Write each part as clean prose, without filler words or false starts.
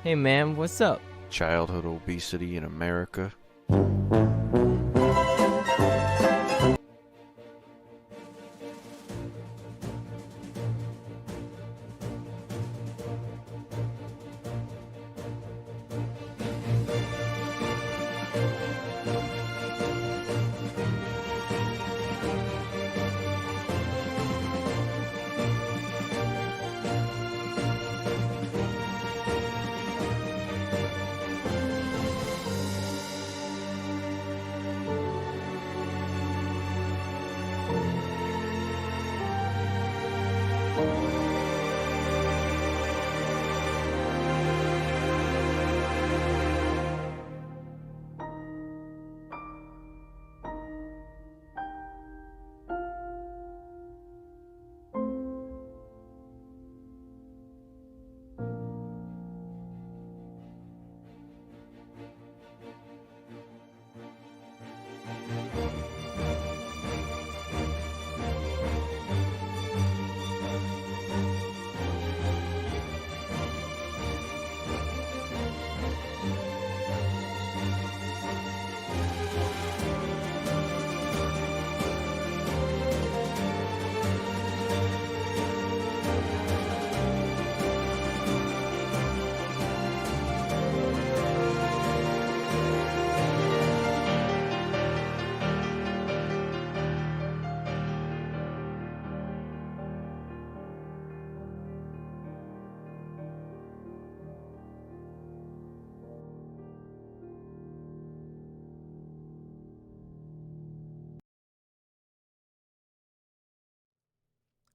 Hey man, what's up? Childhood obesity in America.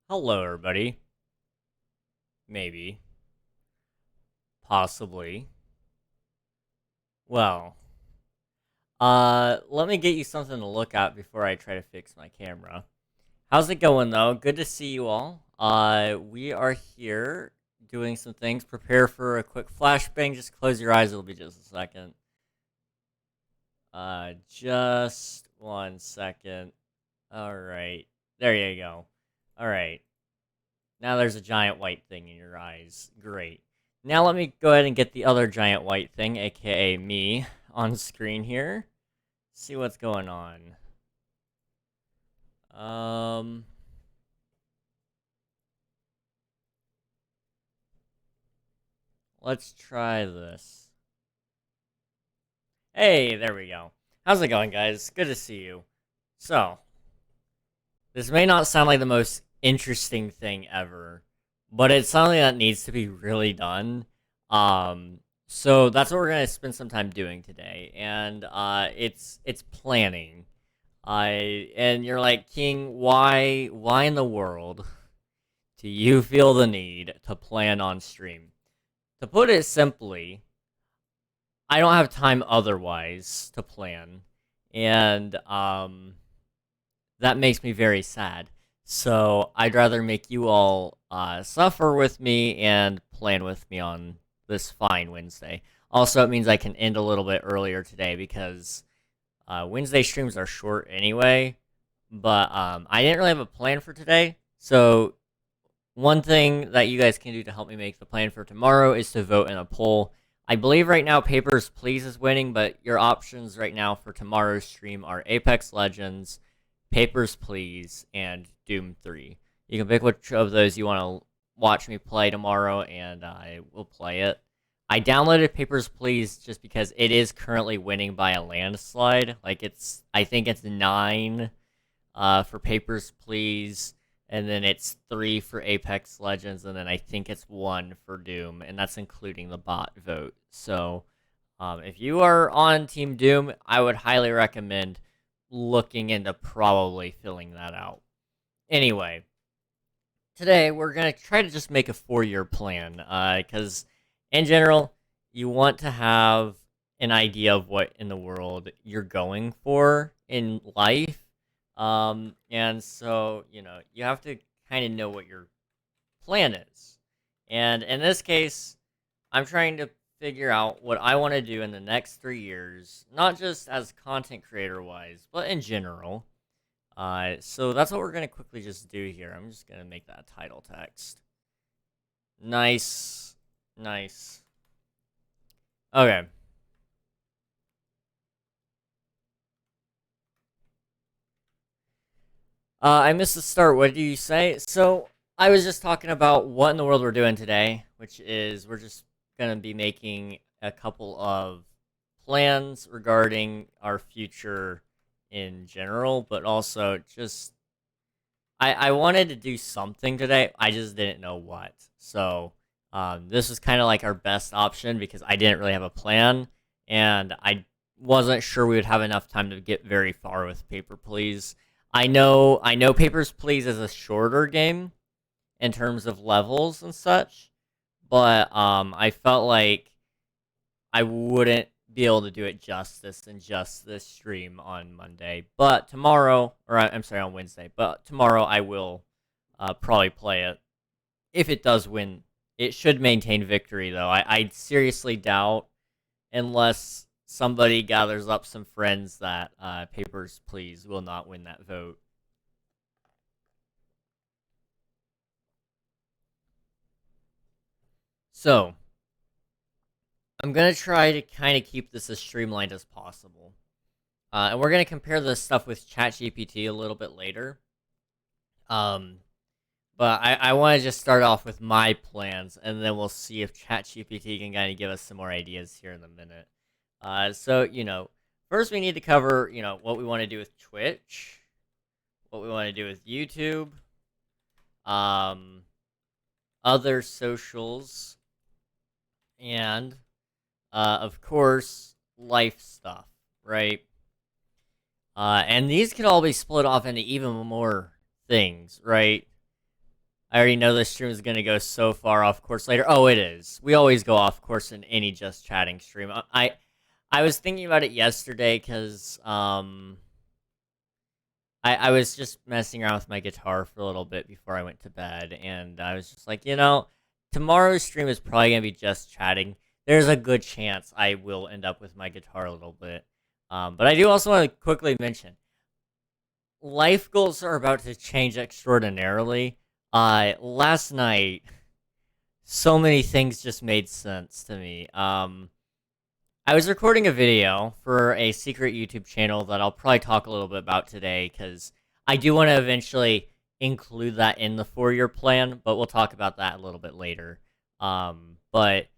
Hello, everybody. Maybe. Possibly. Well, let me get you something to look at before I try to fix my camera. How's it going, though? Good to see you all. We are here doing some things. Prepare for a quick flashbang. Just close your eyes. It'll be just a second. Just 1 second. All right. There you go. All right. Now there's a giant white thing in your eyes. Great. Now let me go ahead and get the other giant white thing, aka me, on screen here. See what's going on. Um... Let's try this. Hey, there we go. How's it going, guys? Good to see you. So, this may not sound like the most interesting thing ever, but it's something that needs to be really done. So that's what we're gonna spend some time doing today, and it's planning. And you're like, King, why in the world do you feel the need to plan on stream? To put it simply, I don't have time otherwise to plan, and that makes me very sad. So I'd rather make you all suffer with me and plan with me on this fine Wednesday. Also, it means I can end a little bit earlier today because Wednesday streams are short anyway. But I didn't really have a plan for today. So one thing that you guys can do to help me make the plan for tomorrow is to vote in a poll. I believe right now Papers, Please is winning, but your options right now for tomorrow's stream are Apex Legends, Papers, Please, and Doom 3. You can pick which of those you want to watch me play tomorrow, and I will play it. I downloaded Papers, Please just because it is currently winning by a landslide. Like, I think it's 9 for Papers, Please, and then it's 3 for Apex Legends, and then I think it's 1 for Doom, and that's including the bot vote. So, if you are on Team Doom, I would highly recommend looking into probably filling that out. Anyway, today we're going to try to just make a 4-year plan, because in general, you want to have an idea of what in the world you're going for in life. And so, you have to kind of know what your plan is. And in this case, I'm trying to figure out what I want to do in the next 3 years, not just as content creator wise, but in general. So that's what we're going to quickly just do here. I'm just going to make that title text. Nice. Nice. Okay. I missed the start. What did you say? So I was just talking about what in the world we're doing today, which is we're just gonna be making a couple of plans regarding our future in general, but also just I wanted to do something today. I just didn't know what. So this was kind of like our best option because I didn't really have a plan, and I wasn't sure we would have enough time to get very far with Paper Please. I know Papers, Please is a shorter game in terms of levels and such, but I felt like I wouldn't be able to do it justice in just this stream on Monday. But tomorrow, or I'm sorry, on Wednesday. But tomorrow I will probably play it. If it does win, it should maintain victory, though. I seriously doubt, unless somebody gathers up some friends, that Papers, Please will not win that vote. So, I'm going to try to kind of keep this as streamlined as possible. And we're going to compare this stuff with ChatGPT a little bit later. Um, but I want to just start off with my plans, and then we'll see if ChatGPT can kind of give us some more ideas here in a minute. So, first we need to cover, what we want to do with Twitch, what we want to do with YouTube, um, other socials, and, of course, life stuff, right? And these can all be split off into even more things, right? I already know this stream is going to go so far off course later. Oh, it is. We always go off course in any just chatting stream. I was thinking about it yesterday because I was just messing around with my guitar for a little bit before I went to bed, and I was just like, tomorrow's stream is probably going to be just chatting. There's a good chance I will end up with my guitar a little bit. But I do also want to quickly mention, life goals are about to change extraordinarily. Last night, so many things just made sense to me. I was recording a video for a secret YouTube channel that I'll probably talk a little bit about today, because I do want to eventually include that in the 4-year plan, but we'll talk about that a little bit later. But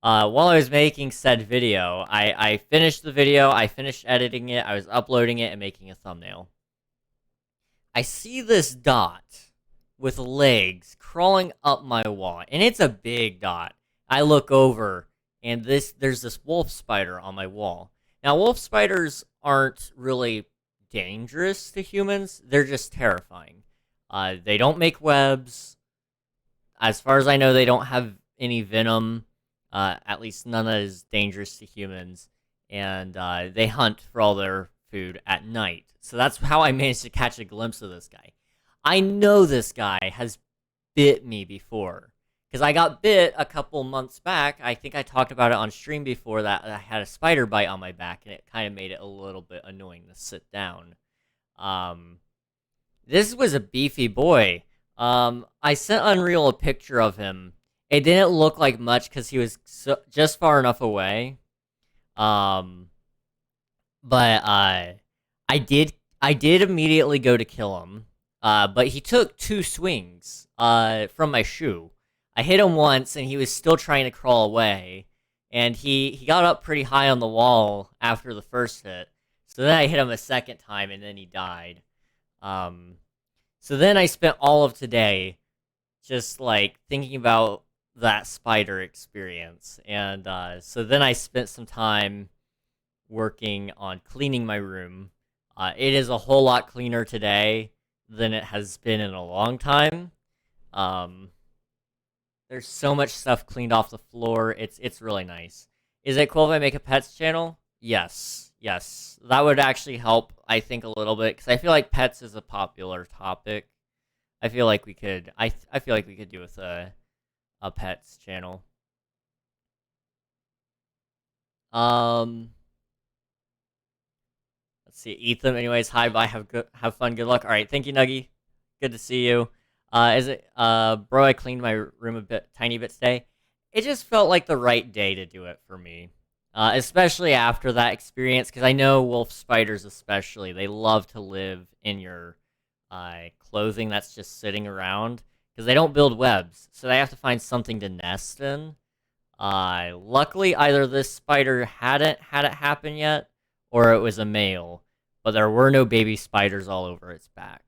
while I was making said video, I finished the video, I finished editing it, I was uploading it and making a thumbnail. I see this dot with legs crawling up my wall, and it's a big dot. I look over, and there's this wolf spider on my wall. Now, wolf spiders aren't really dangerous to humans, they're just terrifying. They don't make webs. As far as I know, they don't have any venom. At least none that is dangerous to humans. And they hunt for all their food at night. So that's how I managed to catch a glimpse of this guy. I know this guy has bit me before, because I got bit a couple months back. I think I talked about it on stream before, that I had a spider bite on my back, and it kind of made it a little bit annoying to sit down. This was a beefy boy. I sent Unreal a picture of him. It didn't look like much because he was just far enough away. But I did immediately go to kill him. But he took 2 swings from my shoe. I hit him once, and he was still trying to crawl away. And he got up pretty high on the wall after the first hit. So then I hit him a second time, and then he died. So then I spent all of today just, thinking about that spider experience. And so then I spent some time working on cleaning my room. It is a whole lot cleaner today than it has been in a long time. There's so much stuff cleaned off the floor. It's really nice. Is it cool if I make a pets channel? Yes. That would actually help, I think, a little bit, because I feel like pets is a popular topic. I feel like we could do with a pets channel. Let's see. Ethan, anyways, hi, bye, have fun, good luck. All right, thank you, Nuggy. Good to see you. Bro, I cleaned my room tiny bit today. It just felt like the right day to do it for me. especially after that experience, because I know wolf spiders, especially, they love to live in your clothing that's just sitting around because they don't build webs, so they have to find something to nest in. Luckily, either this spider hadn't had it happen yet, or it was a male, but there were no baby spiders all over its back.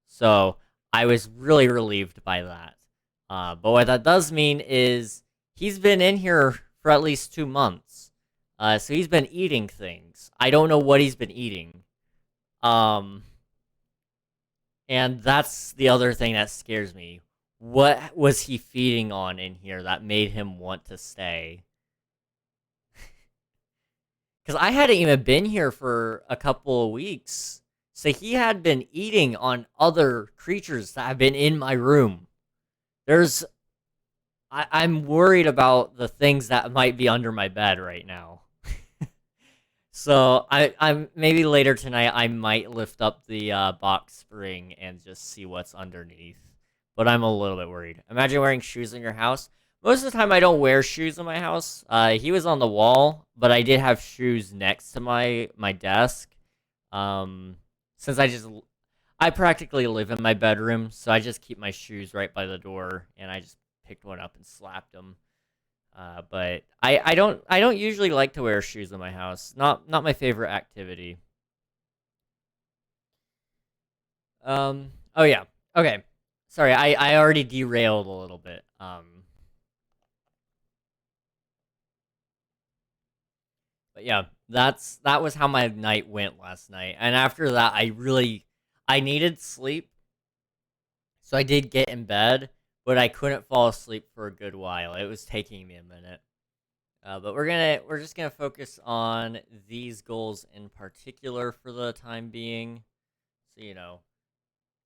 So I was really relieved by that. But what that does mean is he's been in here for at least 2 months. So he's been eating things. I don't know what he's been eating. Um, and that's the other thing that scares me. What was he feeding on in here that made him want to stay? Because I hadn't even been here for a couple of weeks. So he had been eating on other creatures that have been in my room. There's. I'm worried about the things that might be under my bed right now. So I'm maybe later tonight I might lift up the box spring and just see what's underneath. But I'm a little bit worried. Imagine wearing shoes in your house. Most of the time I don't wear shoes in my house. He was on the wall, but I did have shoes next to my desk. Um, since I practically live in my bedroom, so I just keep my shoes right by the door, and I just picked one up and slapped them. But I don't usually like to wear shoes in my house. Not my favorite activity. Oh yeah. Okay. Sorry, I already derailed a little bit. But yeah, that was how my night went last night. And after that, I needed sleep, so I did get in bed, but I couldn't fall asleep for a good while. It was taking me a minute. But we're just gonna focus on these goals in particular for the time being. So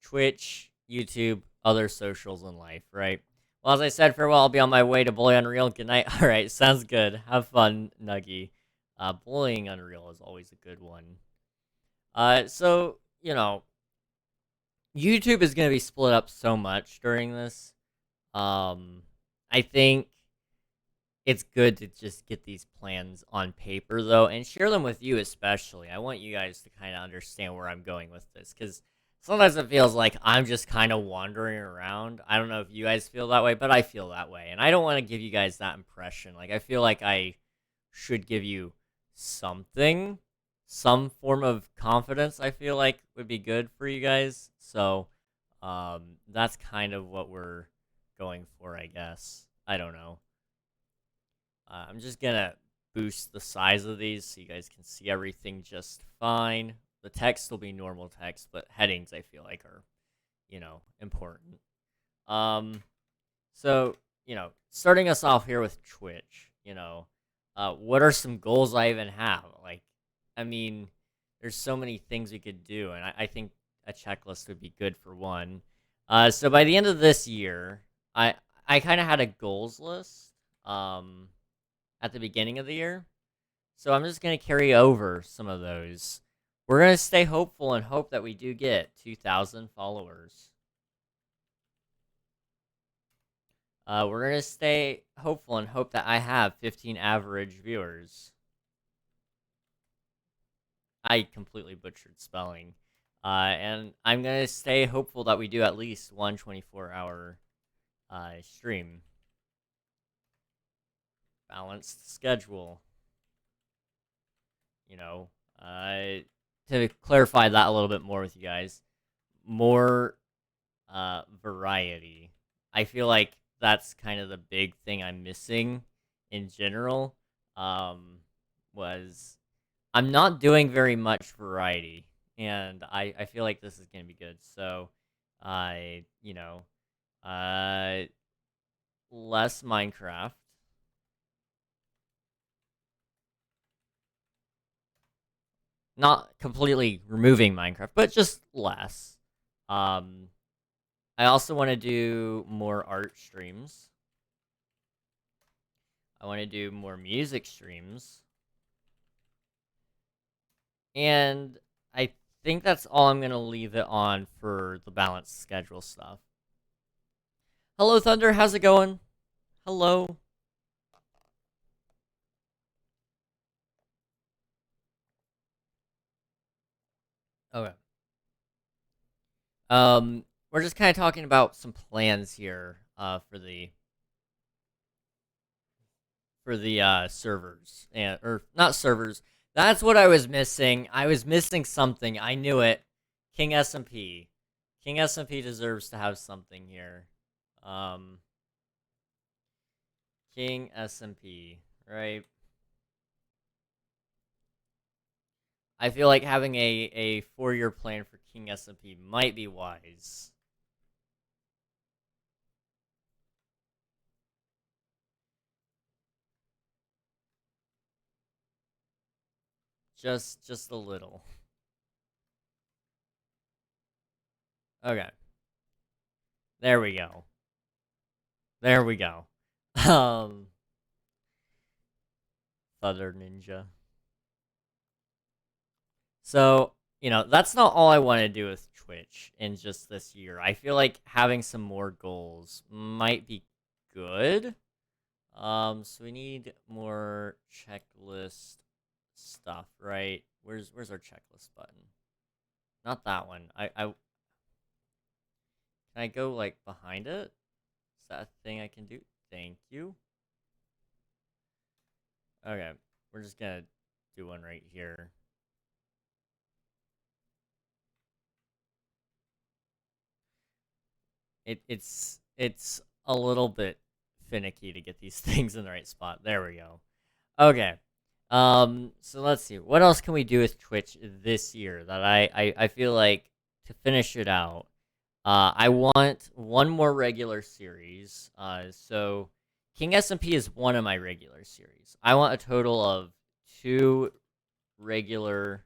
Twitch, YouTube, other socials in life, right? Well, as I said, farewell. I'll be on my way to Bully Unreal. Good night. All right, sounds good. Have fun, Nuggy. Bullying Unreal is always a good one. So YouTube is gonna be split up so much during this. I think it's good to just get these plans on paper though and share them with you especially. I want you guys to kind of understand where I'm going with this cuz sometimes it feels like I'm just kind of wandering around. I don't know if you guys feel that way, but I feel that way. And I don't want to give you guys that impression. Like I feel like I should give you something, some form of confidence I feel like would be good for you guys. So that's kind of what we're going for, I guess. I don't know. I'm just gonna boost the size of these so you guys can see everything just fine. The text will be normal text, but headings I feel like are, important. Um, so, starting us off here with Twitch, what are some goals I even have? Like, I mean, there's so many things we could do, and I think a checklist would be good for one. So by the end of this year, I kind of had a goals list. At the beginning of the year. So I'm just going to carry over some of those. We're going to stay hopeful and hope that we do get 2,000 followers. We're going to stay hopeful and hope that I have 15 average viewers. I completely butchered spelling. And I'm going to stay hopeful that we do at least one 24-hour stream. Balanced schedule. To clarify that a little bit more with you guys, more variety. I feel like that's kind of the big thing I'm missing in general. Was I'm not doing very much variety, and I feel like this is gonna be good. So, I less Minecraft. Not completely removing Minecraft, but just less. Um, I also want to do more art streams. I want to do more music streams. And I think that's all I'm going to leave it on for the balanced schedule stuff. Hello, Thunder. How's it going? Hello. we're just kind of talking about some plans here for the servers and or not servers. That's what I was missing. I was missing something. I knew it. King SMP. King SMP deserves to have something here. Um, King SMP, right? I feel like having a 4-year plan for King SMP might be wise. Just a little. Okay. There we go. There we go. Um Thunder Ninja. So, that's not all I want to do with Twitch in just this year. I feel like having some more goals might be good. So we need more checklist stuff, right? Where's our checklist button? Not that one. I can I go like behind it? Is that a thing I can do? Thank you. Okay, we're just gonna do one right here. It's a little bit finicky to get these things in the right spot. There we go. Okay. So let's see. What else can we do with Twitch this year that I feel like to finish it out? I want one more regular series. So King SMP is one of my regular series. I want a total of 2 regular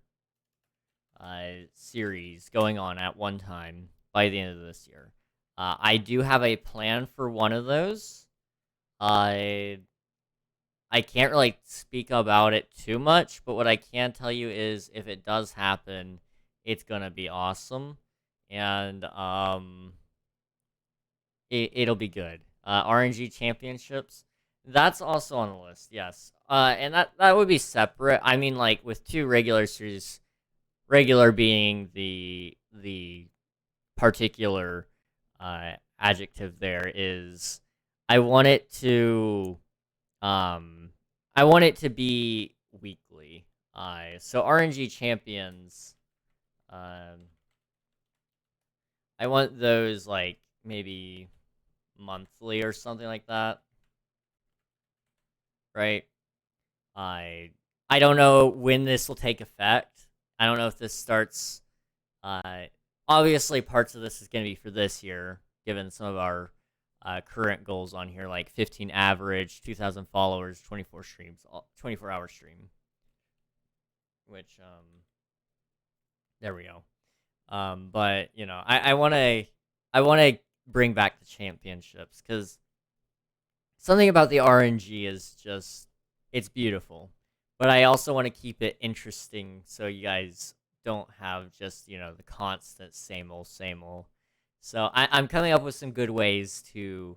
series going on at one time by the end of this year. I do have a plan for one of those. I I can't really speak about it too much, but what I can tell you is if it does happen, it's gonna be awesome, and it'll be good. RNG championships, that's also on the list. Yes, and that would be separate. I mean, like with 2 regular series, regular being the particular adjective there is I want it to um I want it to be weekly. So RNG champions, um I want those like maybe monthly or something like that, right? I I don't know when this will take effect. I don't know if this starts. Uh, Obviously, parts of this is going to be for this year, given some of our current goals on here, like 15 average, 2,000 followers, 24 streams, 24-hour stream. Which there we go. But I want to bring back the championships because something about the RNG is just it's beautiful. But I also want to keep it interesting so you guys don't have just, the constant same old, same old. So I'm coming up with some good ways to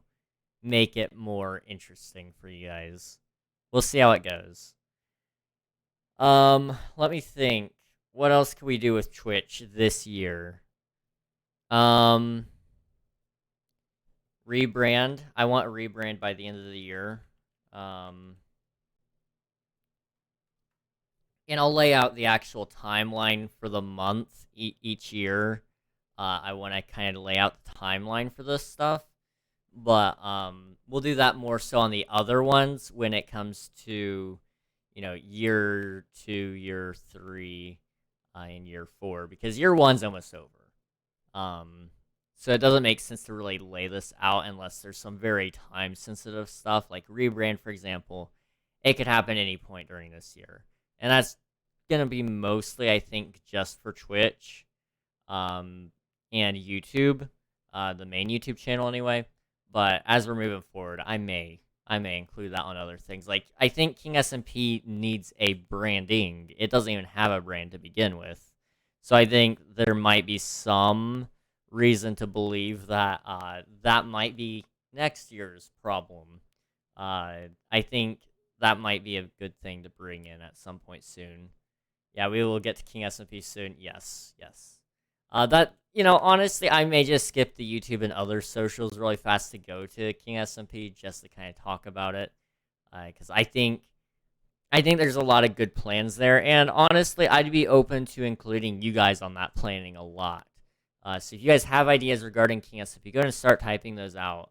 make it more interesting for you guys. We'll see how it goes. Let me think. What else can we do with Twitch this year? Um, Rebrand. I want a rebrand by the end of the year. Um, and I'll lay out the actual timeline for the month each year. I want to kind of lay out the timeline for this stuff, but we'll do that more so on the other ones when it comes to, year 2, year 3, and year 4, because year 1's almost over. So it doesn't make sense to really lay this out unless there's some very time sensitive stuff like rebrand, for example. It could happen any point during this year, and that's gonna be mostly, I think, just for Twitch, um, and YouTube, the main YouTube channel anyway. But as we're moving forward, I may include that on other things. Like I think King SMP needs a branding. It doesn't even have a brand to begin with, so I think there might be some reason to believe that that might be next year's problem. I think that might be a good thing to bring in at some point soon. Yeah, we will get to King SMP soon. Yes, yes. Honestly, I may just skip the YouTube and other socials really fast to go to King SMP just to kind of talk about it, because I think there's a lot of good plans there, and honestly, I'd be open to including you guys on that planning a lot. So if you guys have ideas regarding King SMP, go ahead and start typing those out.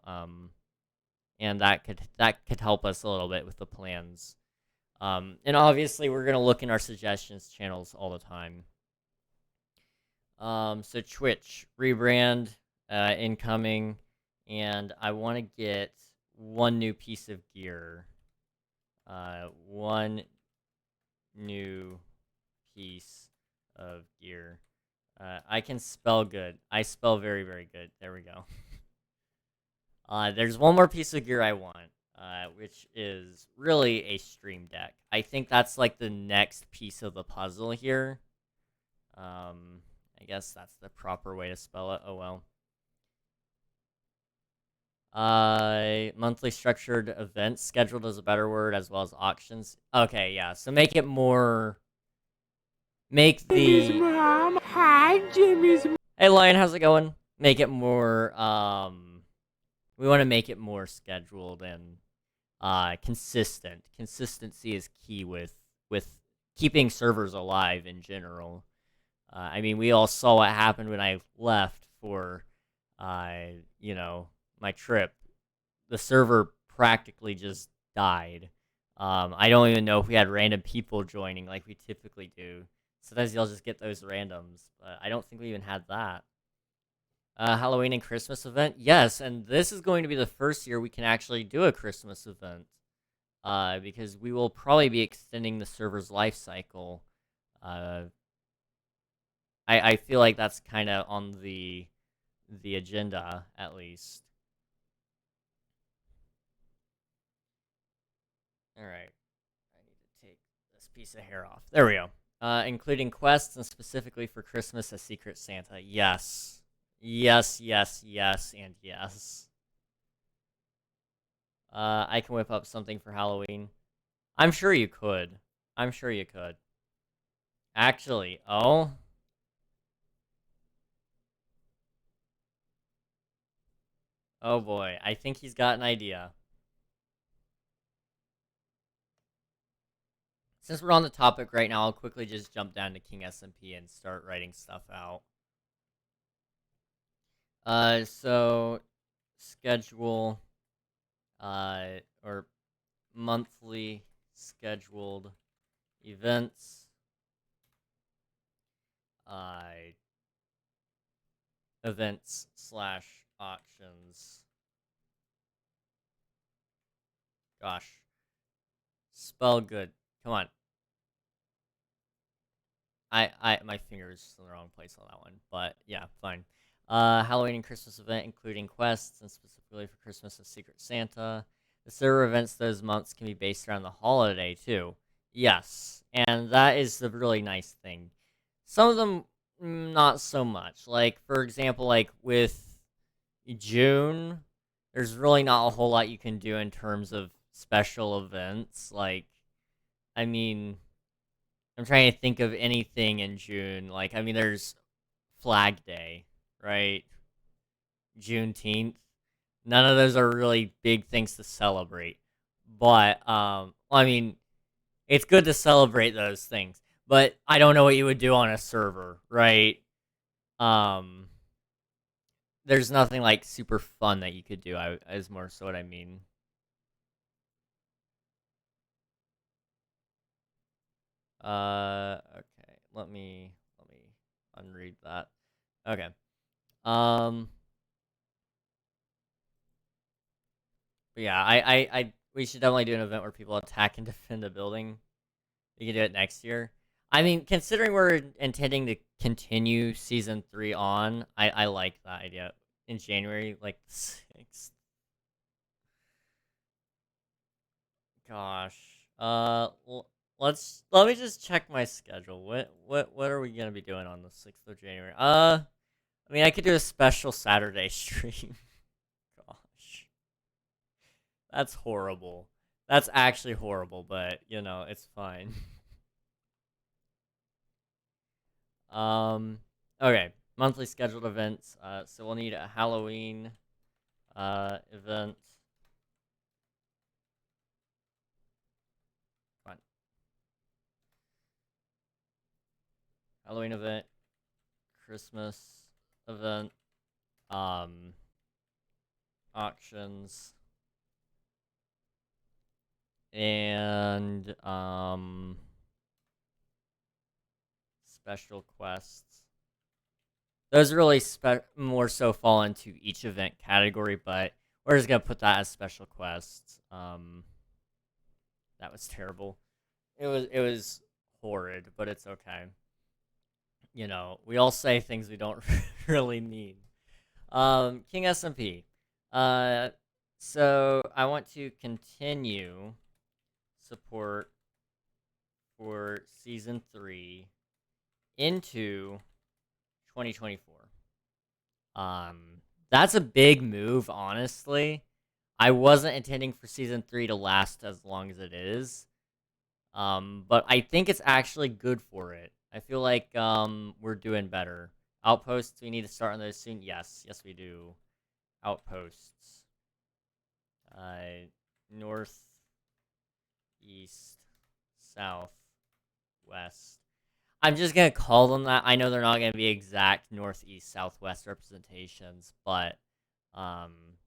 And that could help us a little bit with the plans. And obviously, we're gonna look in our suggestions channels all the time. So Twitch rebrand incoming, and I want to get one new piece of gear. One new piece of gear. I can spell good. I spell very, very good. There we go. There's one more piece of gear I want, which is really a stream deck. I think that's like the next piece of the puzzle here. I guess that's the proper way to spell it. Oh well. Monthly structured events scheduled is a better word, as well as auctions. Okay, yeah. So make it more. Make the. Jimmy's mom. Hi, Jimmy's. Hey, Lion, how's it going? Make it more. We want to make it more scheduled and consistent. Consistency is key with keeping servers alive in general. I mean, we all saw what happened when I left for, my trip. The server practically just died. I don't even know if we had random people joining like we typically do. Sometimes you'll just get those randoms, but I don't think we even had that. Halloween and Christmas event? Yes, and this is going to be the first year we can actually do a Christmas event. Because we will probably be extending the server's life cycle. I feel like that's kind of on the agenda, at least. Alright. I need to take this piece of hair off. There we go. Including quests and specifically for Christmas a Secret Santa. Yes. Yes, yes, yes, and yes. I can whip up something for Halloween. I'm sure you could. I'm sure you could. Actually, oh. Oh boy, I think he's got an idea. Since we're on the topic right now, I'll quickly just jump down to King SMP and start writing stuff out. So schedule, or monthly scheduled events, events slash auctions. Gosh, spell good. Come on. My finger's in the wrong place on that one, but yeah, fine. Halloween and Christmas event, including quests, and specifically for Christmas, a Secret Santa. The server events those months can be based around the holiday, too. Yes, and that is the really nice thing. Some of them, not so much. Like, for example, like, with June, there's really not a whole lot you can do in terms of special events. Like, I mean, I'm trying to think of anything in June. Like, I mean, there's Flag Day, right? Juneteenth. None of those are really big things to celebrate. But, I mean, it's good to celebrate those things. But I don't know what you would do on a server, right? There's nothing, like, super fun that you could do, is more so what I mean. Okay. Let me unread that. Okay. But yeah, we should definitely do an event where people attack and defend a building. We can do it next year. I mean, considering we're intending to continue season 3 on, I like that idea. In January, like 6th. Gosh. Let me just check my schedule. What are we gonna be doing on the 6th of January? I mean, I could do a special Saturday stream. Gosh. That's horrible. That's actually horrible, but it's fine. Okay. monthly scheduled events. So we'll need a Halloween event. Come on. Halloween event, Christmas event, auctions, and special quests. Those really more so fall into each event category, but we're just gonna put that as special quests. That was terrible. It was horrid, but it's okay. You know, we all say things we don't really mean. King SMP. Uh, so I want to continue support for season 3 into 2024. That's a big move, honestly. I wasn't intending for season 3 to last as long as it is. But I think it's actually good for it. I feel like we're doing better. Outposts, we need to start on those soon. Yes, we do. Outposts. North, east, south, west. I'm just gonna call them that. I know they're not gonna be exact northeast, southwest representations, but they're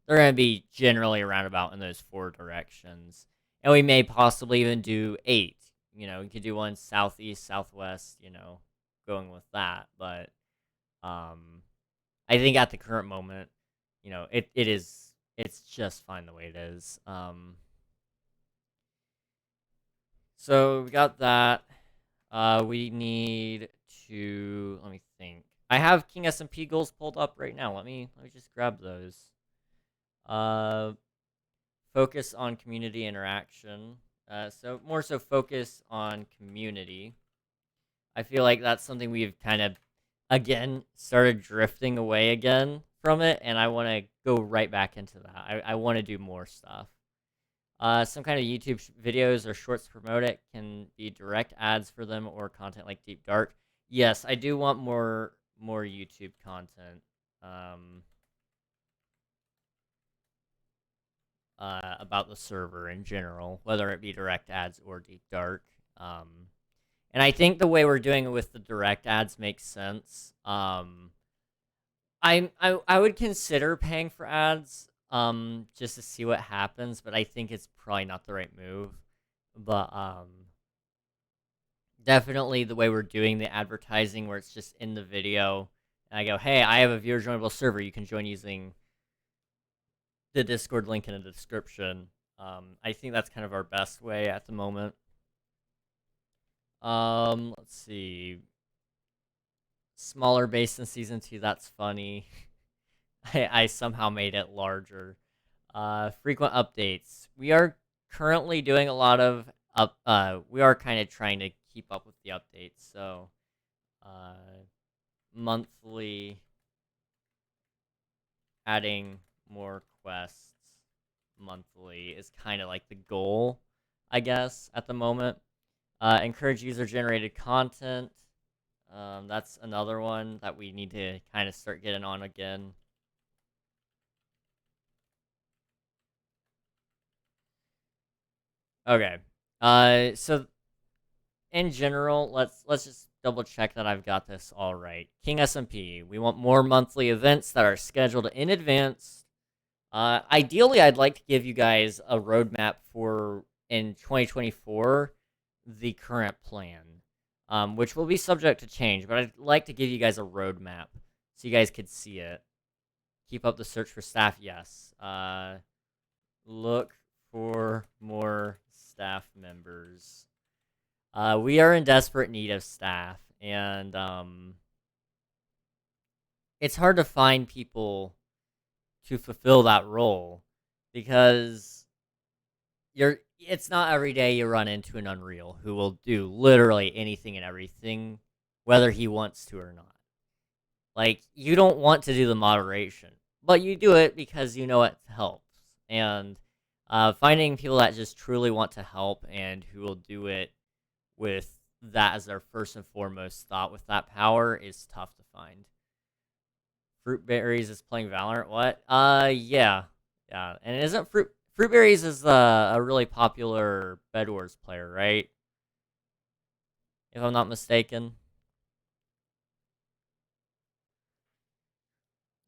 gonna be generally around about in those 4 directions. And we may possibly even do 8. You know, we could do one southeast, southwest, you know, going with that. But I think at the current moment, you know, it's just fine the way it is. So we got that. We need to, let me think. I have King SMP goals pulled up right now. Let me just grab those. Focus on community interaction. So more so focus on community. I feel like that's something we've kind of again started drifting away again from it, and I want to go right back into that. I want to do more stuff. Some kind of YouTube videos or shorts to promote it, can be direct ads for them or content like Deep Dark. Yes, I do want more YouTube content. About the server in general, whether it be direct ads or Deep Dark. And I think the way we're doing it with the direct ads makes sense. I would consider paying for ads just to see what happens, but I think it's probably not the right move. But definitely the way we're doing the advertising, where it's just in the video, and I go, hey, I have a viewer joinable server, you can join using the Discord link in the description. I think that's kind of our best way at the moment. Let's see. Smaller base in season 2, that's funny. I somehow made it larger. Frequent updates. We are currently doing a lot of we are kind of trying to keep up with the updates. So, monthly, adding more quests monthly is kind of like the goal, I guess, at the moment. Encourage user-generated content. That's another one that we need to kind of start getting on again. Okay. So in general, let's just double check that I've got this all right. King SMP. We want more monthly events that are scheduled in advance. Ideally, I'd like to give you guys a roadmap for in 2024 the current plan, which will be subject to change. But I'd like to give you guys a roadmap so you guys could see it. Keep up the search for staff. Yes. Look for more staff members. We are in desperate need of staff, and it's hard to find people to fulfill that role because it's not every day you run into an Unreal who will do literally anything and everything, whether he wants to or not. Like, you don't want to do the moderation, but you do it because you know it helps. And finding people that just truly want to help and who will do it with that as their first and foremost thought with that power is tough to find. Fruitberries is playing Valorant. What? Yeah, yeah. And isn't Fruitberries is a really popular Bed Wars player, right? If I'm not mistaken.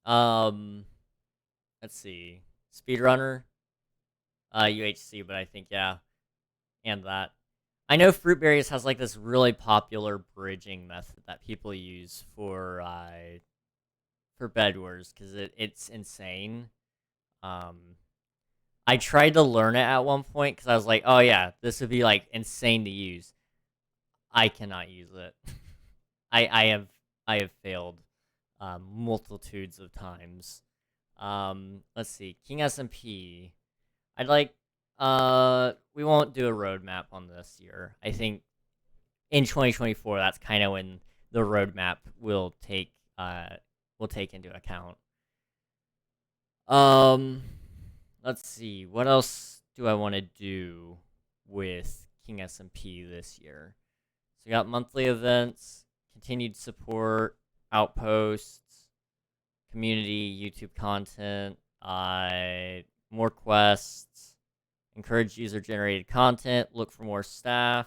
Um, let's see. Speedrunner, UHC, but I think yeah, and that. I know Fruitberries has like this really popular bridging method that people use for Bed Wars because it's insane. Um, I tried to learn it at one point because I was like, oh yeah, this would be like insane to use. I cannot use it. I have failed multitudes of times. Let's see, King SMP. I'd like we won't do a roadmap on this year. I think in 2024 that's kind of when the roadmap will take into account. Um let's see, what else do I want to do with King SMP this year? So we got monthly events, continued support, outposts, community, YouTube content, more quests, encourage user-generated content, look for more staff,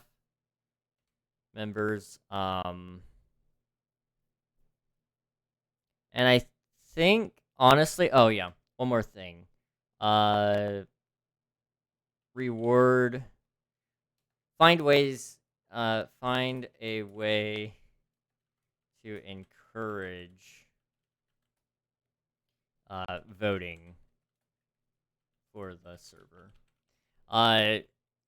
members, and I think honestly, oh yeah, one more thing, uh, reward, find ways, find a way to encourage voting for the server. Uh,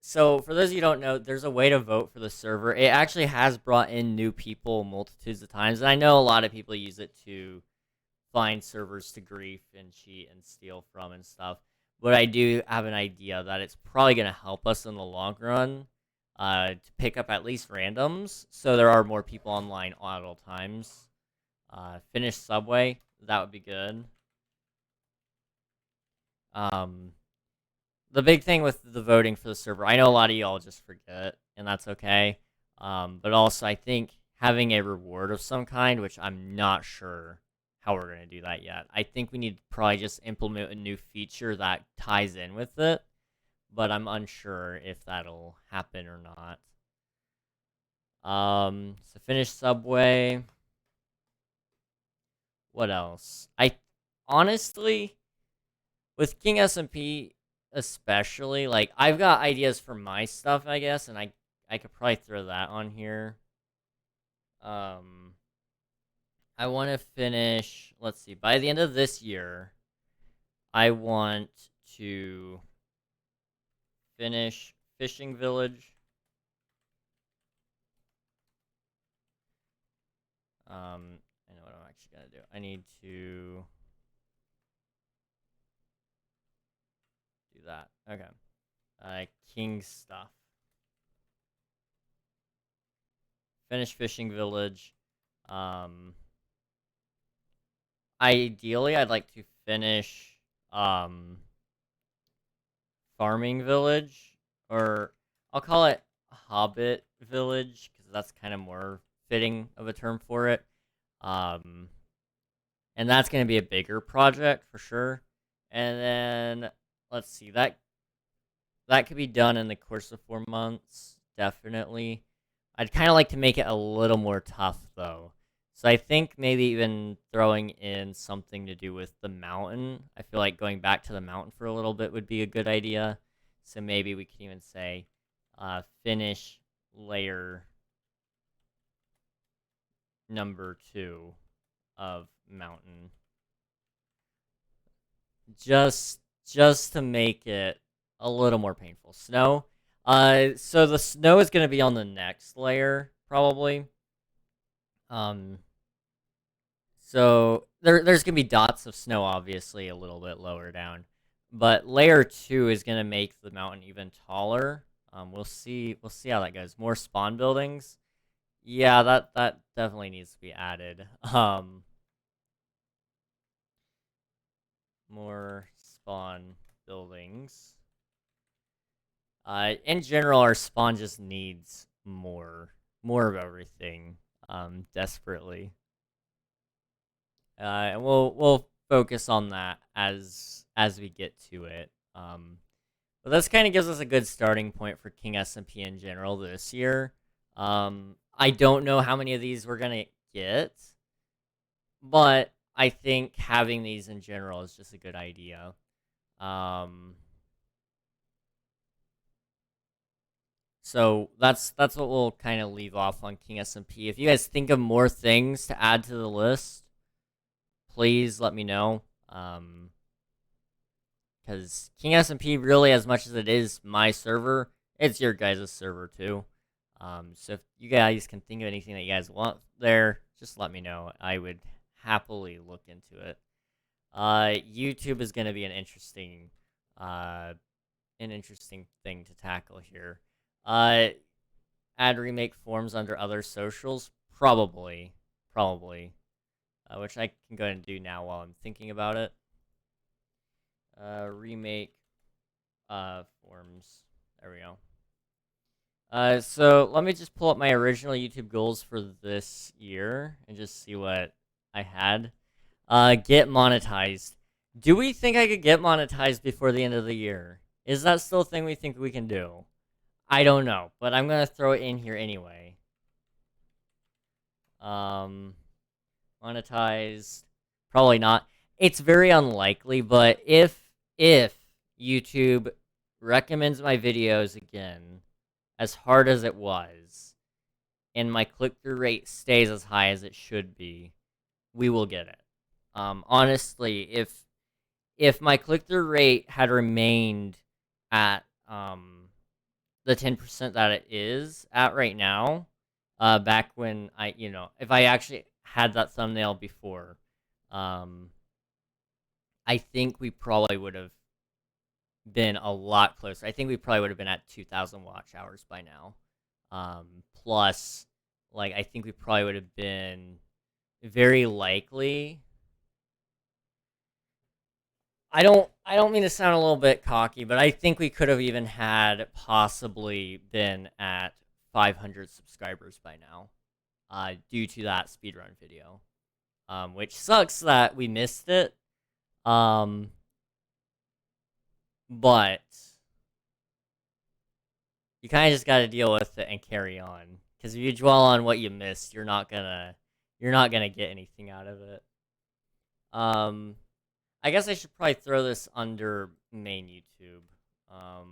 so for those of you who don't know, there's a way to vote for the server. It actually has brought in new people multitudes of times, and I know a lot of people use it to find servers to grief and cheat and steal from and stuff. But I do have an idea that it's probably going to help us in the long run to pick up at least randoms, so there are more people online at all times. Finish Subway, that would be good. Um, the big thing with the voting for the server, I know a lot of y'all just forget, and that's okay. But also, I think having a reward of some kind, which I'm not sure how we're going to do that yet. I think we need to probably just implement a new feature that ties in with it, but I'm unsure if that'll happen or not. So finish Subway. What else? I honestly, with King SMP especially, like I've got ideas for my stuff, I guess, and I could probably throw that on here. I want to finish, let's see, by the end of this year, I want to finish Fishing Village. I know what I'm actually gonna do. I need to do that. Okay. King stuff. Finish Fishing Village. Ideally, I'd like to finish Farming Village, or I'll call it Hobbit Village because that's kind of more fitting of a term for it. Um, and that's going to be a bigger project for sure. And then let's see, that could be done in the course of 4 months, definitely. I'd kind of like to make it a little more tough though. So I think maybe even throwing in something to do with the mountain. I feel like going back to the mountain for a little bit would be a good idea. So maybe we can even say finish layer number 2 of mountain. Just to make it a little more painful. Snow. So the snow is going to be on the next layer probably. So there's gonna be dots of snow, obviously, a little bit lower down, but layer 2 is gonna make the mountain even taller. We'll see how that goes. More spawn buildings, yeah, that definitely needs to be added. More spawn buildings. In general, our spawn just needs more of everything, desperately. and we'll focus on that as we get to it. But this kind of gives us a good starting point for King SMP in general this year. I don't know how many of these we're gonna get, but I think having these in general is just a good idea. So that's what we'll kind of leave off on King SMP. If you guys think of more things to add to the list, please let me know. Because King SMP really, as much as it is my server, it's your guys' server too. So if you guys can think of anything that you guys want there, just let me know. I would happily look into it. YouTube is going to be an interesting thing to tackle here. Add remake forms under other socials, probably, which I can go ahead and do now while I'm thinking about it. Remake forms. There we go. So let me just pull up my original YouTube goals for this year and just see what I had. Get monetized. Do we think I could get monetized before the end of the year? Is that still a thing we think we can do? I don't know, but I'm gonna throw it in here anyway. Monetized. Probably not. It's very unlikely, but if YouTube recommends my videos again, as hard as it was, and my click-through rate stays as high as it should be, we will get it. Honestly, if my click-through rate had remained at the 10% that it is at right now, back when if I actually had that thumbnail before, I think we probably would have been a lot closer. I think we probably would have been at 2,000 watch hours by now. Plus, like, I think we probably would have been very likely. I don't mean to sound a little bit cocky, but I think we could have even had possibly been at 500 subscribers by now, due to that speedrun video, which sucks that we missed it. But you kind of just got to deal with it and carry on. Because if you dwell on what you missed, you're not gonna get anything out of it. I guess I should probably throw this under main YouTube. So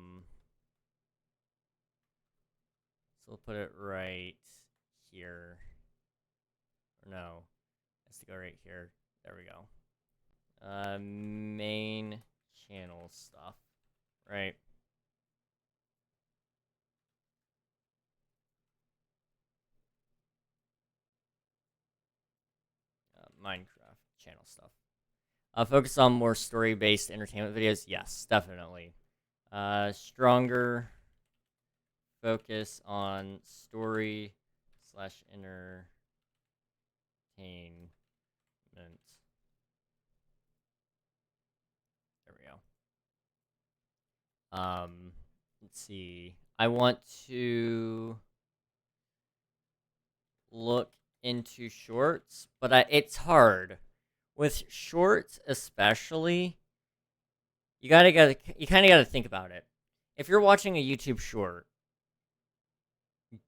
we'll put it right here. Or no, it has to go right here. There we go. Main channel stuff, right? Minecraft channel stuff. Focus on more story-based entertainment videos. Yes, definitely. Stronger focus on story / entertainment. There we go. Let's see. I want to look into shorts, but it's hard with shorts, especially. You kind of gotta think about it. If you're watching a YouTube short,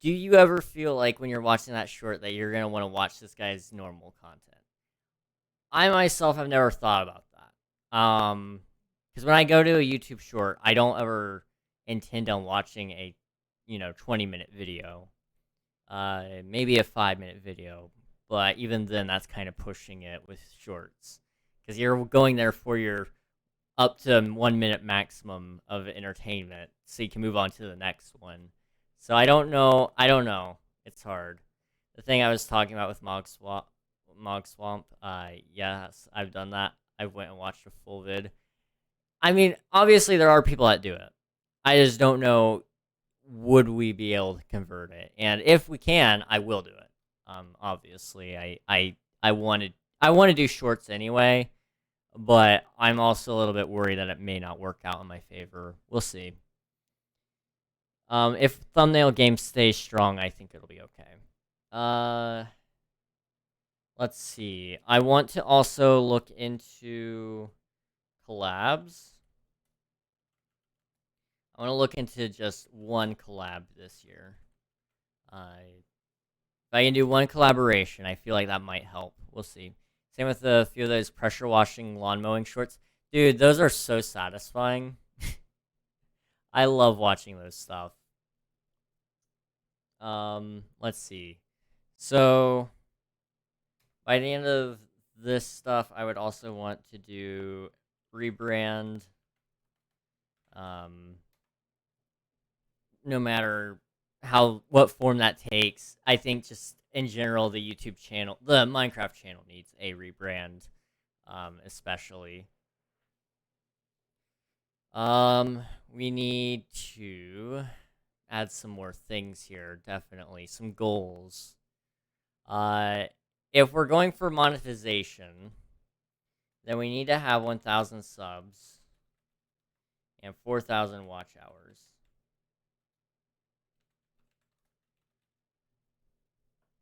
do you ever feel like when you're watching that short that you're gonna want to watch this guy's normal content? I myself have never thought about that. Because when I go to a YouTube short, I don't ever intend on watching a 20-minute video. Maybe a 5-minute video, but even then, that's kind of pushing it with shorts, because you're going there for your up to 1 minute maximum of entertainment, so you can move on to the next one. So I don't know. It's hard. The thing I was talking about with Mog Swamp, yes, I've done that. I went and watched a full vid. I mean, obviously there are people that do it. I just don't know, would we be able to convert it? And if we can, I will do it. Obviously, I want to do shorts anyway, but I'm also a little bit worried that it may not work out in my favor. We'll see. If thumbnail game stays strong, I think it'll be okay. Let's see. I want to also look into collabs. I want to look into just one collab this year. If I can do one collaboration, I feel like that might help. We'll see. Same with a few of those pressure washing lawn mowing shorts. Dude, those are so satisfying. I love watching those stuff. Let's see. So, by the end of this stuff, I would also want to do rebrand. No matter what form that takes, I think just in general the YouTube channel, the Minecraft channel needs a rebrand, especially. We need to add some more things here, definitely some goals. If we're going for monetization, then we need to have 1,000 subs and 4,000 watch hours.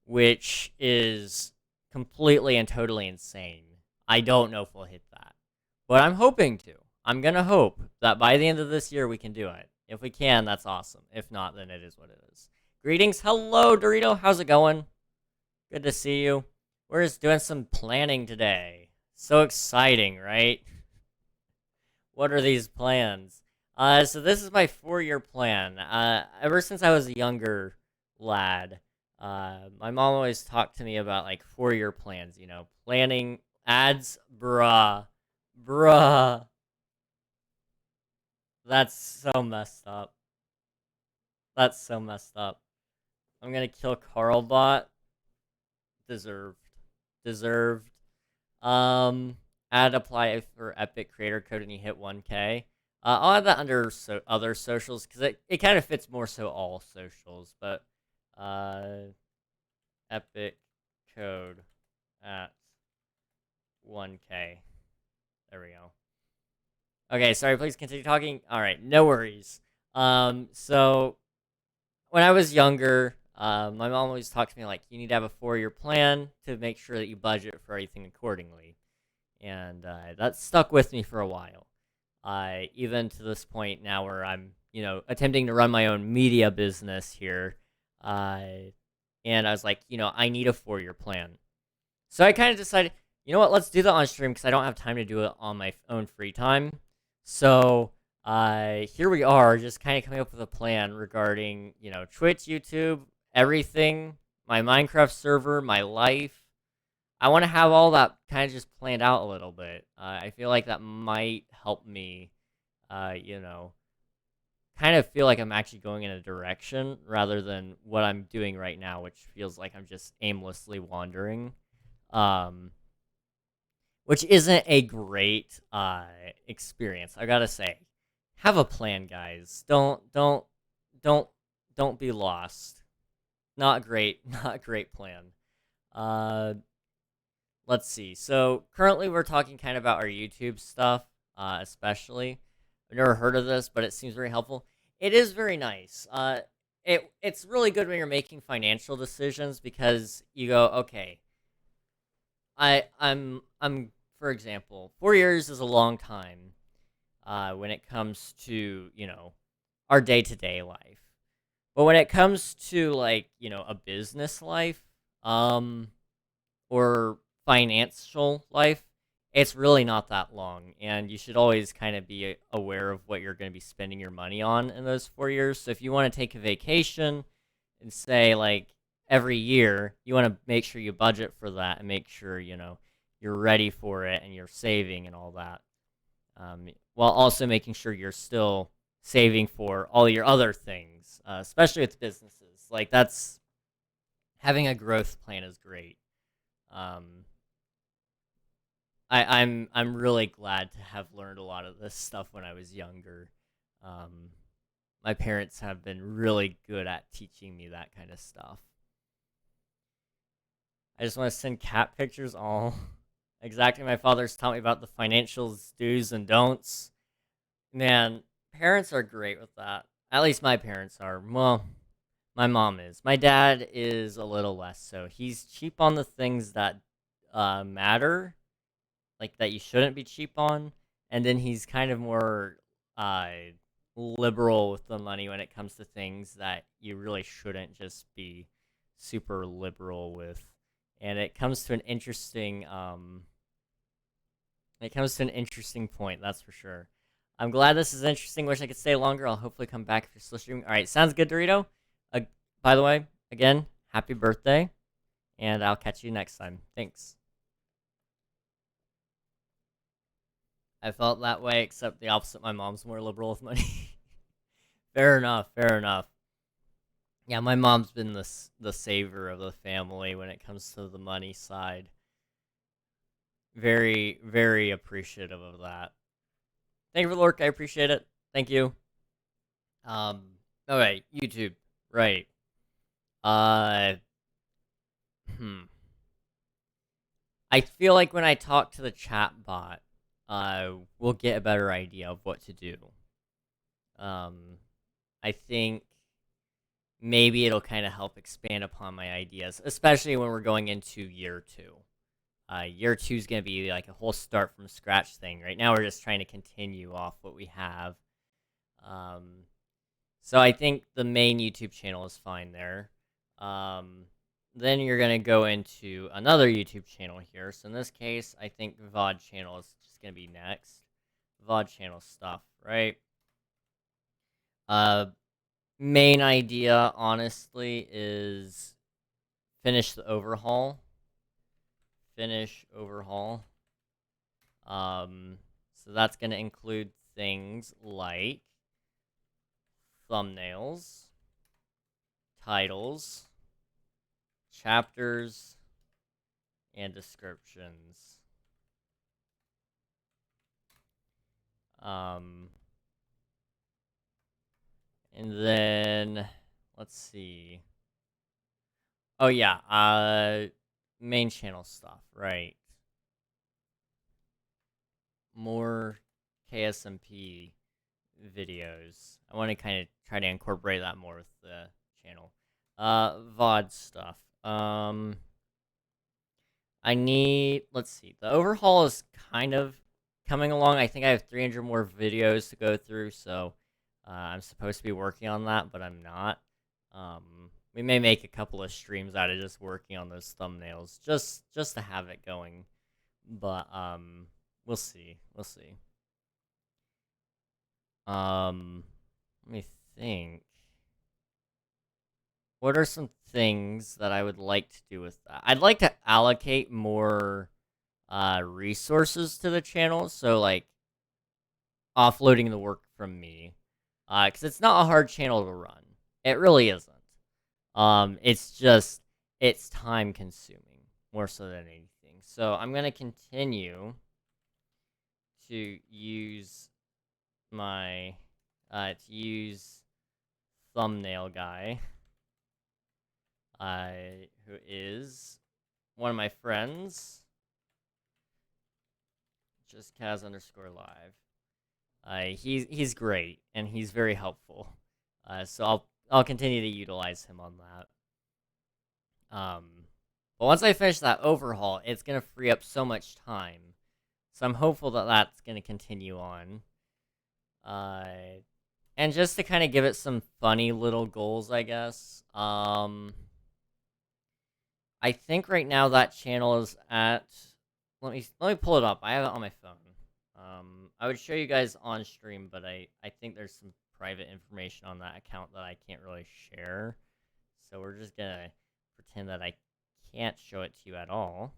Which is completely and totally insane. I don't know if we'll hit that, but I'm hoping to. I'm gonna hope that by the end of this year we can do it. If we can, that's awesome. If not, then it is what it is. Greetings, hello Dorito, how's it going? Good to see you. We're just doing some planning today. So exciting, right? What are these plans? So this is my 4-year plan. Ever since I was a younger lad, my mom always talked to me about like 4-year plans, planning ads, bruh. That's so messed up. That's so messed up. I'm gonna kill Carlbot. Deserved. Deserved. Add apply for Epic Creator Code and you hit 1K. I'll add that under other socials because it kind of fits more so all socials, but Epic Code at 1K. There we go. Okay, sorry, please continue talking. All right, no worries. So when I was younger, my mom always talked to me like, you need to have a 4-year plan to make sure that you budget for everything accordingly. And that stuck with me for a while. Even to this point now where I'm, attempting to run my own media business here. And I was like, I need a 4-year plan. So I kind of decided, you know what, let's do that on stream because I don't have time to do it on my own free time. So here we are, just kind of coming up with a plan regarding, Twitch, YouTube, everything, my Minecraft server, my life. I want to have all that kind of just planned out a little bit. I feel like that might help me, kind of feel like I'm actually going in a direction rather than what I'm doing right now, which feels like I'm just aimlessly wandering. Which isn't a great experience, I gotta say. Have a plan, guys. Don't be lost. Not great, not a great plan. Let's see. So currently we're talking kind of about our YouTube stuff, especially. I've never heard of this, but it seems very helpful. It is very nice. It's really good when you're making financial decisions because you go, okay, I'm for example, 4 years is a long time when it comes to, our day-to-day life. But when it comes to like, a business life, or financial life, it's really not that long, and you should always kind of be aware of what you're going to be spending your money on in those 4 years. So if you want to take a vacation and say like every year, you want to make sure you budget for that and make sure, you're ready for it and you're saving and all that. While also making sure you're still saving for all your other things, especially with businesses. Like that's having a growth plan is great. I'm really glad to have learned a lot of this stuff when I was younger. My parents have been really good at teaching me that kind of stuff. I just want to send cat pictures. All exactly. My father's taught me about the financials, do's and don'ts. Man, parents are great with that. At least my parents are. Well, my mom is. My dad is a little less so. He's cheap on the things that matter, like that you shouldn't be cheap on, and then he's kind of more uh liberal with the money when it comes to things that you really shouldn't just be super liberal with. And it comes to an interesting point, that's for sure. I'm glad this is interesting. Wish I could stay longer. I'll hopefully come back if you're still streaming. All right, sounds good, Dorito. By the way, again, happy birthday, and I'll catch you next time. Thanks. I felt that way, except the opposite. My mom's more liberal with money. Fair enough. Fair enough. Yeah, my mom's been the saver of the family when it comes to the money side. Very, very appreciative of that. Thank you for the work. I appreciate it. Thank you. Okay, YouTube. Right. Uh, I feel like when I talk to the chat bot, we'll get a better idea of what to do. I think maybe it'll kind of help expand upon my ideas, especially when we're going into year 2. Year 2 is going to be like a whole start from scratch thing. Right now, we're just trying to continue off what we have. So I think the main YouTube channel is fine there. Then you're going to go into another YouTube channel here. So in this case, I think VOD channel is just going to be next. VOD channel stuff, right? Main idea, honestly, is finish the overhaul. Finish overhaul. So that's going to include things like thumbnails, titles, chapters, and descriptions. And then, let's see. Oh, yeah, main channel stuff, right. More KSMP videos. I want to kind of try to incorporate that more with the channel. VOD stuff. I need, let's see, the overhaul is kind of coming along. I think I have 300 more videos to go through, so I'm supposed to be working on that, but I'm not. We may make a couple of streams out of just working on those thumbnails, just to have it going. But we'll see. We'll see. Let me think. What are some things that I would like to do with that? I'd like to allocate more resources to the channel, so like offloading the work from me, because it's not a hard channel to run. It really isn't. It's just it's time consuming more so than anything. So I'm gonna continue to use my thumbnail guy, who is one of my friends, just Kaz_live. He's great and he's very helpful. So I'll continue to utilize him on that. But once I finish that overhaul, it's gonna free up so much time. So I'm hopeful that that's gonna continue on. And just to kind of give it some funny little goals, I guess. I think right now that channel is at. Let me pull it up. I have it on my phone. I would show you guys on stream, but I think there's some private information on that account that I can't really share. So we're just gonna pretend that I can't show it to you at all.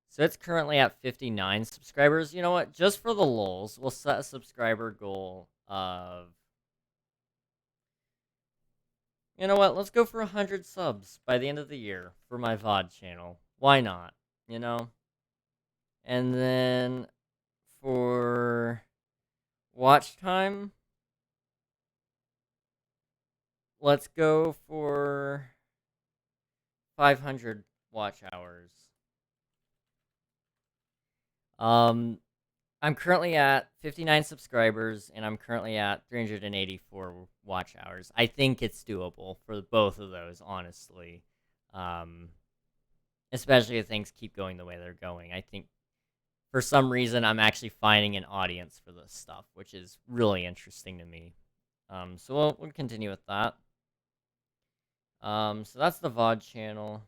So it's currently at 59 subscribers. You know what? Just for the lulz, we'll set a subscriber goal of... You know what? Let's go for 100 subs by the end of the year for my VOD channel. Why not? You know? And then for watch time, let's go for 500 watch hours. I'm currently at 59 subscribers, and I'm currently at 384 watch hours. I think it's doable for both of those, honestly. especially if things keep going the way they're going. I think for some reason I'm actually finding an audience for this stuff, which is really interesting to me. So we'll continue with that. So that's the VOD channel,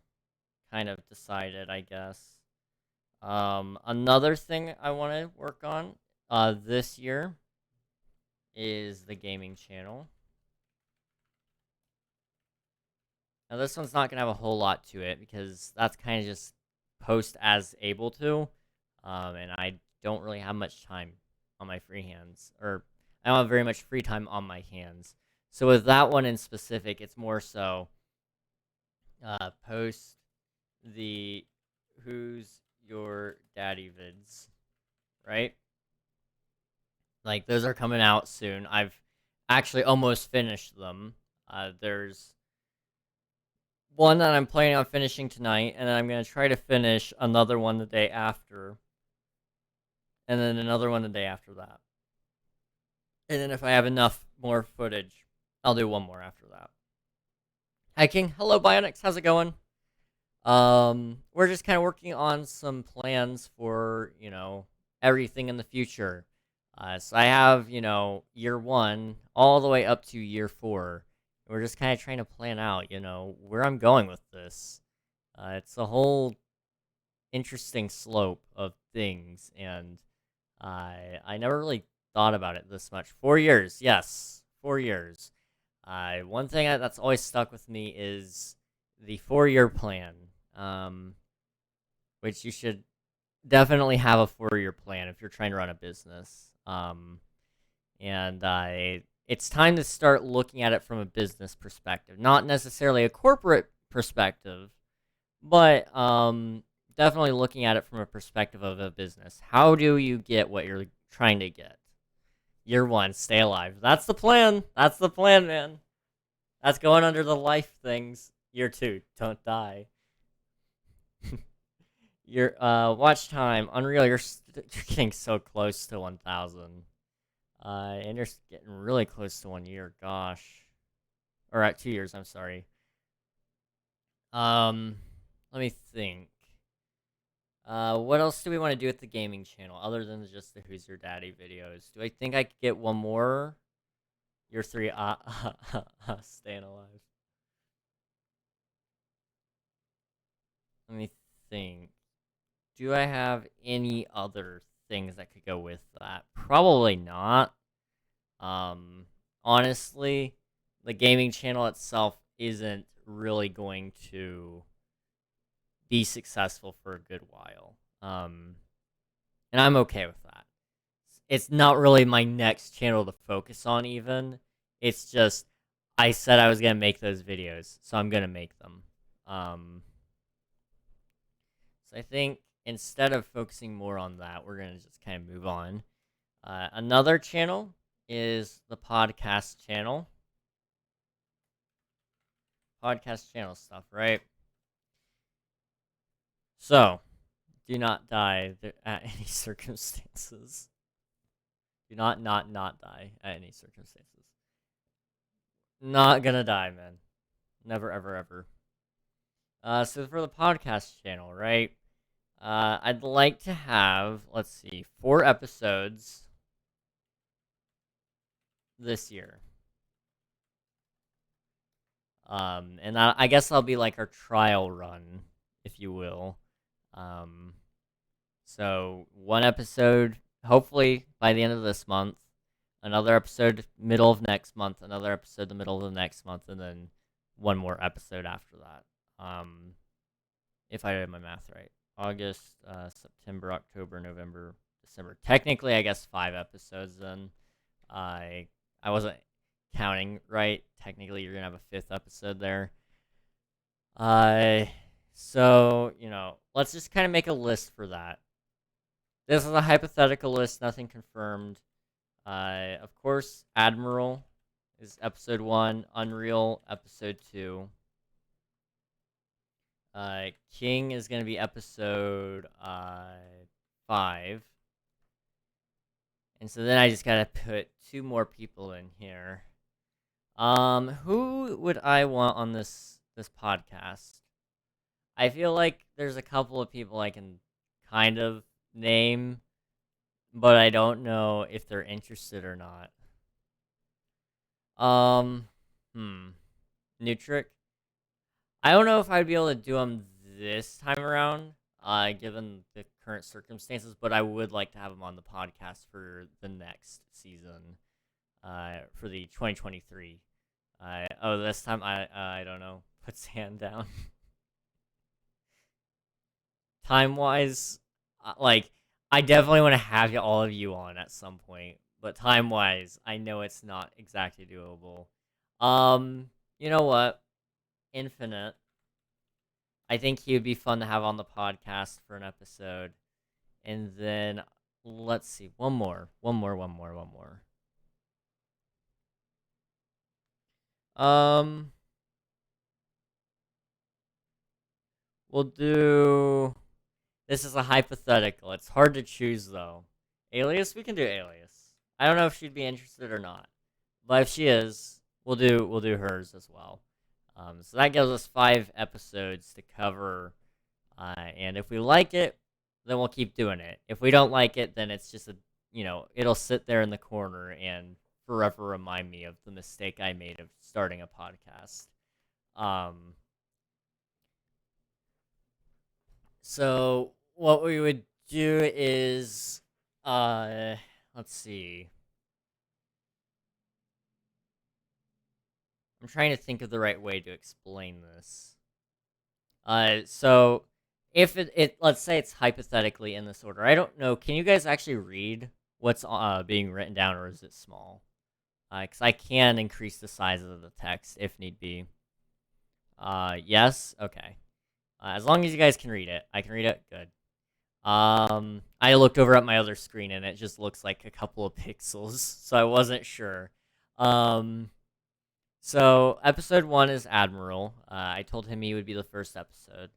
kind of decided, I guess. Another thing I want to work on this year is the gaming channel. Now this one's not gonna have a whole lot to it because that's kind of just post as able to, and I don't really have much time on my free hands, or I don't have very much free time on my hands. So with that one in specific, it's more so post the who's your daddy vids, right? Like those are coming out soon. I've actually almost finished them. There's one that I'm planning on finishing tonight, and then I'm gonna try to finish another one the day after, and then another one the day after that. And then if I have enough more footage, I'll do one more after that. Hi King, hello Bionics, how's it going? We're just kind of working on some plans for, everything in the future. So I have, year one all the way up to year four. And we're just kind of trying to plan out, where I'm going with this. It's a whole interesting slope of things, and I never really thought about it this much. 4 years, yes, 4 years. One thing that's always stuck with me is the 4-year plan, which you should definitely have a 4-year plan if you're trying to run a business. And it's time to start looking at it from a business perspective, not necessarily a corporate perspective, but definitely looking at it from a perspective of a business. How do you get what you're trying to get? Year one, stay alive. That's the plan. That's the plan, man. That's going under the life things. Year two, don't die. Your watch time, Unreal. You're getting so close to 1,000, and you're getting really close to 1 year. Gosh, or at 2 years. I'm sorry. Let me think. What else do we want to do with the gaming channel other than just the Who's Your Daddy videos? Do I think I could get one more? Year three, staying alive. Let me think. Do I have any other things that could go with that? Probably not. Honestly, the gaming channel itself isn't really going to be successful for a good while. And I'm okay with that. It's not really my next channel to focus on even. It's just I said I was going to make those videos, so I'm going to make them. So I think instead of focusing more on that, we're going to just kind of move on. Another channel is the podcast channel. Podcast channel stuff, right? So, do not die at any circumstances. Do not die at any circumstances. Not gonna die, man. Never, ever, ever. So for the podcast channel, right? I'd like to have, let's see, 4 episodes this year. And I guess I'll be like our trial run, if you will. So 1 episode, hopefully by the end of this month, another episode middle of next month, another episode the middle of the next month, and then 1 more episode after that. If I did my math right. August, September, October, November, December. Technically, I guess 5 episodes then. I wasn't counting right. Technically, you're going to have a 5th episode there. So, let's just kind of make a list for that. This is a hypothetical list, nothing confirmed. Of course, Admiral is episode 1, Unreal episode 2. King is going to be episode 5. And so then I just got to put 2 more people in here. Who would I want on this podcast? I feel like there's a couple of people I can kind of name, but I don't know if they're interested or not. Um, hmm. Nutric. I don't know if I'd be able to do them this time around, given the current circumstances, but I would like to have them on the podcast for the next season, for the 2023. This time I don't know. Puts hand down. Time wise, like I definitely want to have all of you on at some point, but time wise, I know it's not exactly doable. You know what? Infinite. I think he would be fun to have on the podcast for an episode. And then let's see, one more. Um, we'll do. This is a hypothetical. It's hard to choose though. Alias, we can do Alias. I don't know if she'd be interested or not, but if she is, we'll do hers as well. So that gives us 5 episodes to cover, and if we like it, then we'll keep doing it. If we don't like it, then it's just it'll sit there in the corner and forever remind me of the mistake I made of starting a podcast. Um, so what we would do is, let's see. I'm trying to think of the right way to explain this. So if let's say it's hypothetically in this order. I don't know. Can you guys actually read what's being written down, or is it small? Because I can increase the size of the text if need be. Yes. Okay. As long as you guys can read it, I can read it. Good. I looked over at my other screen and it just looks like a couple of pixels, so I wasn't sure. So episode 1 is Admiral. I told him he would be the first episode.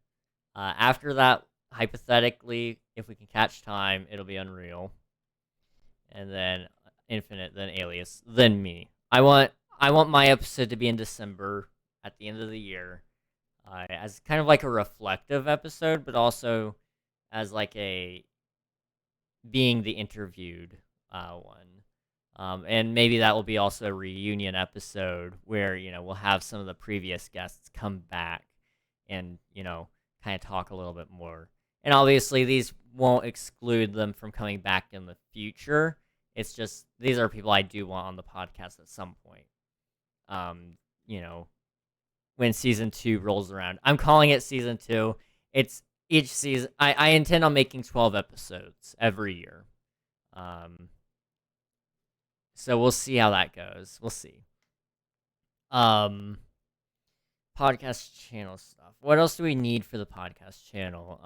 After that, hypothetically, if we can catch time, it'll be Unreal, and then Infinite, then Alias, then me. I want my episode to be in December at the end of the year, as kind of like a reflective episode, but also as like a being the interviewed one. And maybe that will be also a reunion episode where, we'll have some of the previous guests come back and, kind of talk a little bit more. And obviously, these won't exclude them from coming back in the future. It's just, these are people I do want on the podcast at some point. You know, when season 2 rolls around. I'm calling it season 2. It's each season. I intend on making 12 episodes every year. So we'll see how that goes. We'll see. Podcast channel stuff. What else do we need for the podcast channel?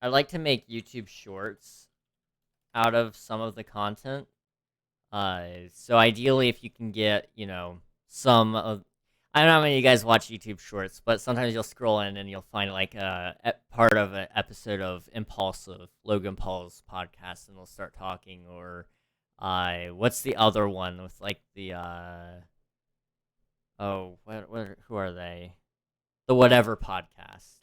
I like to make YouTube shorts out of some of the content. So ideally, if you can get, some of, I don't know how many of you guys watch YouTube shorts, but sometimes you'll scroll in and you'll find like part of an episode of Impulsive, Logan Paul's podcast, and they'll start talking. Or what's the other one with like the who are they? The Whatever podcast.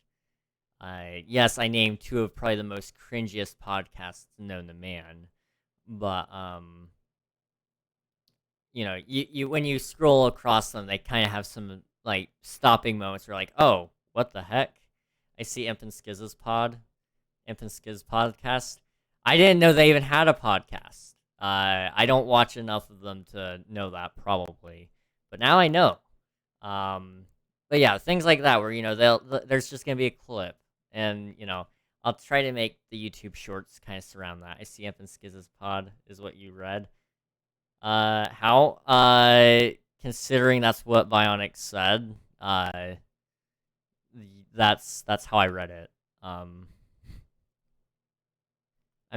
Yes, I named 2 of probably the most cringiest podcasts known to man, but you when you scroll across them, they kind of have some like stopping moments where like, oh, what the heck? I see Imp and Skiz's podcast. I didn't know they even had a podcast. I don't watch enough of them to know that probably, but now I know. But yeah, things like that where there's just gonna be a clip, and I'll try to make the YouTube shorts kind of surround that. I see Imp and Skiz's pod is what you read. How? Considering that's what Bionic said, that's how I read it. I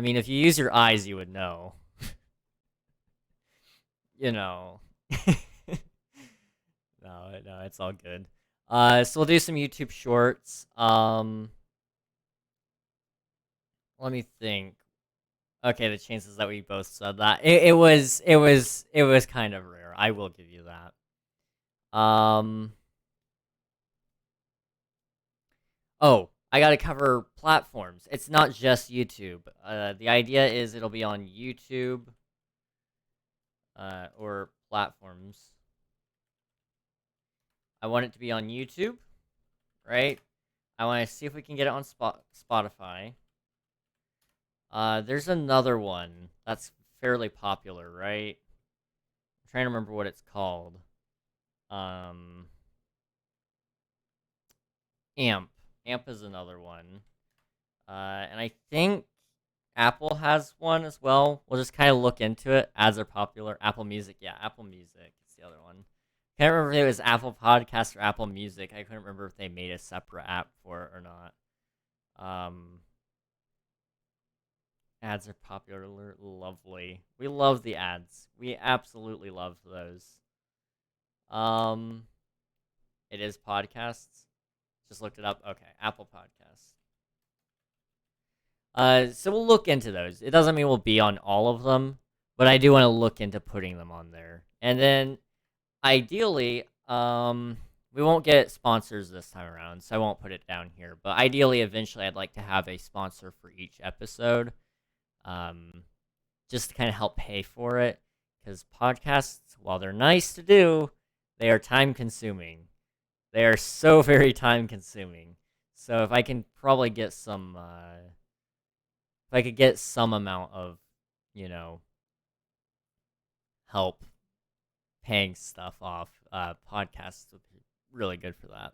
mean, if you use your eyes, you would know. No, no, it's all good. So we'll do some YouTube shorts. Let me think. Okay, the chances that we both said that it was kind of rare. I will give you that. Oh, I gotta cover platforms. It's not just YouTube. The idea is it'll be on YouTube, or platforms. I want it to be on YouTube, right? I want to see if we can get it on Spotify. There's another one that's fairly popular, right? I'm trying to remember what it's called. Um, AMP. AMP is another one. And I think Apple has one as well. We'll just kind of look into it. Ads are popular. Apple Music, yeah, Apple Music is the other one. Can't remember if it was Apple Podcast or Apple Music. I couldn't remember if they made a separate app for it or not. Ads are popular, lovely. We love the ads. We absolutely love those. Um, it is podcasts. Just looked it up. Okay, Apple Podcasts. So we'll look into those. It doesn't mean we'll be on all of them, but I do want to look into putting them on there. And then, ideally, we won't get sponsors this time around, so I won't put it down here. But ideally, eventually, I'd like to have a sponsor for each episode, just to kind of help pay for it. Because podcasts, while they're nice to do, they are time-consuming. They are so very time-consuming. So if I can probably get some, if I could get some amount of, help paying stuff off, podcasts would be really good for that.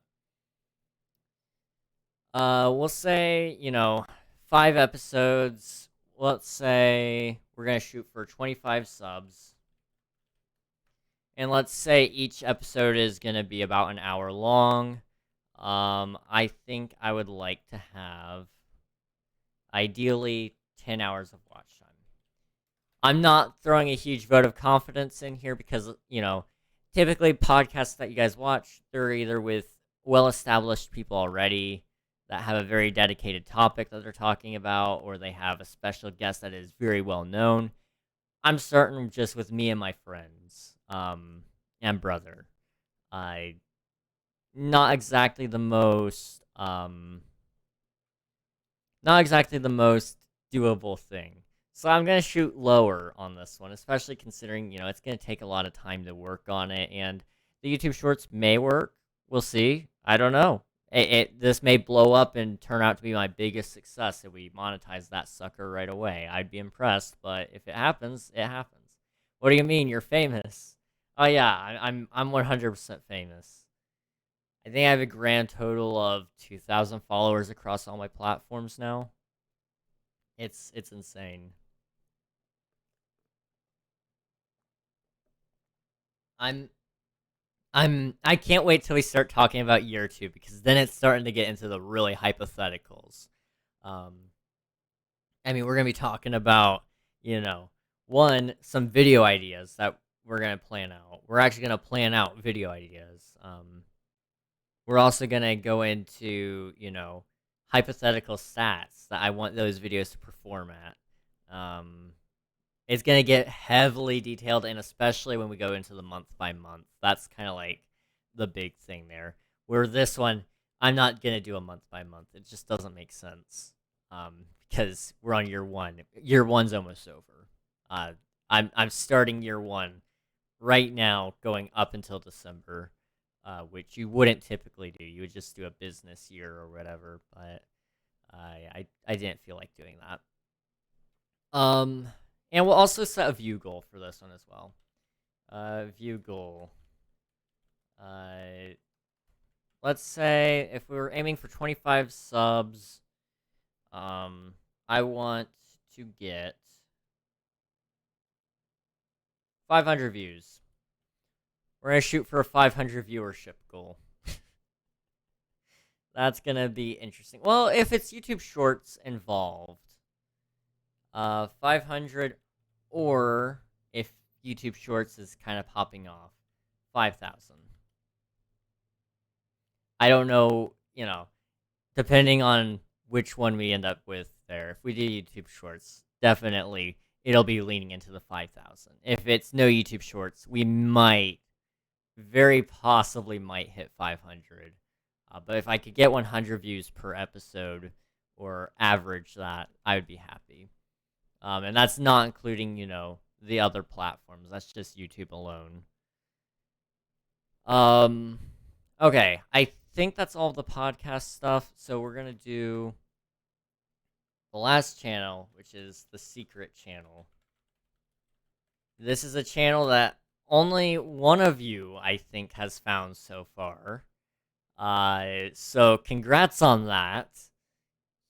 We'll say, 5 episodes. Let's say we're going to shoot for 25 subs. And let's say each episode is going to be about an hour long. I think I would like to have, ideally, 10 hours of watch time. I'm not throwing a huge vote of confidence in here because, typically podcasts that you guys watch, they're either with well-established people already that have a very dedicated topic that they're talking about, or they have a special guest that is very well known. I'm starting just with me and my friends, and brother. Not exactly the most, doable thing. So I'm gonna shoot lower on this one, especially considering, it's gonna take a lot of time to work on it, and the YouTube Shorts may work. We'll see. I don't know. This may blow up and turn out to be my biggest success if we monetize that sucker right away. I'd be impressed, but if it happens, it happens. What do you mean? You're famous? Oh yeah, I'm 100% famous. I think I have a grand total of 2,000 followers across all my platforms now. It's insane. I'm I can't wait till we start talking about year 2 because then it's starting to get into the really hypotheticals. Um, we're gonna be talking about, one, some video ideas that we're gonna plan out. We're actually gonna plan out video ideas. We're also gonna go into, hypothetical stats that I want those videos to perform at. It's gonna get heavily detailed, and especially when we go into the month by month. That's kind of like the big thing there. Where this one, I'm not gonna do a month by month. It just doesn't make sense. Because we're on year 1. Year 1's almost over. I'm starting year 1 right now, going up until December, which you wouldn't typically do. You would just do a business year or whatever. But I didn't feel like doing that. And we'll also set a view goal for this one as well. View goal. Let's say if we were aiming for 25 subs, I want to get 500 views. We're going to shoot for a 500 viewership goal. That's going to be interesting. Well, if it's YouTube Shorts involved, 500, or if YouTube Shorts is kind of popping off, 5,000. I don't know, depending on which one we end up with there. If we do YouTube Shorts, definitely it'll be leaning into the 5,000. If it's no YouTube Shorts, we very possibly might hit 500. But if I could get 100 views per episode or average that, I would be happy. And that's not including, the other platforms. That's just YouTube alone. Okay, I think that's all the podcast stuff. So we're gonna do the last channel, which is the secret channel. This is a channel that only one of you, I think, has found so far. So congrats on that,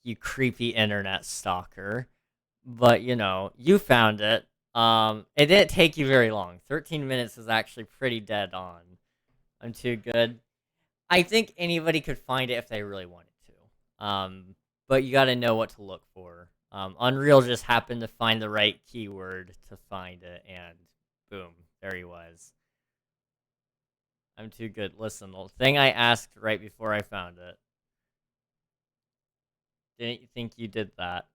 you creepy internet stalker. But, you found it. It didn't take you very long. 13 minutes is actually pretty dead on. I'm too good. I think anybody could find it if they really wanted to. But you gotta know what to look for. Unreal just happened to find the right keyword to find it, and boom, there he was. I'm too good. Listen, the thing I asked right before I found it. Didn't you think you did that?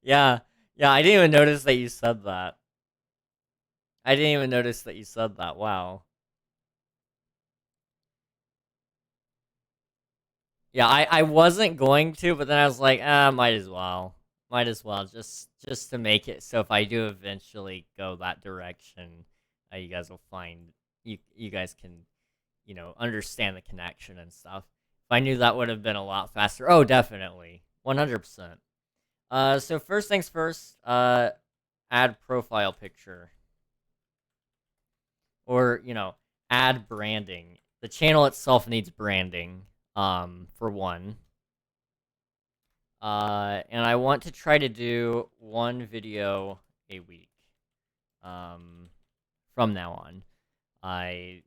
Yeah, I didn't even notice that you said that. I didn't even notice that you said that. Wow. Yeah, I wasn't going to, but then I was like, might as well. Might as well, just to make it so if I do eventually go that direction, you guys will find, you guys can, understand the connection and stuff. If I knew that would have been a lot faster. Oh, definitely. 100%. So first things first, add profile picture. Or, add branding. The channel itself needs branding, for one. And I want to try to do one video a week, from now on.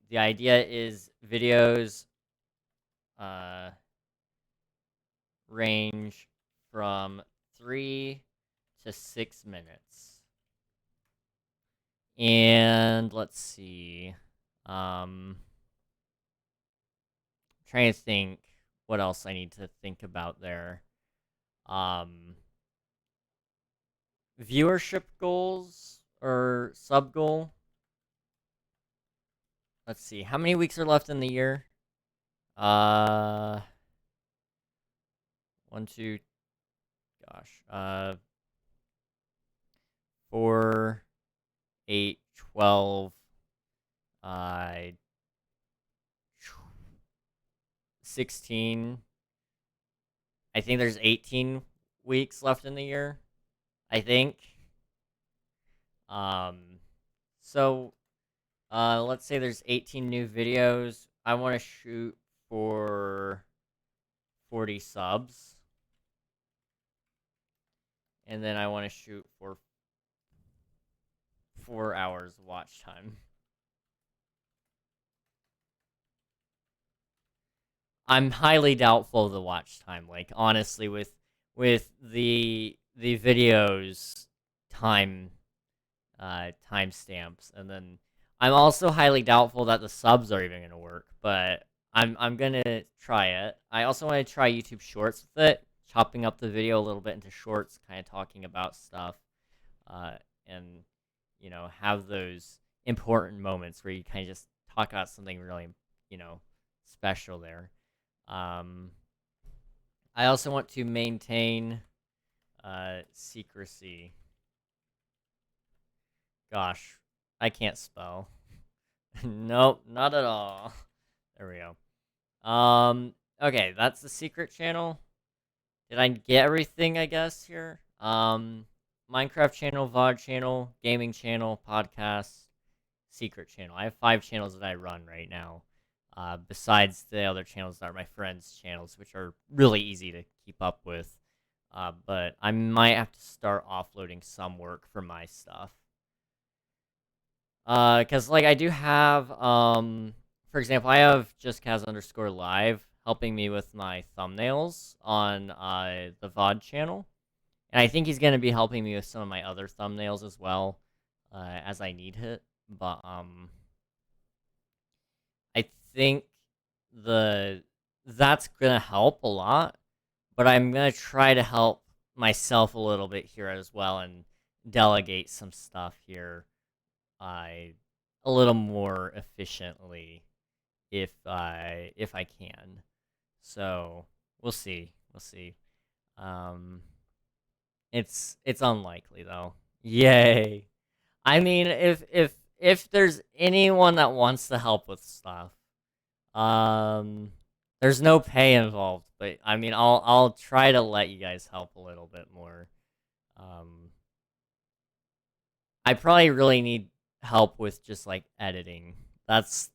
The idea is videos, range from 3 to 6 minutes. And let's see. Trying to think what else I need to think about there. Viewership goals or sub goal. Let's see. How many weeks are left in the year? 1, 2, gosh. 4, 8, 12, 16. I think there's 18 weeks left in the year. I think. So, let's say there's 18 new videos. I want to shoot for 40 subs. And then I want to shoot for 4 hours watch time. I'm highly doubtful of the watch time. Like, honestly, with the videos timestamps, and then I'm also highly doubtful that the subs are even gonna work. But I'm gonna try it. I also want to try YouTube Shorts with it, chopping up the video a little bit into shorts, kind of talking about stuff, and have those important moments where you kind of just talk about something really special there. I also want to maintain secrecy. Gosh, I can't spell. Nope, not at all. There we go. Okay, that's the secret channel. Did I get everything, I guess, here? Minecraft channel, VOD channel, gaming channel, podcast, secret channel. I have 5 channels that I run right now. Besides the other channels that are my friends' channels, which are really easy to keep up with. But I might have to start offloading some work for my stuff. Because, I do have, for example, I have JustCaz_live helping me with my thumbnails on, the VOD channel. And I think he's going to be helping me with some of my other thumbnails as well, as I need it. But, I think that's gonna help a lot, but I'm gonna try to help myself a little bit here as well and delegate some stuff here, a a little more efficiently if I can. So we'll see. We'll see. Um, it's unlikely though. Yay! I mean, if there's anyone that wants to help with stuff, um, there's no pay involved, but I mean, I'll try to let you guys help a little bit more. Um, I probably really need help with just like editing. That's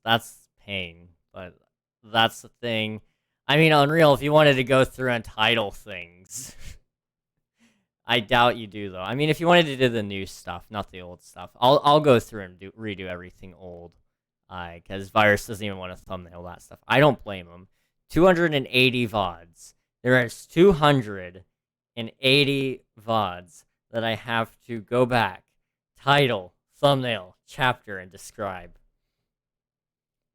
pain, but that's the thing. I mean, Unreal, if you wanted to go through and title things, I doubt you do though. I mean, if you wanted to do the new stuff, not the old stuff, I'll go through and redo everything old. Because Virus doesn't even want to thumbnail that stuff. I don't blame him. 280 VODs. There is 280 VODs that I have to go back, title, thumbnail, chapter, and describe.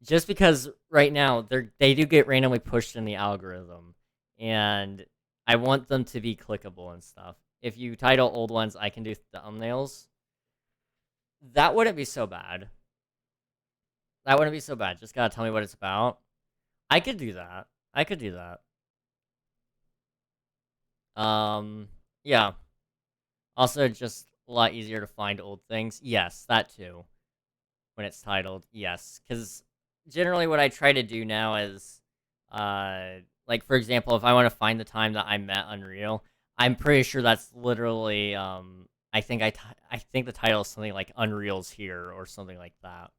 Just because right now they do get randomly pushed in the algorithm, and I want them to be clickable and stuff. If you title old ones, I can do thumbnails. That wouldn't be so bad. That wouldn't be so bad. Just gotta tell me what it's about. I could do that. I could do that. Yeah. Also, just a lot easier to find old things. Yes, that too. When it's titled, yes. Because generally what I try to do now is, like, for example, if I want to find the time that I met Unreal, I'm pretty sure that's literally, I think I think the title is something like Unreal's Here or something like that.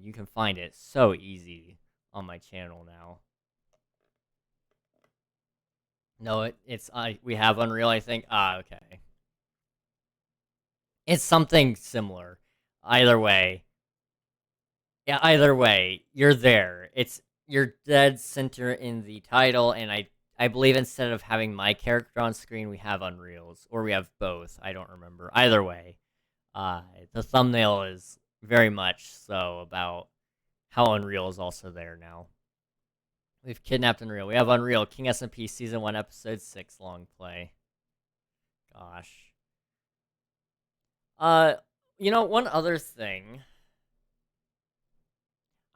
You can find it so easy on my channel now. No, it's we have Unreal, I think. Okay. It's something similar. Either way. Yeah, either way, you're there. You're dead center in the title, and I believe instead of having my character on screen, we have Unreal's, or we have both. I don't remember. Either way, the thumbnail is very much so about how Unreal is also there now. We've kidnapped Unreal. We have Unreal, King SMP Season 1, Episode 6 long play. Gosh. One other thing.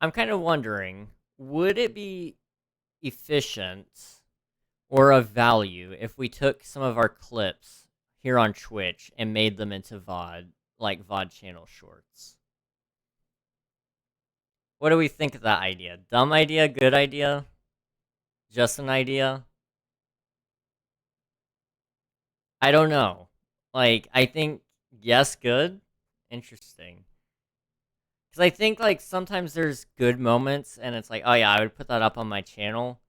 I'm kind of wondering, would it be efficient or of value if we took some of our clips here on Twitch and made them into VOD, like VOD channel shorts? What do we think of that idea? Dumb idea? Good idea? Just an idea? I don't know. Like, I think, yes, good. Interesting. Because I think, like, sometimes there's good moments, and it's like, oh yeah, I would put that up on my channel.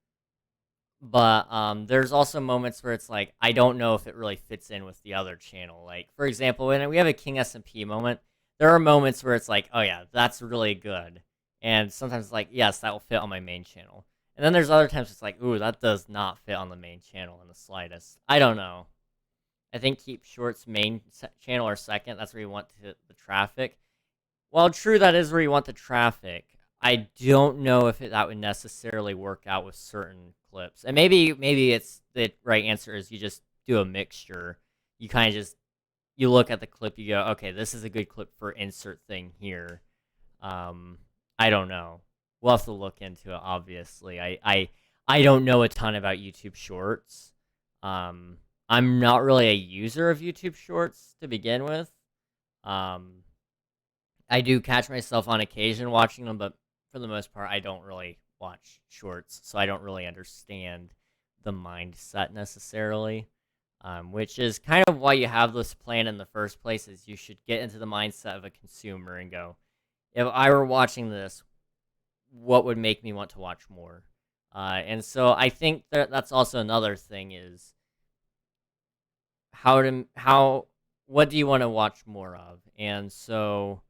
But there's also moments where it's like, I don't know if it really fits in with the other channel. Like, for example, when we have a King SMP moment, there are moments where it's like, oh yeah, that's really good. And sometimes it's like, yes, that will fit on my main channel. And then there's other times it's like, ooh, that does not fit on the main channel in the slightest. I don't know. I think keep shorts main channel or second. That's where you want the traffic. While true, that is where you want the traffic. I don't know if that would necessarily work out with certain clips. And maybe it's the right answer is you just do a mixture. You kind of just you look at the clip, you go, okay, this is a good clip for insert thing here. I don't know. We'll have to look into it. Obviously, I don't know a ton about YouTube Shorts. I'm not really a user of YouTube Shorts to begin with. I do catch myself on occasion watching them, but for the most part, I don't really watch shorts, so I don't really understand the mindset necessarily. Which is kind of why you have this plan in the first place, is you should get into the mindset of a consumer and go, if I were watching this, what would make me want to watch more? And so I think that's also another thing is what do you want to watch more of? And so,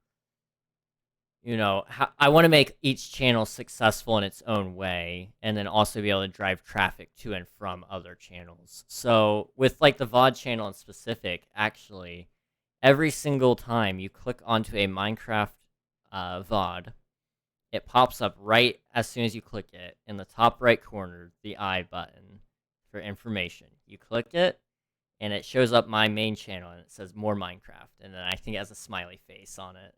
I want to make each channel successful in its own way, and then also be able to drive traffic to and from other channels. So with like the VOD channel in specific, actually, every single time you click onto a Minecraft VOD, it pops up right as soon as you click it in the top right corner, the I button for information. You click it, and it shows up my main channel, and it says more Minecraft, and then I think it has a smiley face on it.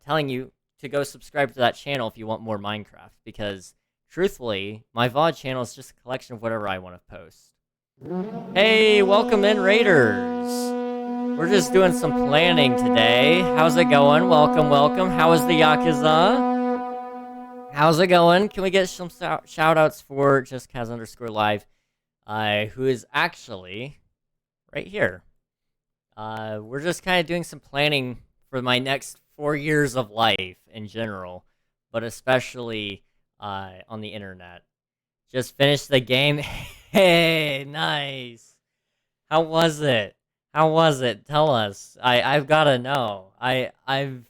telling you to go subscribe to that channel if you want more Minecraft, because truthfully, my VOD channel is just a collection of whatever I want to post. Hey, welcome in, Raiders! We're just doing some planning today. How's it going? Welcome, welcome. How is the Yakuza? How's it going? Can we get some shout-outs for JustKaz_live, who is actually right here. We're just kind of doing some planning for my next 4 years of life in general, but especially on the internet. Just finished the game. Hey, nice. How was it? How was it? Tell us. I've gotta know. I've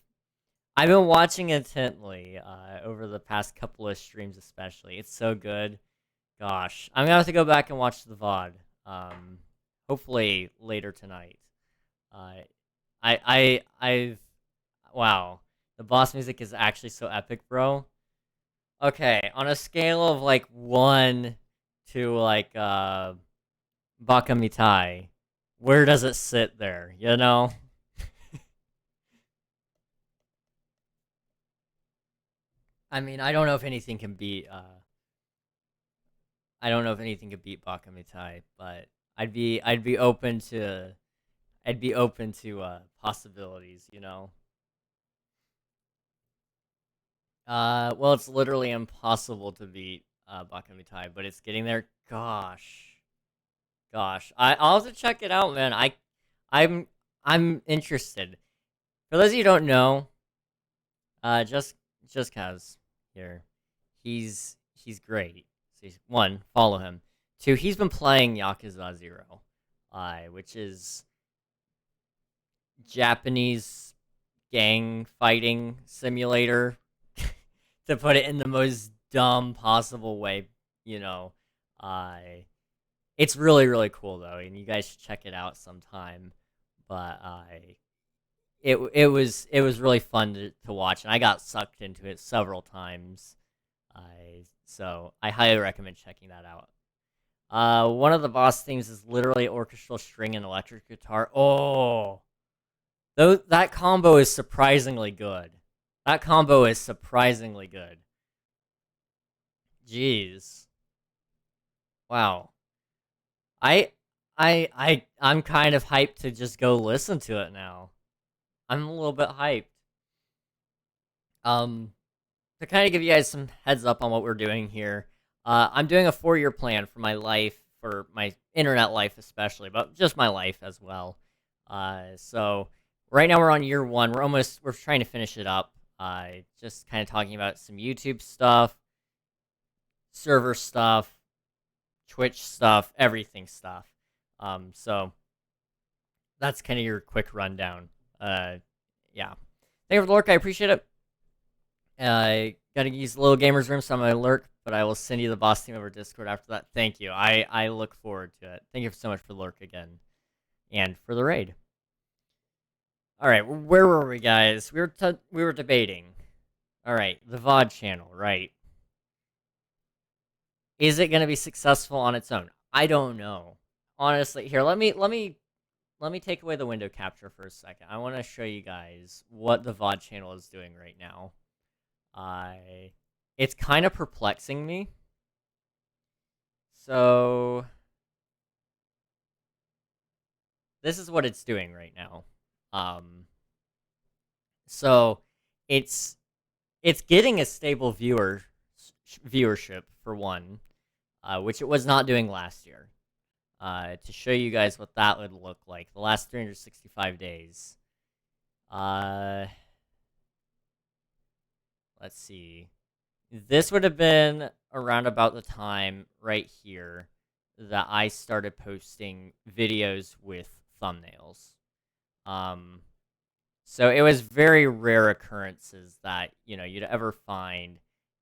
been watching intently over the past couple of streams, especially. It's so good. Gosh, I'm gonna have to go back and watch the VOD. Hopefully later tonight. Wow, the boss music is actually so epic, bro. Okay, on a scale of like 1 to like Bakamitai, where does it sit there? You know? I mean, I don't know if anything can beat Bakamitai, but I'd be open to possibilities, you know. Well, it's literally impossible to beat Bakamitai, but it's getting there. Gosh, I'll have to check it out, man. I'm interested. For those of you who don't know, just Kaz here, he's great. So one, follow him. 2, he's been playing Yakuza 0, which is Japanese gang fighting simulator, to put it in the most dumb possible way, you know. It's really, really cool though, and you guys should check it out sometime. But it was really fun to watch, and I got sucked into it several times. So I highly recommend checking that out. One of the boss themes is literally orchestral string and electric guitar. Oh, though that combo is surprisingly good. Jeez. Wow. I'm kind of hyped to just go listen to it now. I'm a little bit hyped. To kind of give you guys some heads up on what we're doing here, I'm doing a 4-year plan for my life, for my internet life especially, but just my life as well. So right now we're on year 1. We're trying to finish it up. Just kind of talking about some YouTube stuff, server stuff, Twitch stuff, everything stuff. So that's kind of your quick rundown. Yeah. Thank you for the lurk. I appreciate it. Gotta use the little gamers room, so I'm gonna lurk, but I will send you the boss team over Discord after that. Thank you. I look forward to it. Thank you so much for the lurk again, and for the raid. All right, where were we, guys? We were debating. All right, the VOD channel, right? Is it gonna be successful on its own? I don't know. Honestly, here, let me take away the window capture for a second. I want to show you guys what the VOD channel is doing right now. It's kind of perplexing me. So this is what it's doing right now. So it's getting a stable viewership for one, which it was not doing last year. To show you guys what that would look like the last 365 days. Let's see. This would have been around about the time right here that I started posting videos with thumbnails. So it was very rare occurrences that, you know, you'd ever find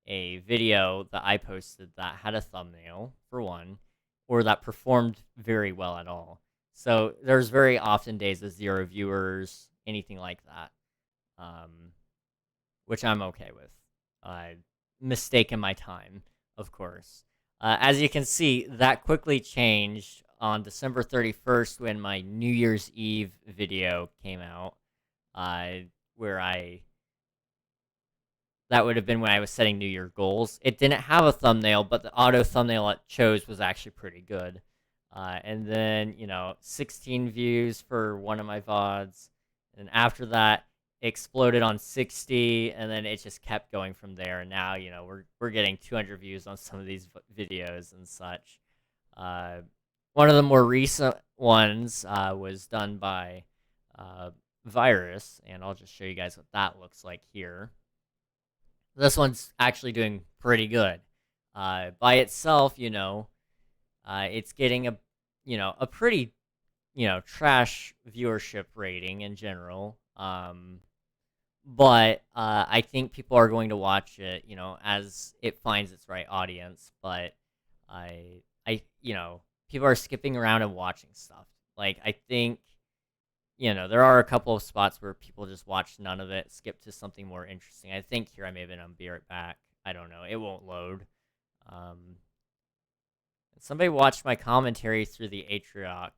a video that I posted that had a thumbnail, for one, or that performed very well at all. So there's very often days with 0 viewers, anything like that, which I'm okay with. Mistaken my time, of course. As you can see, that quickly changed on December 31st when my New Year's Eve video came out, where I that would have been when I was setting New Year goals. It didn't have a thumbnail, but the auto thumbnail it chose was actually pretty good. And then, 16 views for one of my VODs. And after that, it exploded on 60, and then it just kept going from there. And now, we're getting 200 views on some of these videos and such. Uh, One of the more recent ones was done by Virus, and I'll just show you guys what that looks like here. This one's actually doing pretty good. By itself, it's getting a pretty, trash viewership rating in general. But I think people are going to watch it, as it finds its right audience. But people are skipping around and watching stuff. Like, I think, there are a couple of spots where people just watch none of it, skip to something more interesting. I think here I may have been on Be Right Back. I don't know. It won't load. Somebody watched my commentary through the Atrioc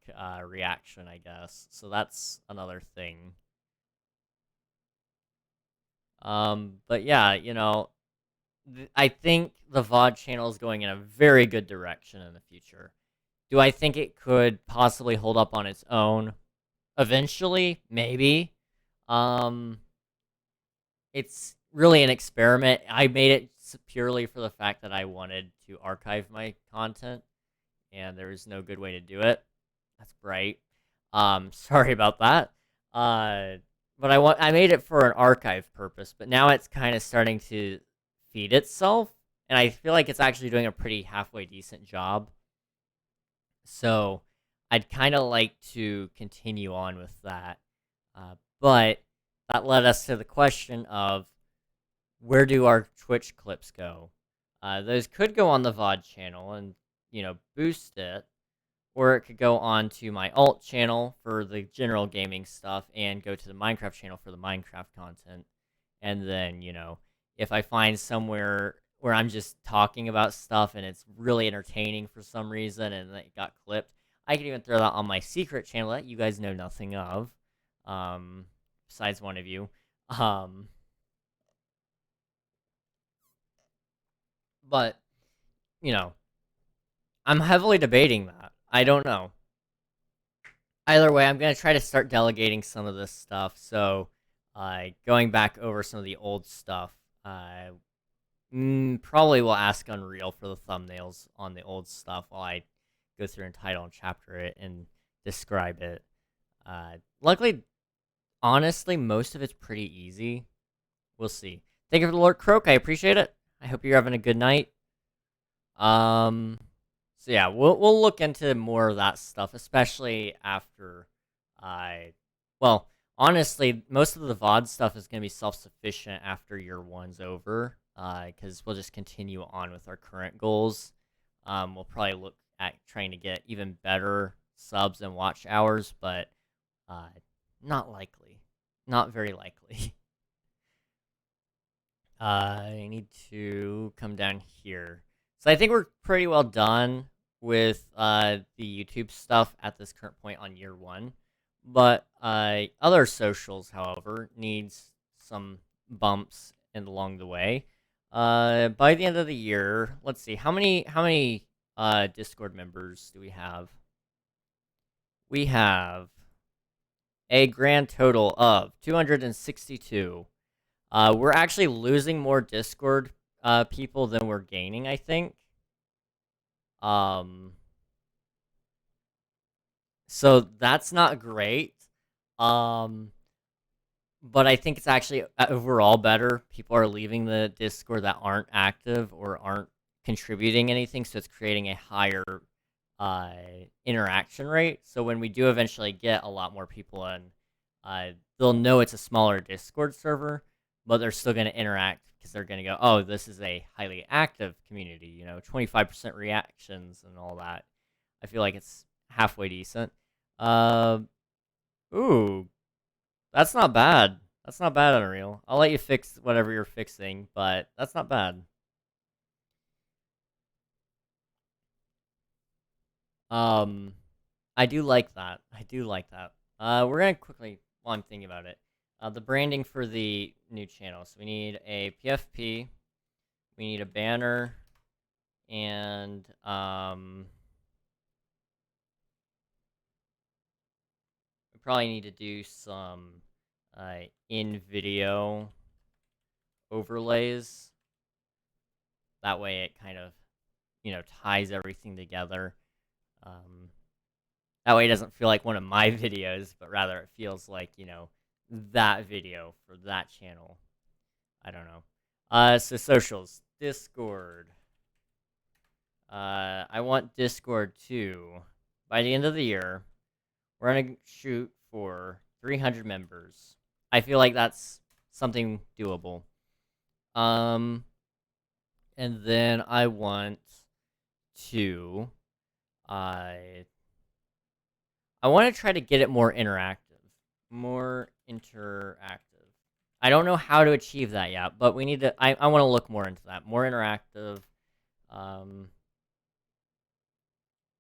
reaction, I guess. So that's another thing. But yeah, I think the VOD channel is going in a very good direction in the future. Do I think it could possibly hold up on its own? Eventually, maybe. It's really an experiment. I made it purely for the fact that I wanted to archive my content, and there is no good way to do it. That's bright. Sorry about that. But I made it for an archive purpose, but now it's kind of starting to feed itself, and I feel like it's actually doing a pretty halfway decent job. So I'd kind of like to continue on with that. But that led us to the question of, where do our Twitch clips go? Those could go on the VOD channel and, boost it, or it could go on to my alt channel for the general gaming stuff and go to the Minecraft channel for the Minecraft content. And then, if I find somewhere where I'm just talking about stuff and it's really entertaining for some reason and it got clipped, I could even throw that on my secret channel that you guys know nothing of, besides one of you. But, I'm heavily debating that. I don't know. Either way, I'm going to try to start delegating some of this stuff. So, going back over some of the old stuff, probably will ask Unreal for the thumbnails on the old stuff while I go through and title and chapter it and describe it. Luckily, honestly, most of it's pretty easy. We'll see. Thank you for the Lord Croak. I appreciate it. I hope you're having a good night. So yeah, we'll look into more of that stuff, especially after well, honestly, most of the VOD stuff is going to be self-sufficient after year one's over, because we'll just continue on with our current goals. We'll probably look at trying to get even better subs and watch hours, but not likely. Not very likely. I need to come down here. So I think we're pretty well done with the YouTube stuff at this current point on year one. But other socials, however, needs some bumps along the way. By the end of the year, let's see, how many Discord members do we have? We have a grand total of 262. We're actually losing more Discord people than we're gaining, I think. So that's not great. But I think it's actually overall better. People are leaving the Discord that aren't active or aren't contributing anything, so it's creating a higher interaction rate. So when we do eventually get a lot more people in, they'll know it's a smaller Discord server, but they're still going to interact because they're going to go, oh, this is a highly active community, 25% reactions and all that. I feel like it's halfway decent. Ooh, that's not bad. That's not bad, Unreal. I'll let you fix whatever you're fixing, but that's not bad. I do like that. I do like that. We're gonna quickly, while I'm thinking about it, The branding for the new channel. So we need a PFP, we need a banner, and we probably need to do some in-video overlays. That way it kind of, ties everything together. That way it doesn't feel like one of my videos, but rather it feels like, that video for that channel. I don't know. So socials. Discord. I want Discord too. By the end of the year, we're going to shoot for 300 members. I feel like that's something doable. And then I want to... I want to try to get it more interactive. More interactive. I don't know how to achieve that yet, but we need to... I want to look more into that. More interactive.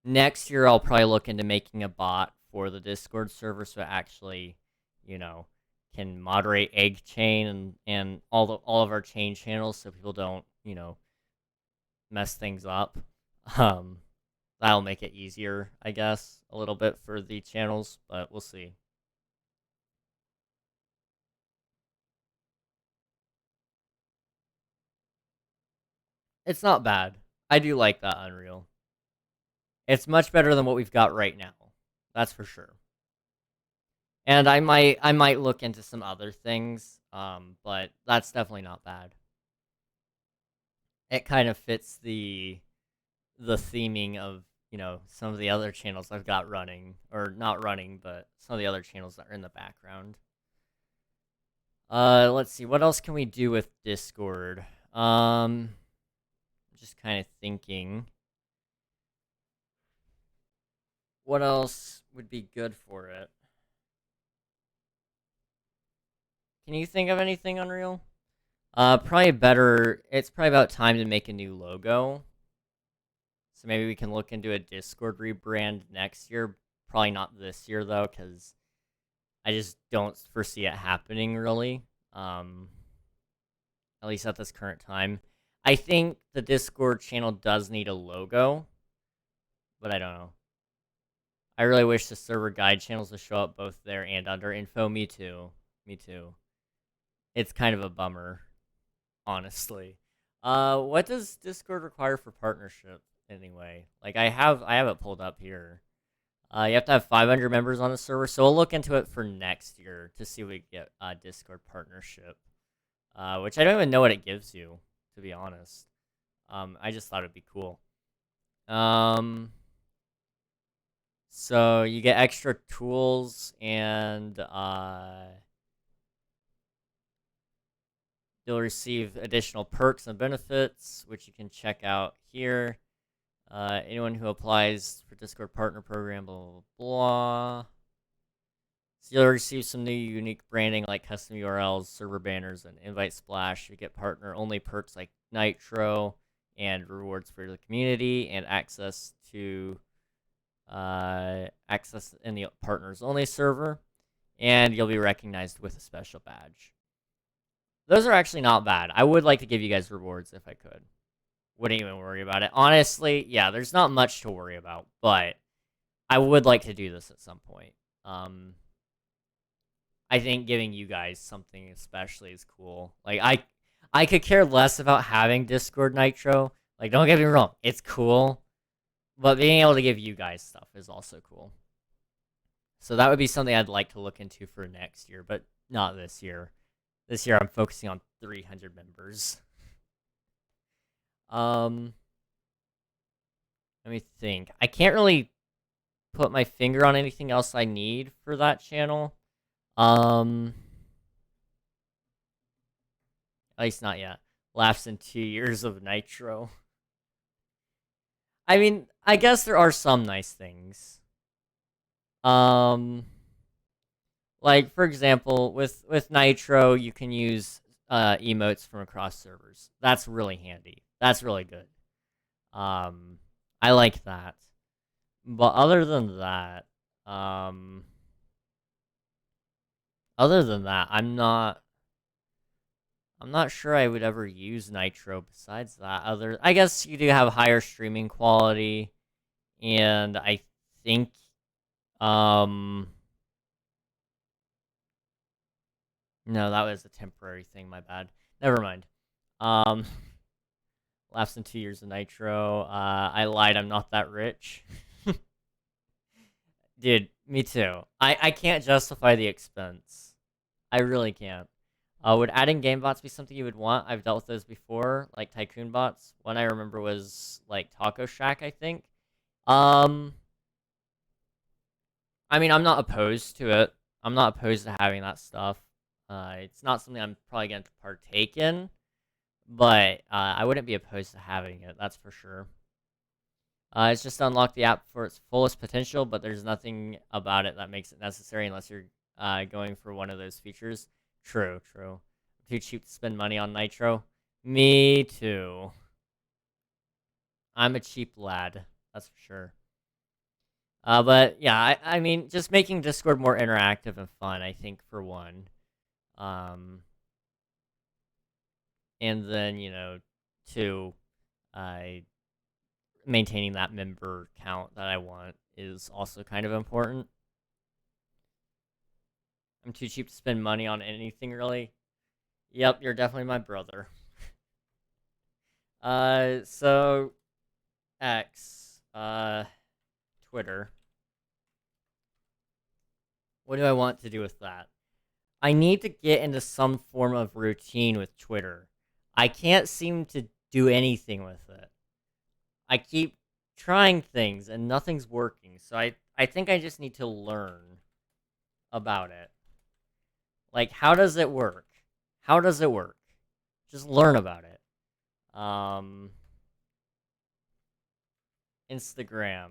Next year, I'll probably look into making a bot for the Discord server so it actually, can moderate egg chain and all of our chain channels so people don't, mess things up. That'll make it easier, I guess, a little bit for the channels, but we'll see. It's not bad. I do like that Unreal. It's much better than what we've got right now. That's for sure. And I might look into some other things, but that's definitely not bad. It kind of fits the theming of, some of the other channels I've got running, or not running, but some of the other channels that are in the background. Let's see, what else can we do with Discord? Just kind of thinking. What else would be good for it? Can you think of anything, Unreal? Probably better. It's probably about time to make a new logo. So maybe we can look into a Discord rebrand next year. Probably not this year, though, because I just don't foresee it happening, really. At least at this current time. I think the Discord channel does need a logo, but I don't know. I really wish the server guide channels would show up both there and under info. Me too. Me too. It's kind of a bummer, honestly. What does Discord require for partnership anyway? Like I have it pulled up here. You have to have 500 members on the server, so we'll look into it for next year to see if we get Discord partnership. Which I don't even know what it gives you, to be honest. I just thought it'd be cool. So you get extra tools and you'll receive additional perks and benefits, which you can check out here. Anyone who applies for Discord Partner Program, blah, blah, blah. So you'll receive some new unique branding like custom URLs, server banners, and invite splash. You get partner-only perks like Nitro and rewards for the community and access to access in the partners-only server. And you'll be recognized with a special badge. Those are actually not bad. I would like to give you guys rewards if I could. Wouldn't even worry about it. Honestly, yeah, there's not much to worry about, but I would like to do this at some point. I think giving you guys something especially is cool. Like, I could care less about having Discord Nitro. Like, don't get me wrong, it's cool. But being able to give you guys stuff is also cool. So that would be something I'd like to look into for next year, but not this year. This year I'm focusing on 300 members. Let me think. I can't really put my finger on anything else I need for that channel. At least not yet. Laughs in 2 years of Nitro. I mean, I guess there are some nice things. Like, for example, with Nitro, you can use emotes from across servers. That's really handy. That's really good. I like that. But other than that, other than that, I'm not sure I would ever use Nitro besides that. I guess you do have higher streaming quality, and I think um no, that was a temporary thing, my bad. Never mind. Um Lapsed in 2 years of Nitro. I lied, I'm not that rich. Dude, me too. I can't justify the expense. I really can't. Would adding game bots be something you would want? I've dealt with those before, like tycoon bots. One I remember was like Taco Shack, I think. Um, I mean, I'm not opposed to it. I'm not opposed to having that stuff. It's not something I'm probably going to partake in, but I wouldn't be opposed to having it. That's for sure. It's just to unlock the app for its fullest potential, but there's nothing about it that makes it necessary unless you're going for one of those features. True, true. Too cheap to spend money on Nitro. Me too. I'm a cheap lad, that's for sure. But yeah, I mean, just making Discord more interactive and fun, I think, for one. Um, and then, two, maintaining that member count that I want is also kind of important. I'm too cheap to spend money on anything, really. Yep, you're definitely my brother. So X, Twitter. What do I want to do with that? I need to get into some form of routine with Twitter. I can't seem to do anything with it. I keep trying things and nothing's working. So I think I just need to learn about it. Like, how does it work? How does it work? Just learn about it. Instagram.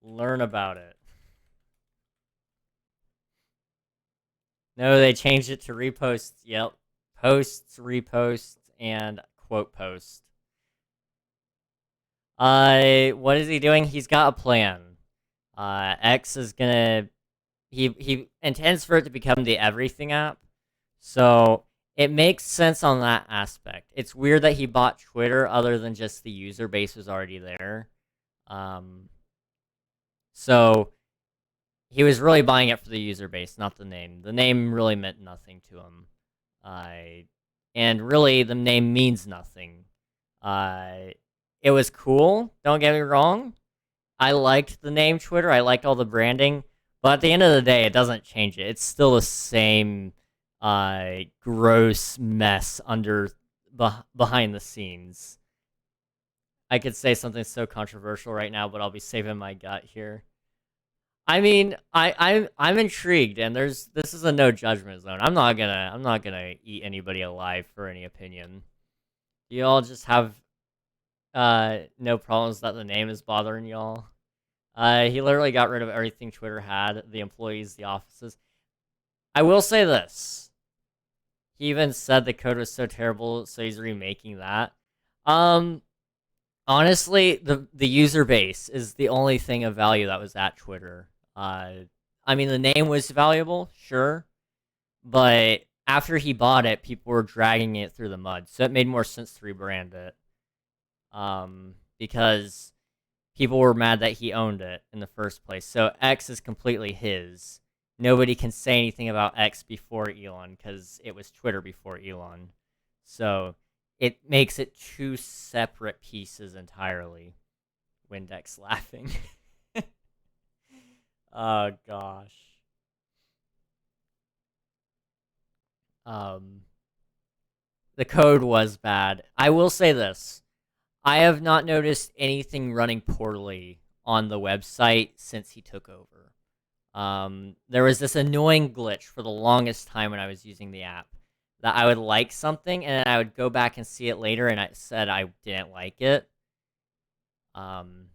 Learn about it. No, they changed it to reposts. Yep. Posts, reposts, and quote post. What is he doing? He's got a plan. X is gonna he intends for it to become the everything app. So it makes sense on that aspect. It's weird that he bought Twitter other than just the user base was already there. So he was really buying it for the user base, not the name. The name really meant nothing to him. And really, the name means nothing. It was cool, don't get me wrong. I liked the name Twitter, I liked all the branding, but at the end of the day, it doesn't change it. It's still the same gross mess behind the scenes. I could say something so controversial right now, but I'll be saving my gut here. I mean, I'm intrigued, and this is a no judgment zone. I'm not gonna eat anybody alive for any opinion. You all just have no problems that the name is bothering y'all. He literally got rid of everything Twitter had, the employees, the offices. I will say this. He even said the code was so terrible, so he's remaking that. Honestly, the user base is the only thing of value that was at Twitter. I mean, the name was valuable, sure, but after he bought it, people were dragging it through the mud, so it made more sense to rebrand it. Because people were mad that he owned it in the first place. So X is completely his. Nobody can say anything about X before Elon because it was Twitter before Elon. So it makes it two separate pieces entirely. Windex laughing. Oh gosh. The code was bad. I will say this. I have not noticed anything running poorly on the website since he took over. There was this annoying glitch for the longest time when I was using the app that I would like something and then I would go back and see it later and I said I didn't like it. And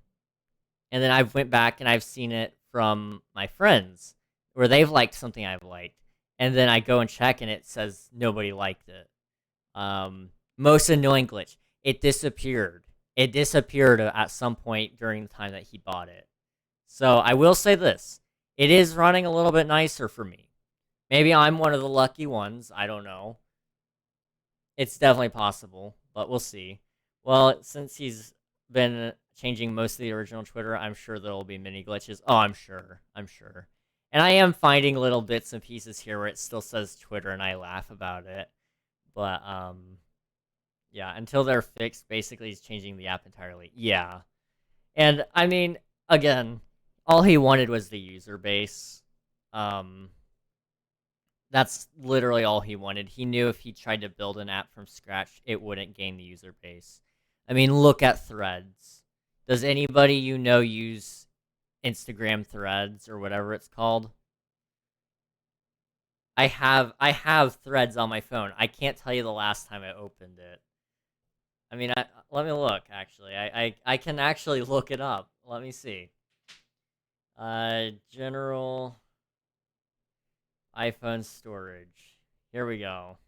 then I went back and I've seen it from my friends where they've liked something I've liked. And then I go and check and it says nobody liked it. Most annoying glitch. It disappeared. It disappeared at some point during the time that he bought it. So I will say this. It is running a little bit nicer for me. Maybe I'm one of the lucky ones. I don't know. It's definitely possible, but we'll see. Well, since he's been changing most of the original Twitter, I'm sure there'll be mini glitches. Oh, I'm sure. I'm sure. And I am finding little bits and pieces here where it still says Twitter and I laugh about it. But yeah, until they're fixed, basically he's changing the app entirely. Yeah. And I mean, again, all he wanted was the user base. Um that's literally all he wanted. He knew if he tried to build an app from scratch, it wouldn't gain the user base. I mean, look at Threads. Does anybody you know use Instagram Threads or whatever it's called? I have Threads on my phone. I can't tell you the last time I opened it. I mean, let me look actually. I can actually look it up. Let me see. General iPhone storage. Here we go.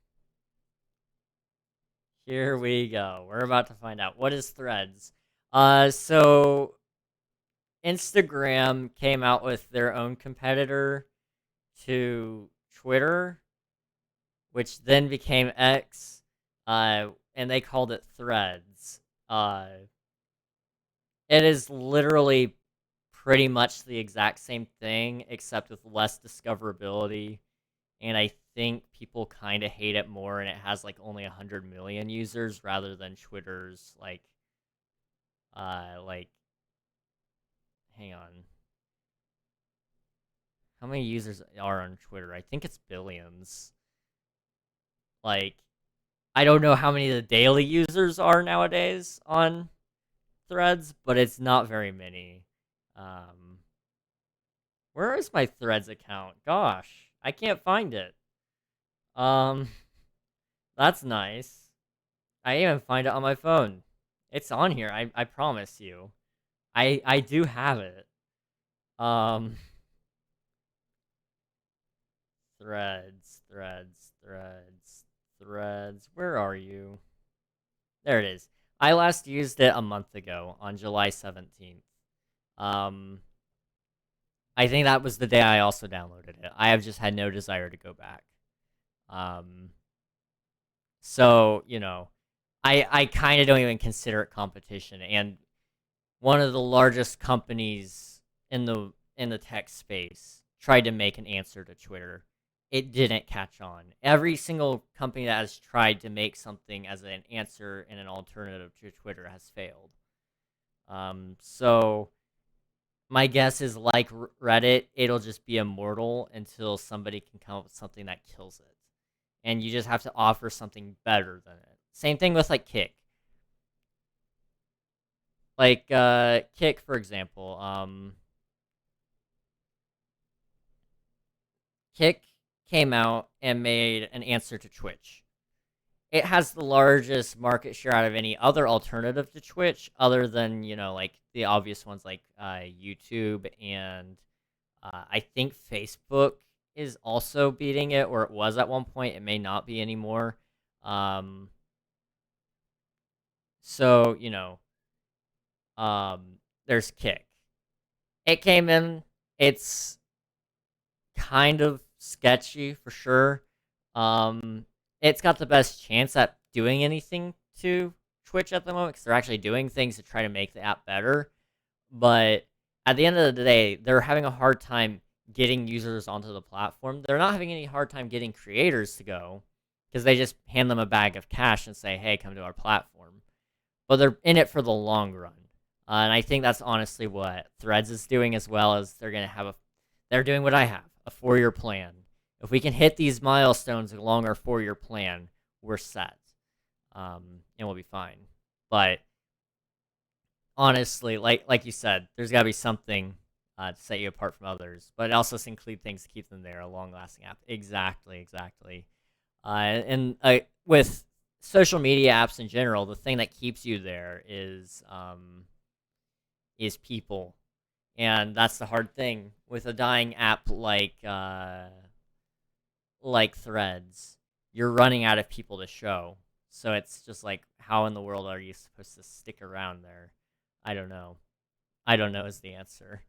Here we go. We're about to find out. What is Threads? So Instagram came out with their own competitor to Twitter, which then became X, and they called it Threads. It is literally pretty much the exact same thing, except with less discoverability, and I think people kind of hate it more, and it has like only 100 million users rather than Twitter's like hang on, how many users are on Twitter? I think it's billions. Like, I don't know how many of the daily users are nowadays on Threads, but it's not very many. Um, where is my Threads account? Gosh, I can't find it. Um, that's nice. I even find it on my phone. It's on here. I promise you. I do have it. Um, threads. Where are you? There it is. I last used it a month ago on July 17th. Um, I think that was the day I also downloaded it. I have just had no desire to go back. Um, so, I kind of don't even consider it competition. And one of the largest companies in the tech space tried to make an answer to Twitter. It didn't catch on. Every single company that has tried to make something as an answer and an alternative to Twitter has failed. So my guess is like Reddit, it'll just be immortal until somebody can come up with something that kills it. And you just have to offer something better than it. Same thing with like Kick. Like Kick, for example. Kick came out and made an answer to Twitch. It has the largest market share out of any other alternative to Twitch, other than like the obvious ones like YouTube and I think Facebook is also beating it, or it was at one point. It may not be anymore. Um, so there's Kick. It came in. It's kind of sketchy for sure. Um, it's got the best chance at doing anything to Twitch at the moment because they're actually doing things to try to make the app better. But at the end of the day, they're having a hard time getting users onto the platform. They're not having any hard time getting creators to go because they just hand them a bag of cash and say, hey, come to our platform. But they're in it for the long run. And I think that's honestly what Threads is doing, as well as they're doing what I have, a 4-year plan. If we can hit these milestones along our 4-year plan, we're set. And we'll be fine. But honestly, like you said, there's got to be something to set you apart from others. But it also has to include things to keep them there, a long-lasting app. Exactly. And with social media apps in general, the thing that keeps you there is people, and that's the hard thing with a dying app like Threads. You're running out of people to show, so it's just like, how in the world are you supposed to stick around there? I don't know. I don't know is the answer.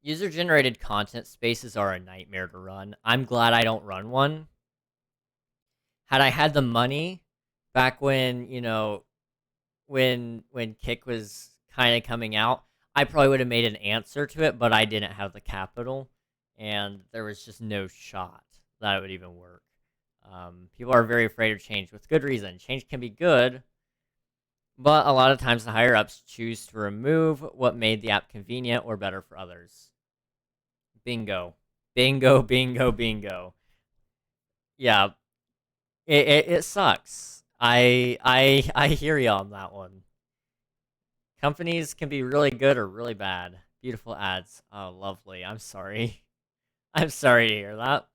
User-generated content spaces are a nightmare to run. I'm glad I don't run one. Had I had the money back when, when Kick was kind of coming out, I probably would have made an answer to it, but I didn't have the capital, and there was just no shot that it would even work. People are very afraid of change, with good reason. Change can be good, but a lot of times the higher ups choose to remove what made the app convenient or better for others. Bingo. Bingo, bingo, bingo. Yeah, it sucks. I hear you on that one. Companies can be really good or really bad. Beautiful ads. Oh, lovely. I'm sorry. I'm sorry to hear that.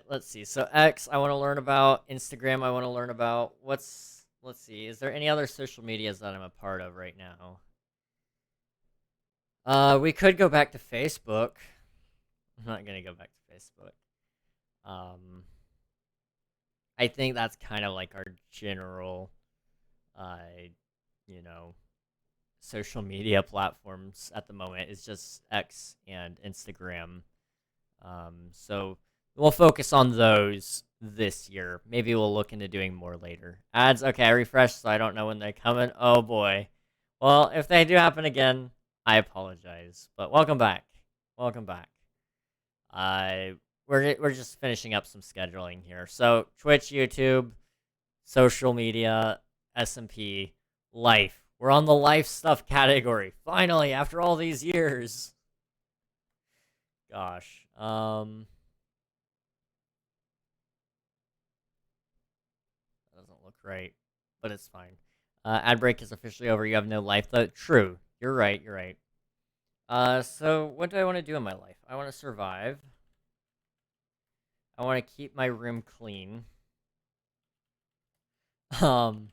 Let's see. So X, I want to learn about. Instagram, I want to learn about. Let's see. Is there any other social medias that I'm a part of right now? We could go back to Facebook. I'm not gonna go back to Facebook. Um, I think that's kind of like our general, uh, you know, social media platforms at the moment is just X and Instagram. So we'll focus on those this year. Maybe we'll look into doing more later. Ads, okay, I refreshed, so I don't know when they're coming. Oh boy. Well, if they do happen again, I apologize. But welcome back. Welcome back. We're just finishing up some scheduling here. So Twitch, YouTube, social media, SMP, life. We're on the life stuff category. Finally, after all these years. Gosh. That doesn't look right, but it's fine. Ad break is officially over. You have no life, though. True. You're right. You're right. So what do I want to do in my life? I want to survive. I want to keep my room clean. Um,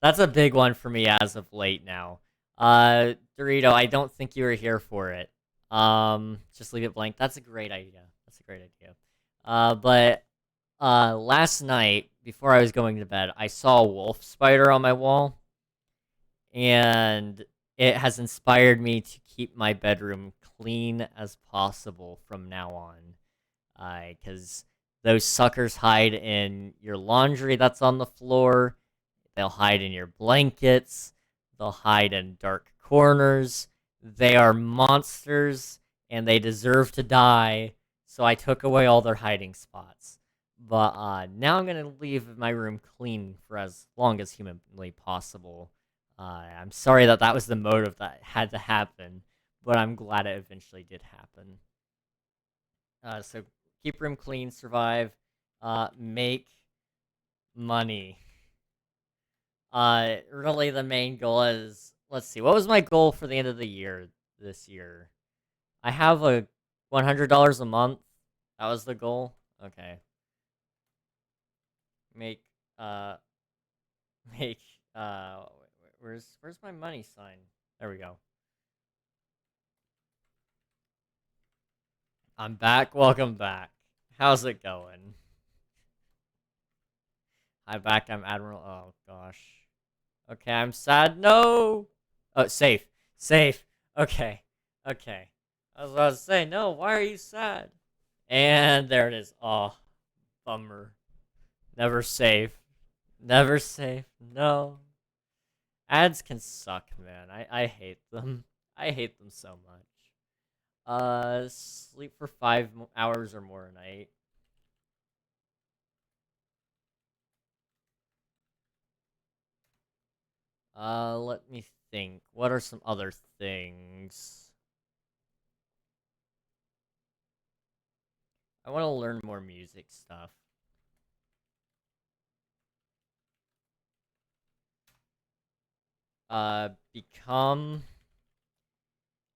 that's a big one for me as of late now. Dorito, I don't think you were here for it. Just leave it blank. That's a great idea. That's a great idea. But last night before I was going to bed, I saw a wolf spider on my wall, and it has inspired me to keep my bedroom clean as possible from now on. Because those suckers hide in your laundry that's on the floor. They'll hide in your blankets. They'll hide in dark corners. They are monsters, and they deserve to die. So I took away all their hiding spots. But now I'm gonna leave my room clean for as long as humanly possible. I'm sorry that that was the motive that had to happen, but I'm glad it eventually did happen. So keep room clean, survive, make money. Really the main goal is, let's see, what was my goal for the end of the year this year? I have a $100 a month. That was the goal. Okay. Make uh make where's my money sign? There we go. I'm back. Welcome back. How's it going? I'm back. I'm Admiral. Oh gosh. Okay, I'm sad. No. Oh, safe. Safe. Okay. Okay. I was about to say, no, why are you sad? And there it is. Oh, bummer. Never safe. Never safe. No. Ads can suck, man. I hate them. I hate them so much. Sleep for 5 hours or more a night. Let me think. What are some other things? I want to learn more music stuff. Become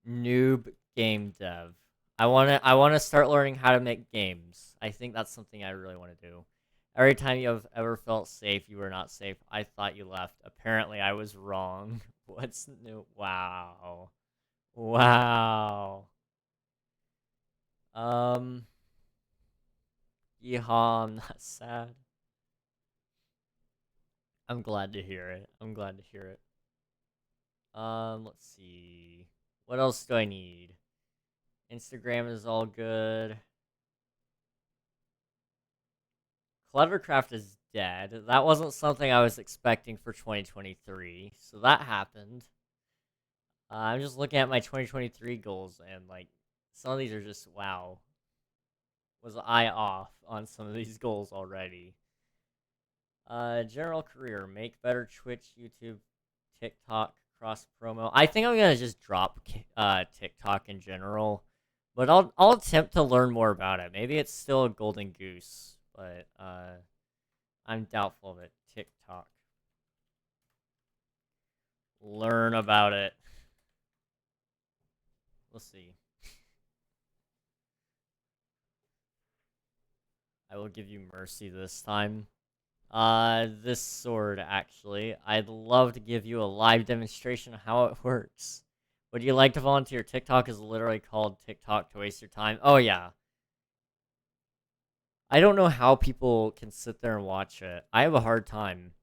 noob game dev. I wanna start learning how to make games. I think that's something I really want to do. Every time you have ever felt safe, you were not safe. I thought you left. Apparently, I was wrong. What's new? Wow. Wow. Um. Yeehaw, I'm not sad. I'm glad to hear it. I'm glad to hear it. Let's see. What else do I need? Instagram is all good. Clevercraft is dead. That wasn't something I was expecting for 2023, so that happened. I'm just looking at my 2023 goals, and like some of these are just wow. Was I off on some of these goals already? General career: make better Twitch, YouTube, TikTok, cross promo. I think I'm gonna just drop TikTok in general, but I'll attempt to learn more about it. Maybe it's still a golden goose, but I'm doubtful of it. TikTok. Learn about it. We'll see. I will give you mercy this time. This sword, actually. I'd love to give you a live demonstration of how it works. Would you like to volunteer? TikTok is literally called TikTok to waste your time. Oh, yeah. I don't know how people can sit there and watch it. I have a hard time.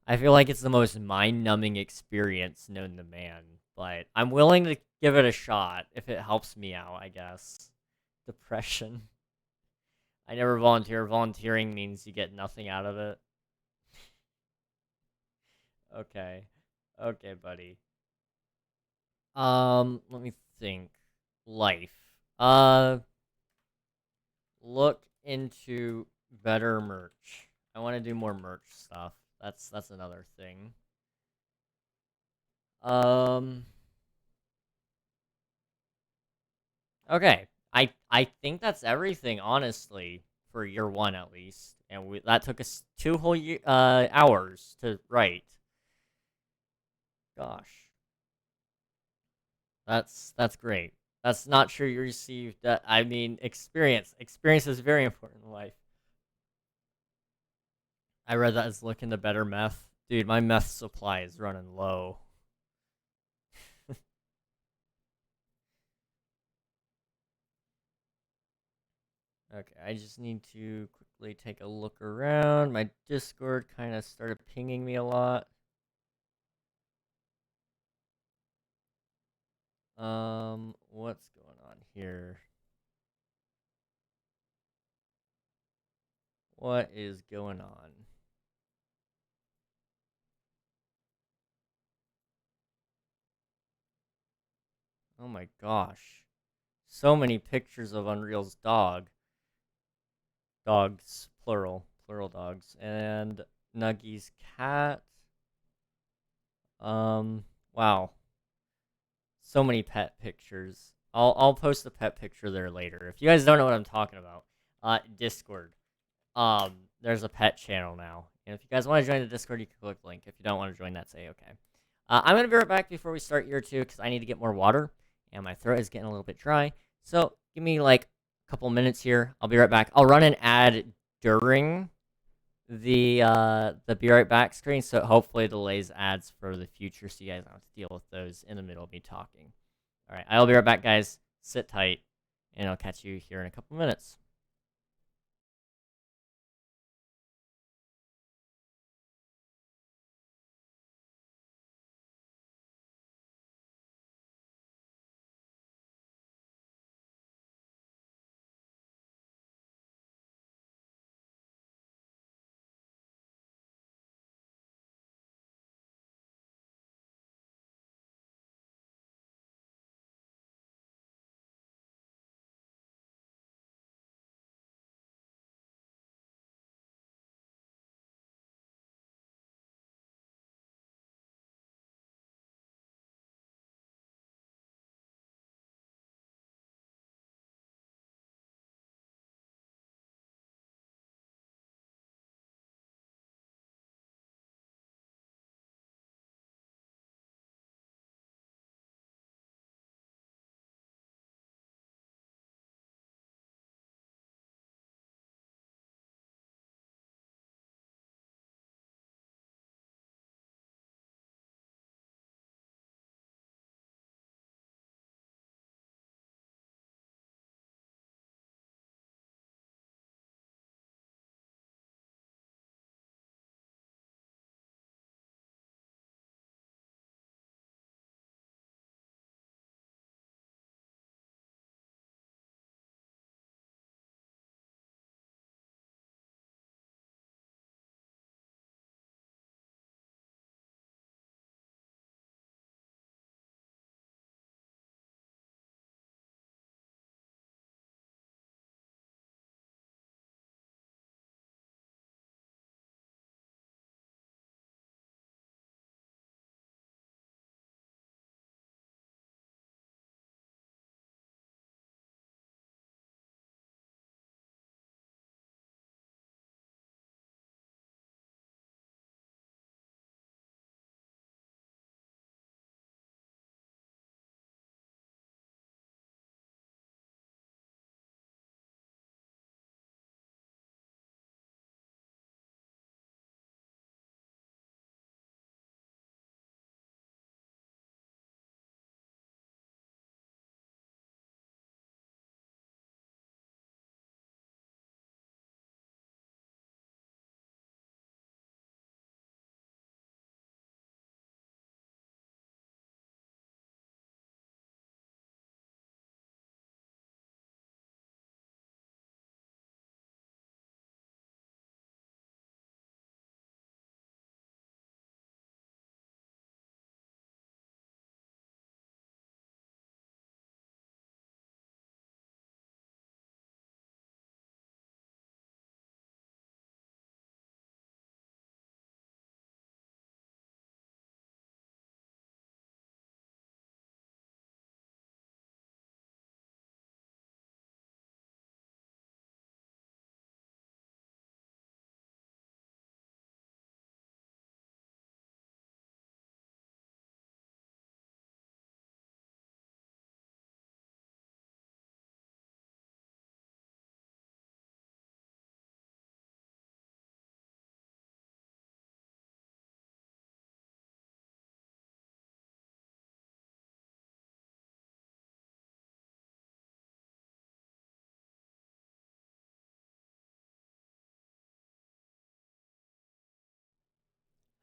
I feel like it's the most mind-numbing experience known to man. But I'm willing to give it a shot if it helps me out, I guess. Depression. I never volunteer. Volunteering means you get nothing out of it. Okay. Okay, buddy. Let me think. Life. Look into better merch. I want to do more merch stuff. That's another thing. Um okay. I think that's everything, honestly, for year 1 at least. And that took us 2 whole hours to write. Gosh. That's great. That's not sure you received that. I mean, experience. Experience is very important in life. I read that as look into better meth. Dude, my meth supply is running low. Okay, I just need to quickly take a look around. My Discord kind of started pinging me a lot. What's going on here? What is going on? Oh my gosh. So many pictures of Unreal's dog. Dogs, plural. Plural dogs. And Nuggy's cat. Wow. So many pet pictures. I'll post a pet picture there later. If you guys don't know what I'm talking about, Discord. There's a pet channel now. And if you guys want to join the Discord, you can click the link. If you don't want to join, that's A-okay. I'm going to be right back before we start year 2 because I need to get more water. And my throat is getting a little bit dry. So give me like a couple minutes here. I'll be right back. I'll run an ad during the be right back screen, so hopefully it delays ads for the future so you guys don't have to deal with those in the middle of me talking. All right, I'll be right back, guys. Sit tight, and I'll catch you here in a couple minutes.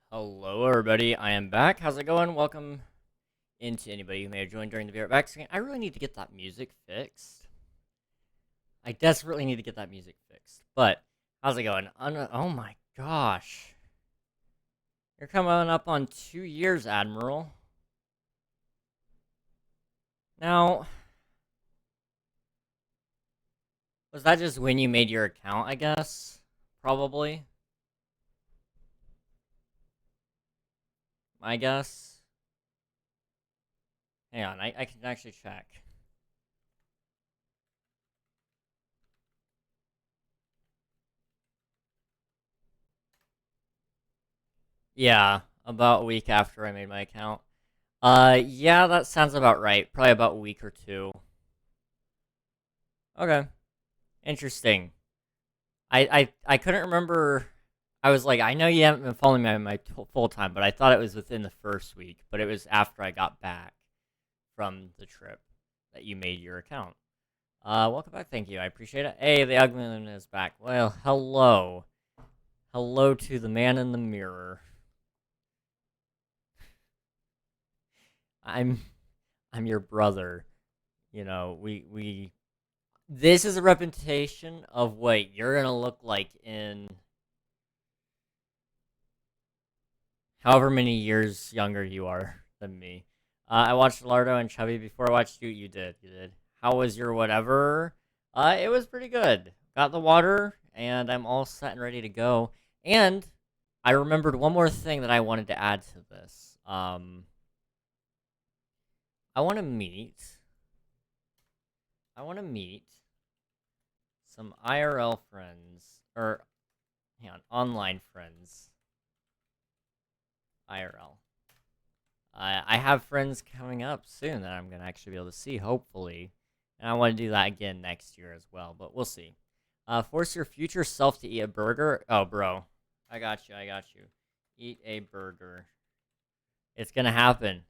Hello, everybody. I am back. How's it going? Welcome into anybody who may have joined during the VR back screen. I really need to get that music fixed. I desperately need to get that music fixed. But how's it going? Oh my gosh. You're coming up on 2 years, Admiral. Now, was that just when you made your account, I guess? Probably. I guess. Hang on, I can actually check. Yeah, about a week after I made my account. Yeah, that sounds about right. Probably about a week or two. Okay. Interesting. I couldn't remember. I was like, I know you haven't been following me my full time, but I thought it was within the first week. But it was after I got back from the trip that you made your account. Welcome back. Thank you. I appreciate it. Hey, the Ugman is back. Well, hello. Hello to the man in the mirror. I'm your brother. You know, we this is a representation of what you're gonna look like in however many years younger you are than me. I watched Lardo and Chubby before I watched you. You did. How was your whatever? It was pretty good. Got the water, and I'm all set and ready to go. And I remembered one more thing that I wanted to add to this. I want to meet some IRL friends, or hang on, online friends. IRL. I have friends coming up soon that I'm gonna actually be able to see, hopefully, and I want to do that again next year as well. But we'll see. Force your future self to eat a burger. Oh, bro, I got you. Eat a burger. It's gonna happen.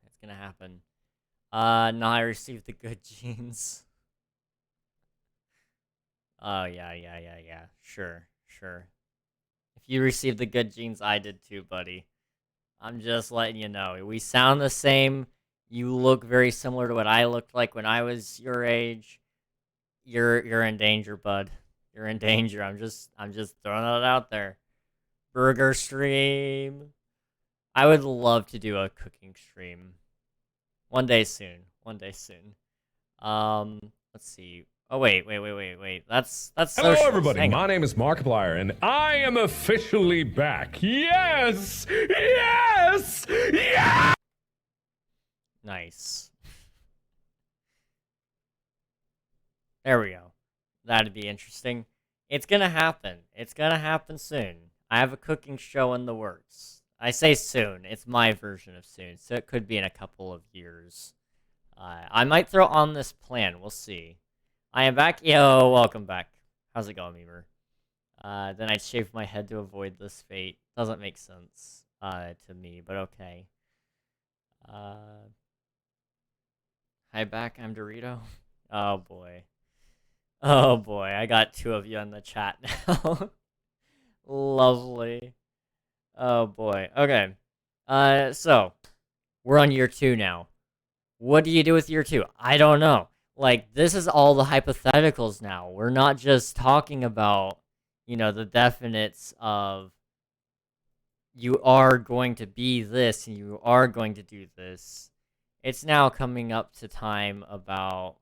No, I received the good genes. Oh, yeah. Sure. If you received the good genes, I did too, buddy. I'm just letting you know. We sound the same. You look very similar to what I looked like when I was your age. You're in danger, bud. You're in danger. I'm just throwing it out there. Burger stream. I would love to do a cooking stream. One day soon. Let's see. Oh wait. That's Hello, socials. everybody. Hang on. My name is Markiplier, and I am officially back. Yes! Nice. There we go. That'd be interesting. It's gonna happen. It's gonna happen soon. I have a cooking show in the works. I say soon. It's my version of soon, so it could be in a couple of years. I might throw on this plan. We'll see. I am back. Yo, welcome back. How's it going, Memer? Then I shaved my head to avoid this fate. Doesn't make sense to me, but okay. Hi back, I'm Dorito. Oh boy. I got 2 of you in the chat now. Lovely. Oh boy. Okay. So we're on year 2 now. What do you do with year 2? I don't know. Like, this is all the hypotheticals now. We're not just talking about, the definites of you are going to be this and you are going to do this. It's now coming up to time about,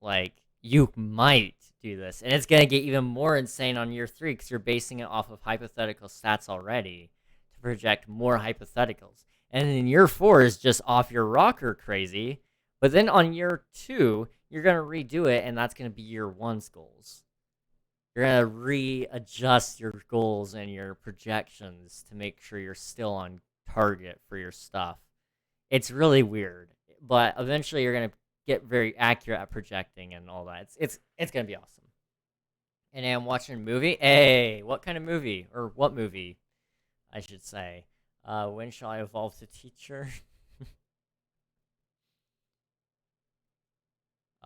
like, you might do this. And it's going to get even more insane on year 3 because you're basing it off of hypothetical stats already to project more hypotheticals. And then year 4 is just off your rocker crazy. But then on year 2, you're going to redo it, and that's going to be year 1's goals. You're going to readjust your goals and your projections to make sure you're still on target for your stuff. It's really weird. But eventually you're going to get very accurate at projecting and all that. It's going to be awesome. And I'm watching a movie. Hey, what kind of movie? Or what movie, I should say. When shall I evolve to teacher?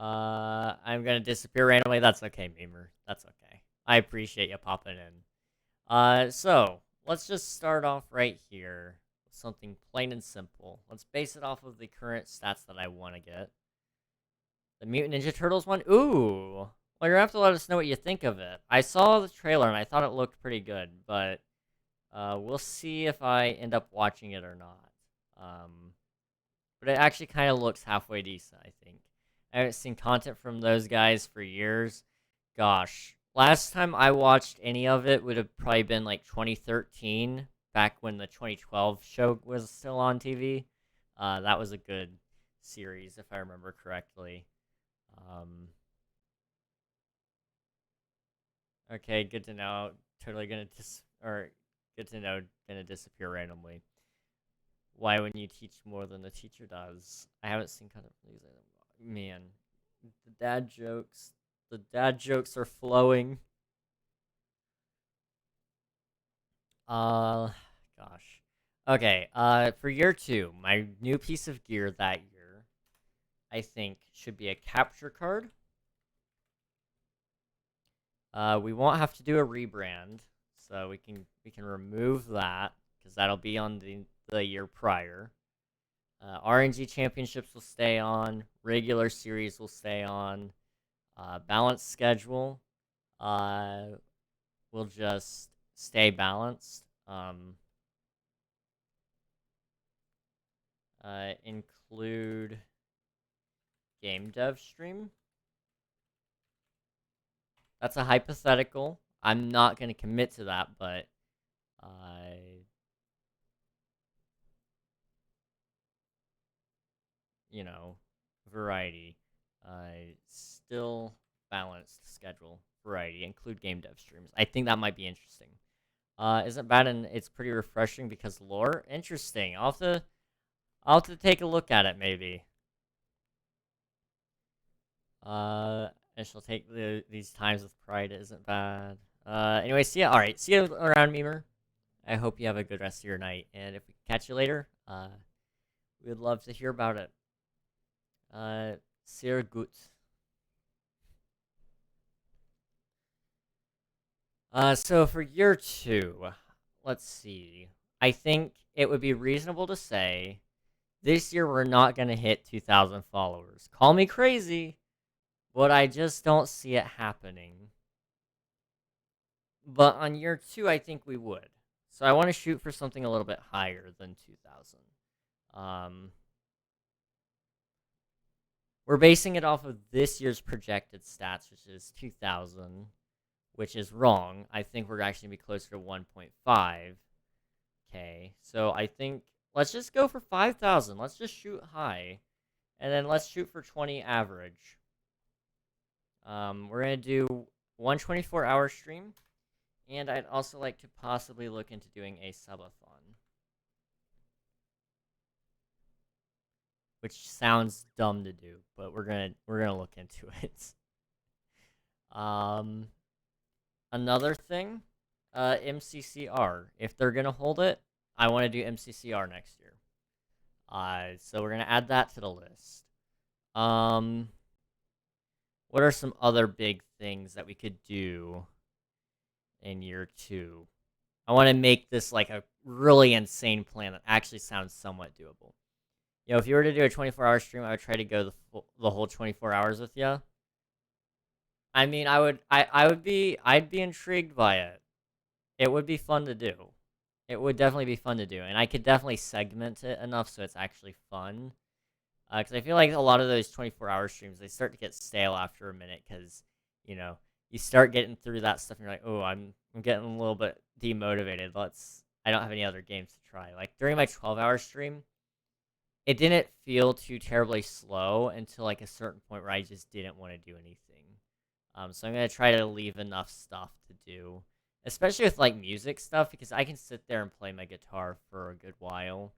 I'm gonna disappear randomly. That's okay, Memer. That's okay. I appreciate you popping in. So, let's just start off right here with something plain and simple. Let's base it off of the current stats that I want to get. The Mutant Ninja Turtles one? Ooh! Well, you're gonna have to let us know what you think of it. I saw the trailer and I thought it looked pretty good, but we'll see if I end up watching it or not. But it actually kind of looks halfway decent, I think. I haven't seen content from those guys for years. Gosh, last time I watched any of it would have probably been like 2013, back when the 2012 show was still on TV. That was a good series, if I remember correctly. Okay, good to know. Totally gonna good to know, gonna disappear randomly. Why wouldn't you teach more than the teacher does? I haven't seen content from these. Man, the dad jokes. The dad jokes are flowing. Gosh. Okay, for year 2, my new piece of gear that year, I think, should be a capture card. We won't have to do a rebrand, so we can remove that, because that'll be on the year prior. RNG championships will stay on. Regular series will stay on. Balanced schedule will just stay balanced. Include game dev stream. That's a hypothetical. I'm not going to commit to that, but you know, variety. Still balanced schedule. Variety. Include game dev streams. I think that might be interesting. Isn't bad, and it's pretty refreshing because lore. Interesting. I'll have to take a look at it, maybe. I shall take these times with pride. It isn't bad. Anyway, see ya. Alright, see you around, Memer. I hope you have a good rest of your night, and if we catch you later, we'd love to hear about it. Sehr gut. So for year 2, let's see. I think it would be reasonable to say this year we're not going to hit 2,000 followers. Call me crazy, but I just don't see it happening. But on year 2, I think we would. So I want to shoot for something a little bit higher than 2,000. We're basing it off of this year's projected stats, which is 2,000, which is wrong. I think we're actually going to be closer to 1.5K. So I think let's just go for 5,000. Let's just shoot high. And then let's shoot for 20 average. We're going to do one 24-hour stream. And I'd also like to possibly look into doing a subathon. Which sounds dumb to do, but we're gonna look into it. Another thing, MCCR. If they're gonna hold it, I want to do MCCR next year. So we're gonna add that to the list. What are some other big things that we could do in year 2? I want to make this like a really insane plan that actually sounds somewhat doable. You know, if you were to do a 24-hour stream, I would try to go the whole 24 hours with you. I mean, I'd be intrigued by it. It would be fun to do. It would definitely be fun to do, and I could definitely segment it enough so it's actually fun. Because I feel like a lot of those 24-hour streams, they start to get stale after a minute, because, you know, you start getting through that stuff, and you're like, oh, I'm getting a little bit demotivated. I don't have any other games to try. Like, during my 12-hour stream, it didn't feel too terribly slow until like a certain point where I just didn't want to do anything. So I'm gonna try to leave enough stuff to do, especially with like music stuff, because I can sit there and play my guitar for a good while.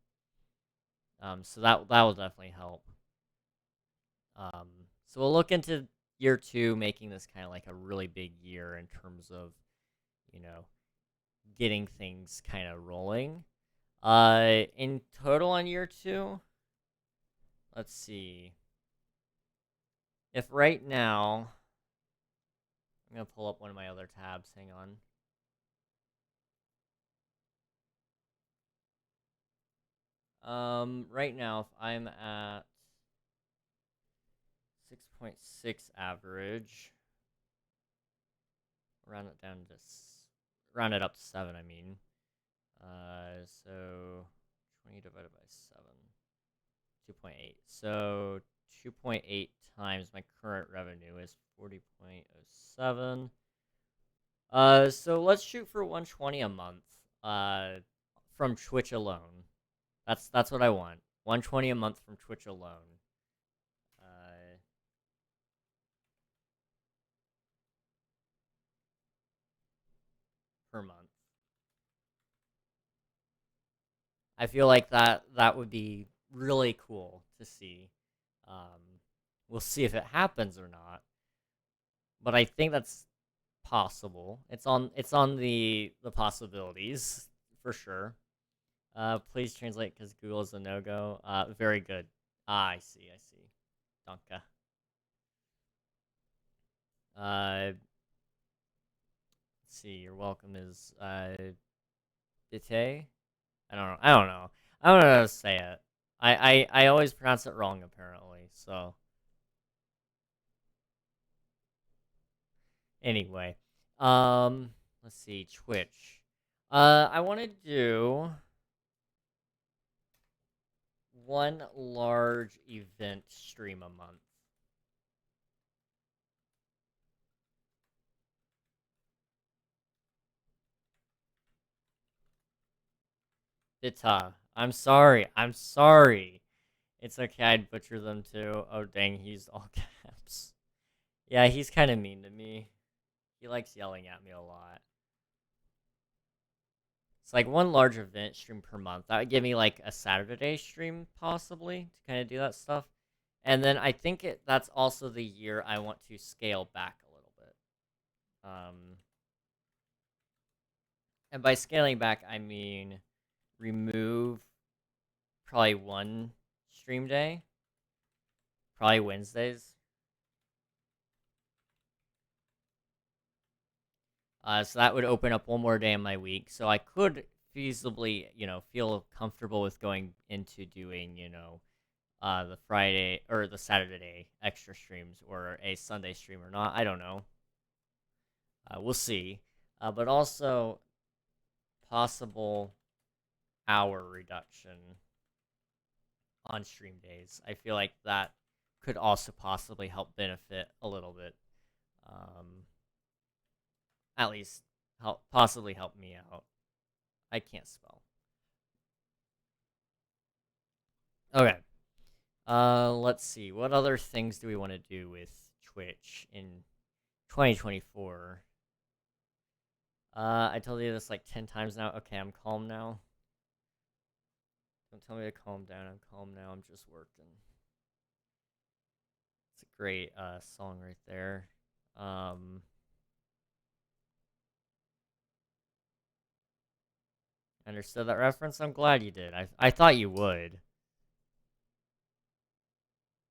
So that will definitely help. So we'll look into year 2, making this kind of like a really big year in terms of, you know, getting things kind of rolling. In total on year 2. Let's see. If right now, I'm going to pull up one of my other tabs. Hang on. Right now, if I'm at 6.6 average, round it down to round it up to 7. I mean, so 20 divided by 7, 2.8. So 2.8 times my current revenue is 40.07. So let's shoot for 120 a month. From Twitch alone. That's what I want. 120 a month from Twitch alone. Per month. I feel like that would be really cool to see. We'll see if it happens or not. But I think that's possible. It's on the possibilities for sure. Please translate because Google is a no-go. Very good. I see. Danke. Let's see. You're welcome is Bite. I don't know. I don't know how to say it. I always pronounce it wrong apparently. So anyway, let's see. Twitch. I want to do one large event stream a month. Bita. I'm sorry. It's okay, I'd butcher them too. Oh dang, he used all caps. Yeah, he's kind of mean to me. He likes yelling at me a lot. It's like one large event stream per month. That would give me like a Saturday stream possibly to kind of do that stuff. And then I think that's also the year I want to scale back a little bit. And by scaling back, I mean remove probably one stream day, probably Wednesdays. So that would open up one more day in my week. So I could feasibly, feel comfortable with going into doing, the Friday or the Saturday extra streams or a Sunday stream or not. I don't know. We'll see. But also possible hour reduction on stream days. I feel like that could also possibly help benefit a little bit. At least possibly help me out. I can't spell. Okay. Let's see. What other things do we want to do with Twitch in 2024? I told you this like 10 times now. Okay, I'm calm now. Don't tell me to calm down. I'm calm now. I'm just working. It's a great song right there. Understood that reference? I'm glad you did. I thought you would.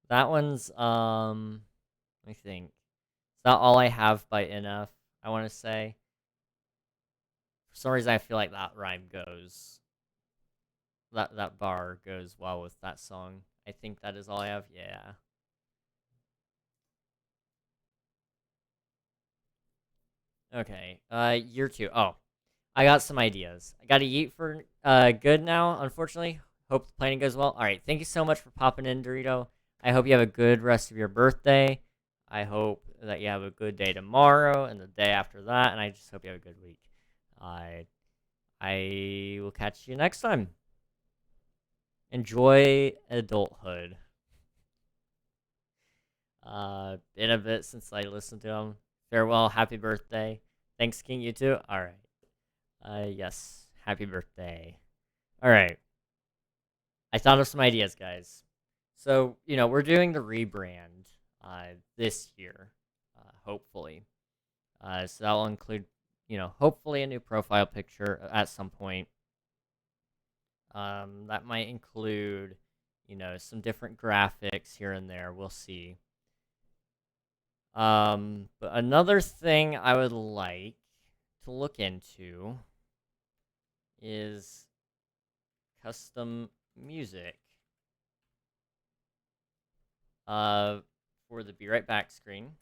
That one's, let me think. It's not All I Have by NF, I want to say. For some reason, I feel like that rhyme goes. That bar goes well with that song. I think that is All I Have. Yeah. Okay. Year 2. Oh, I got some ideas. I got to eat for good now, unfortunately. Hope the planning goes well. All right. Thank you so much for popping in, Dorito. I hope you have a good rest of your birthday. I hope that you have a good day tomorrow and the day after that. And I just hope you have a good week. I will catch you next time. Enjoy adulthood. Been a bit since I listened to them. Farewell. Happy birthday. Thanks, King. You too. All right. Yes. Happy birthday. All right. I thought of some ideas, guys. So, we're doing the rebrand this year, hopefully. So that'll include, hopefully a new profile picture at some point. That might include, some different graphics here and there. We'll see. But another thing I would like to look into is custom music. For the Be Right Back screen.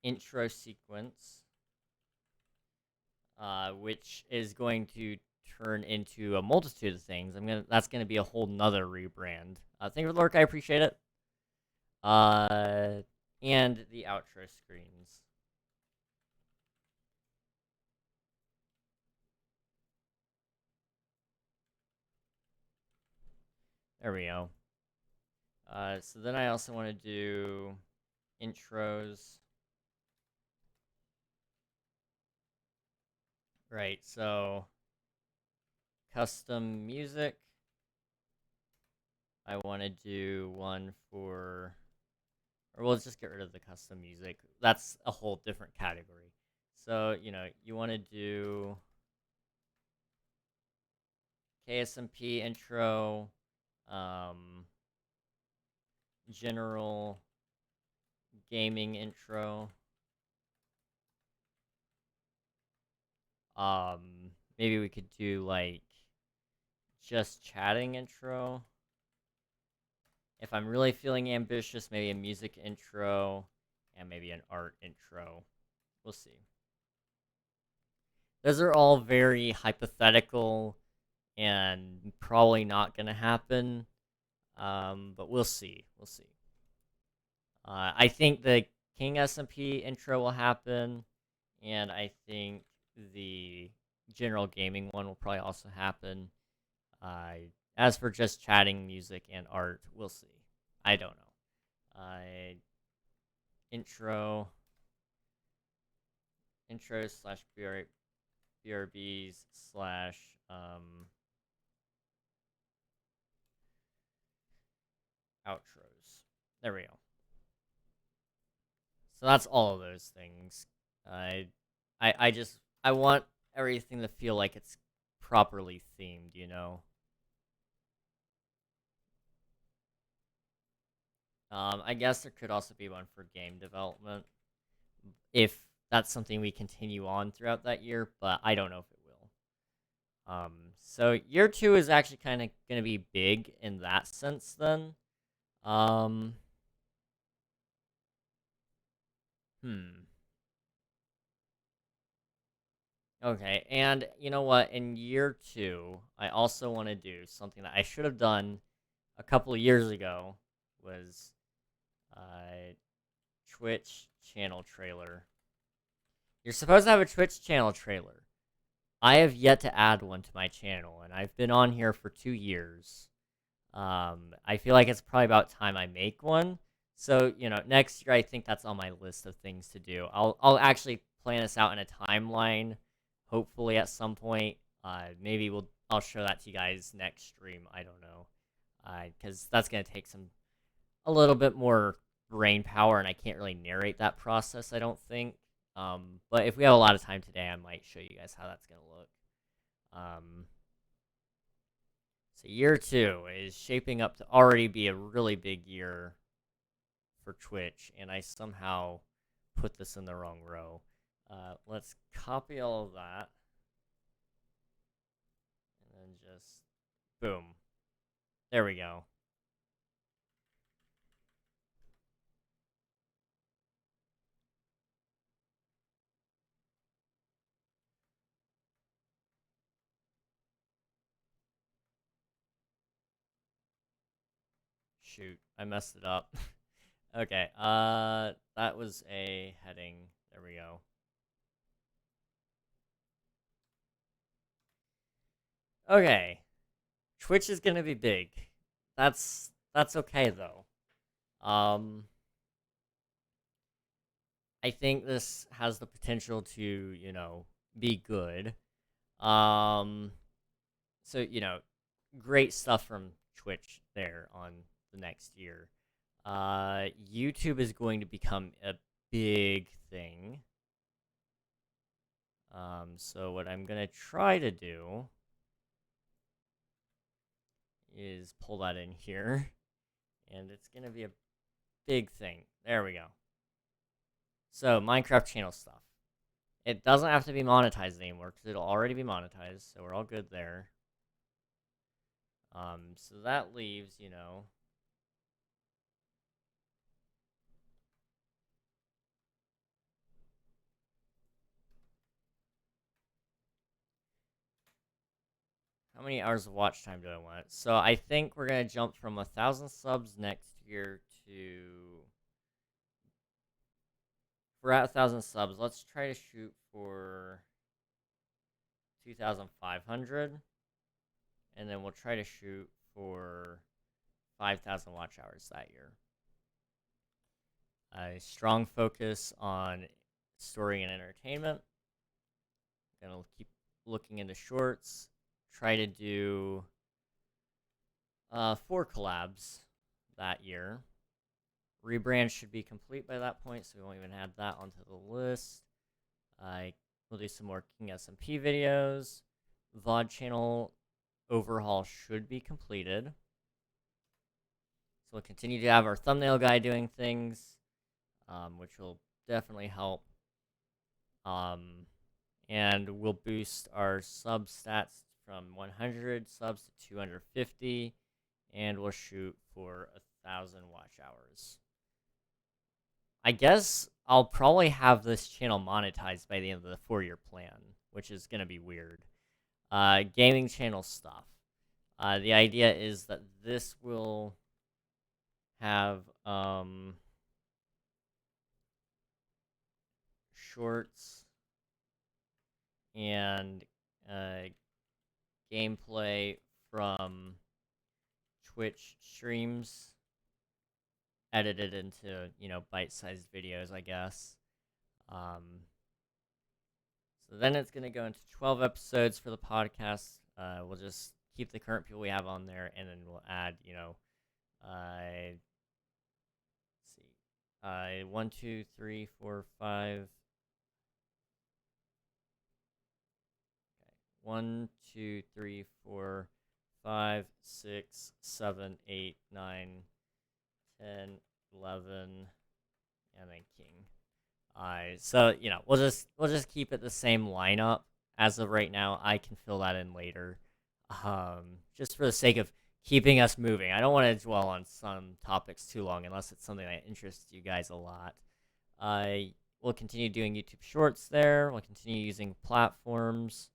Intro sequence. Which is going to turn into a multitude of things. That's gonna be a whole nother rebrand. Thank you for the lurk, I appreciate it. And the outro screens. There we go. So then I also want to do intros. Right, so custom music. I want to do one for, or we'll just get rid of the custom music. That's a whole different category. So, you want to do KSMP intro, general gaming intro. Maybe we could do like just chatting intro. If I'm really feeling ambitious, maybe a music intro and maybe an art intro. We'll see. Those are all very hypothetical and probably not going to happen. But we'll see. We'll see. I think the King SMP intro will happen, and I think the general gaming one will probably also happen. As for just chatting, music, and art, we'll see. I don't know. Intro slash BRBs slash outros. There we go. So that's all of those things. I want everything to feel like it's properly themed, I guess there could also be one for game development, if that's something we continue on throughout that year, but I don't know if it will. So year 2 is actually kind of going to be big in that sense then. Okay, and you know what? In year 2, I also want to do something that I should have done a couple of years ago, was Twitch channel trailer. You're supposed to have a Twitch channel trailer. I have yet to add one to my channel, and I've been on here for 2 years. I feel like it's probably about time I make one. So, next year I think that's on my list of things to do. I'll actually plan this out in a timeline, hopefully at some point. Maybe I'll show that to you guys next stream. I don't know, because that's gonna take a little bit more brain power, and I can't really narrate that process, I don't think. But if we have a lot of time today, I might show you guys how that's gonna look. So year 2 is shaping up to already be a really big year for Twitch, and I somehow put this in the wrong row. Let's copy all of that, and then just boom. There we go. Shoot, I messed it up. Okay, that was a heading. There we go. Okay, Twitch is gonna be big. That's okay though. I think this has the potential to, be good. So, great stuff from Twitch there on the next year. YouTube is going to become a big thing. So what I'm gonna try to do is pull that in here, and it's gonna be a big thing. There we go. So Minecraft channel stuff. It doesn't have to be monetized anymore because it'll already be monetized, so we're all good there. So that leaves, you know, how many hours of watch time do I want? So I think we're gonna jump from 1,000 subs next year to. If we're at 1,000 subs, let's try to shoot for 2,500, and then we'll try to shoot for 5,000 watch hours that year. A strong focus on story and entertainment. Gonna keep looking into shorts. Try to do 4 collabs that year. Rebrand should be complete by that point, so we won't even add that onto the list. We'll do some more King SMP videos. VOD channel overhaul should be completed. So we'll continue to have our thumbnail guy doing things, which will definitely help. And we'll boost our sub stats from 100 subs to 250, and we'll shoot for 1,000 watch hours. I guess I'll probably have this channel monetized by the end of the 4-year plan, which is going to be weird. Gaming channel stuff. The idea is that this will have shorts and gameplay from Twitch streams edited into, you know, bite-sized videos, I guess. So then it's going to go into 12 episodes for the podcast. We'll just keep the current people we have on there, and then we'll add, you know, let's see, 1, 2, 3, 4, 5. Okay. 1, 2, 3, 4, 5, 6, 7, 8, 9, 10, 11, and then King. So you know, we'll just keep it the same lineup as of right now. I can fill that in later, just for the sake of keeping us moving. I don't want to dwell on some topics too long unless it's something that interests you guys a lot. We'll continue doing YouTube Shorts there. We'll continue using platforms.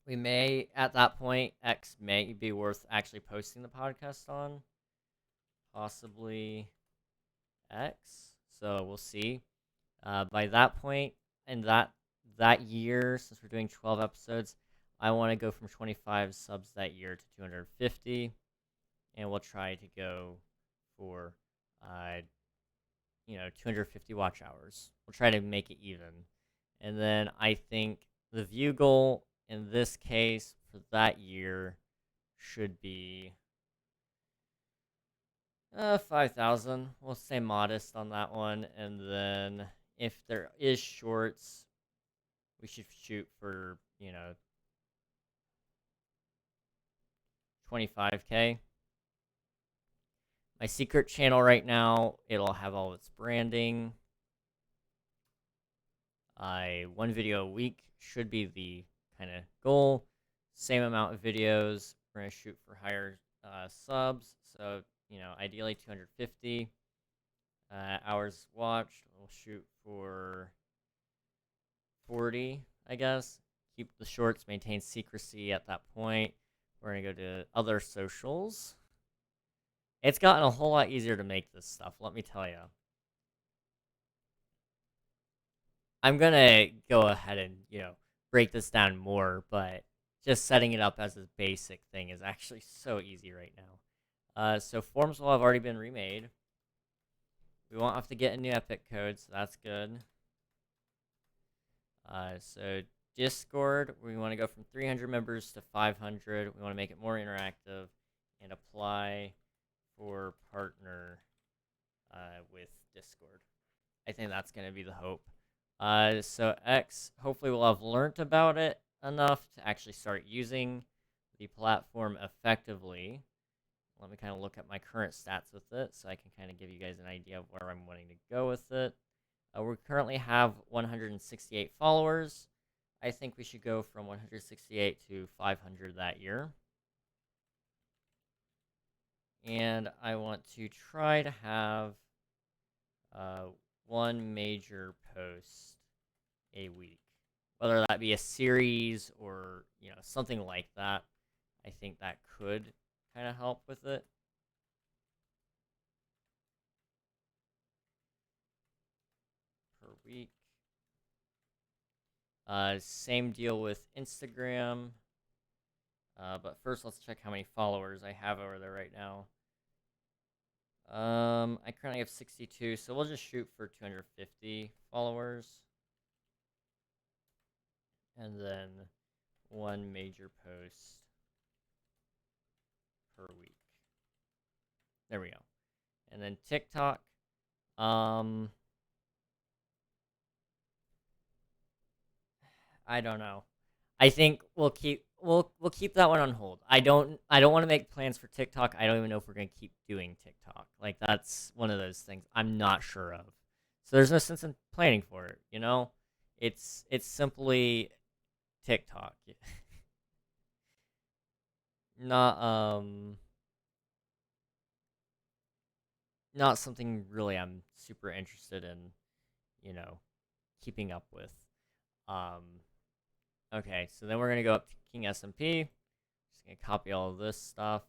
We may, at that point, X may be worth actually posting the podcast on. Possibly X. So we'll see. By that point, and that year, since we're doing 12 episodes, I want to go from 25 subs that year to 250. And we'll try to go for, 250 watch hours. We'll try to make it even. And then I think the view goal in this case for that year should be 5,000. We'll stay modest on that one. And then if there is shorts, we should shoot for, 25K. My secret channel right now, it'll have all its branding. 1 video a week should be the kind of goal. Same amount of videos. We're going to shoot for higher subs. So, ideally 250 hours watched. We'll shoot for 40, I guess. Keep the shorts, maintain secrecy at that point. We're going to go to other socials. It's gotten a whole lot easier to make this stuff, let me tell you. I'm going to go ahead and, break this down more, but just setting it up as a basic thing is actually so easy right now. So forms will have already been remade. We won't have to get a new epic code, so that's good. So Discord, we want to go from 300 members to 500. We want to make it more interactive and apply for partner with Discord. I think that's going to be the hope. So X, hopefully we'll have learned about it enough to actually start using the platform effectively. Let me kind of look at my current stats with it so I can kind of give you guys an idea of where I'm wanting to go with it. We currently have 168 followers. I think we should go from 168 to 500 that year. And I want to try to have one major post a week. Whether that be a series or, something like that. I think that could kind of help with it. Per week. Same deal with Instagram. But first, let's check how many followers I have over there right now. I currently have 62, so we'll just shoot for 250 followers. And then one major post per week. There we go. And then TikTok. I don't know. I think we'll keep that one on hold. I don't want to make plans for TikTok. I don't even know if we're gonna keep doing TikTok. Like, that's one of those things I'm not sure of. So there's no sense in planning for it. It's simply TikTok. Not something really I'm super interested in, keeping up with. Okay, so then we're gonna go up to King SMP. Just gonna copy all of this stuff.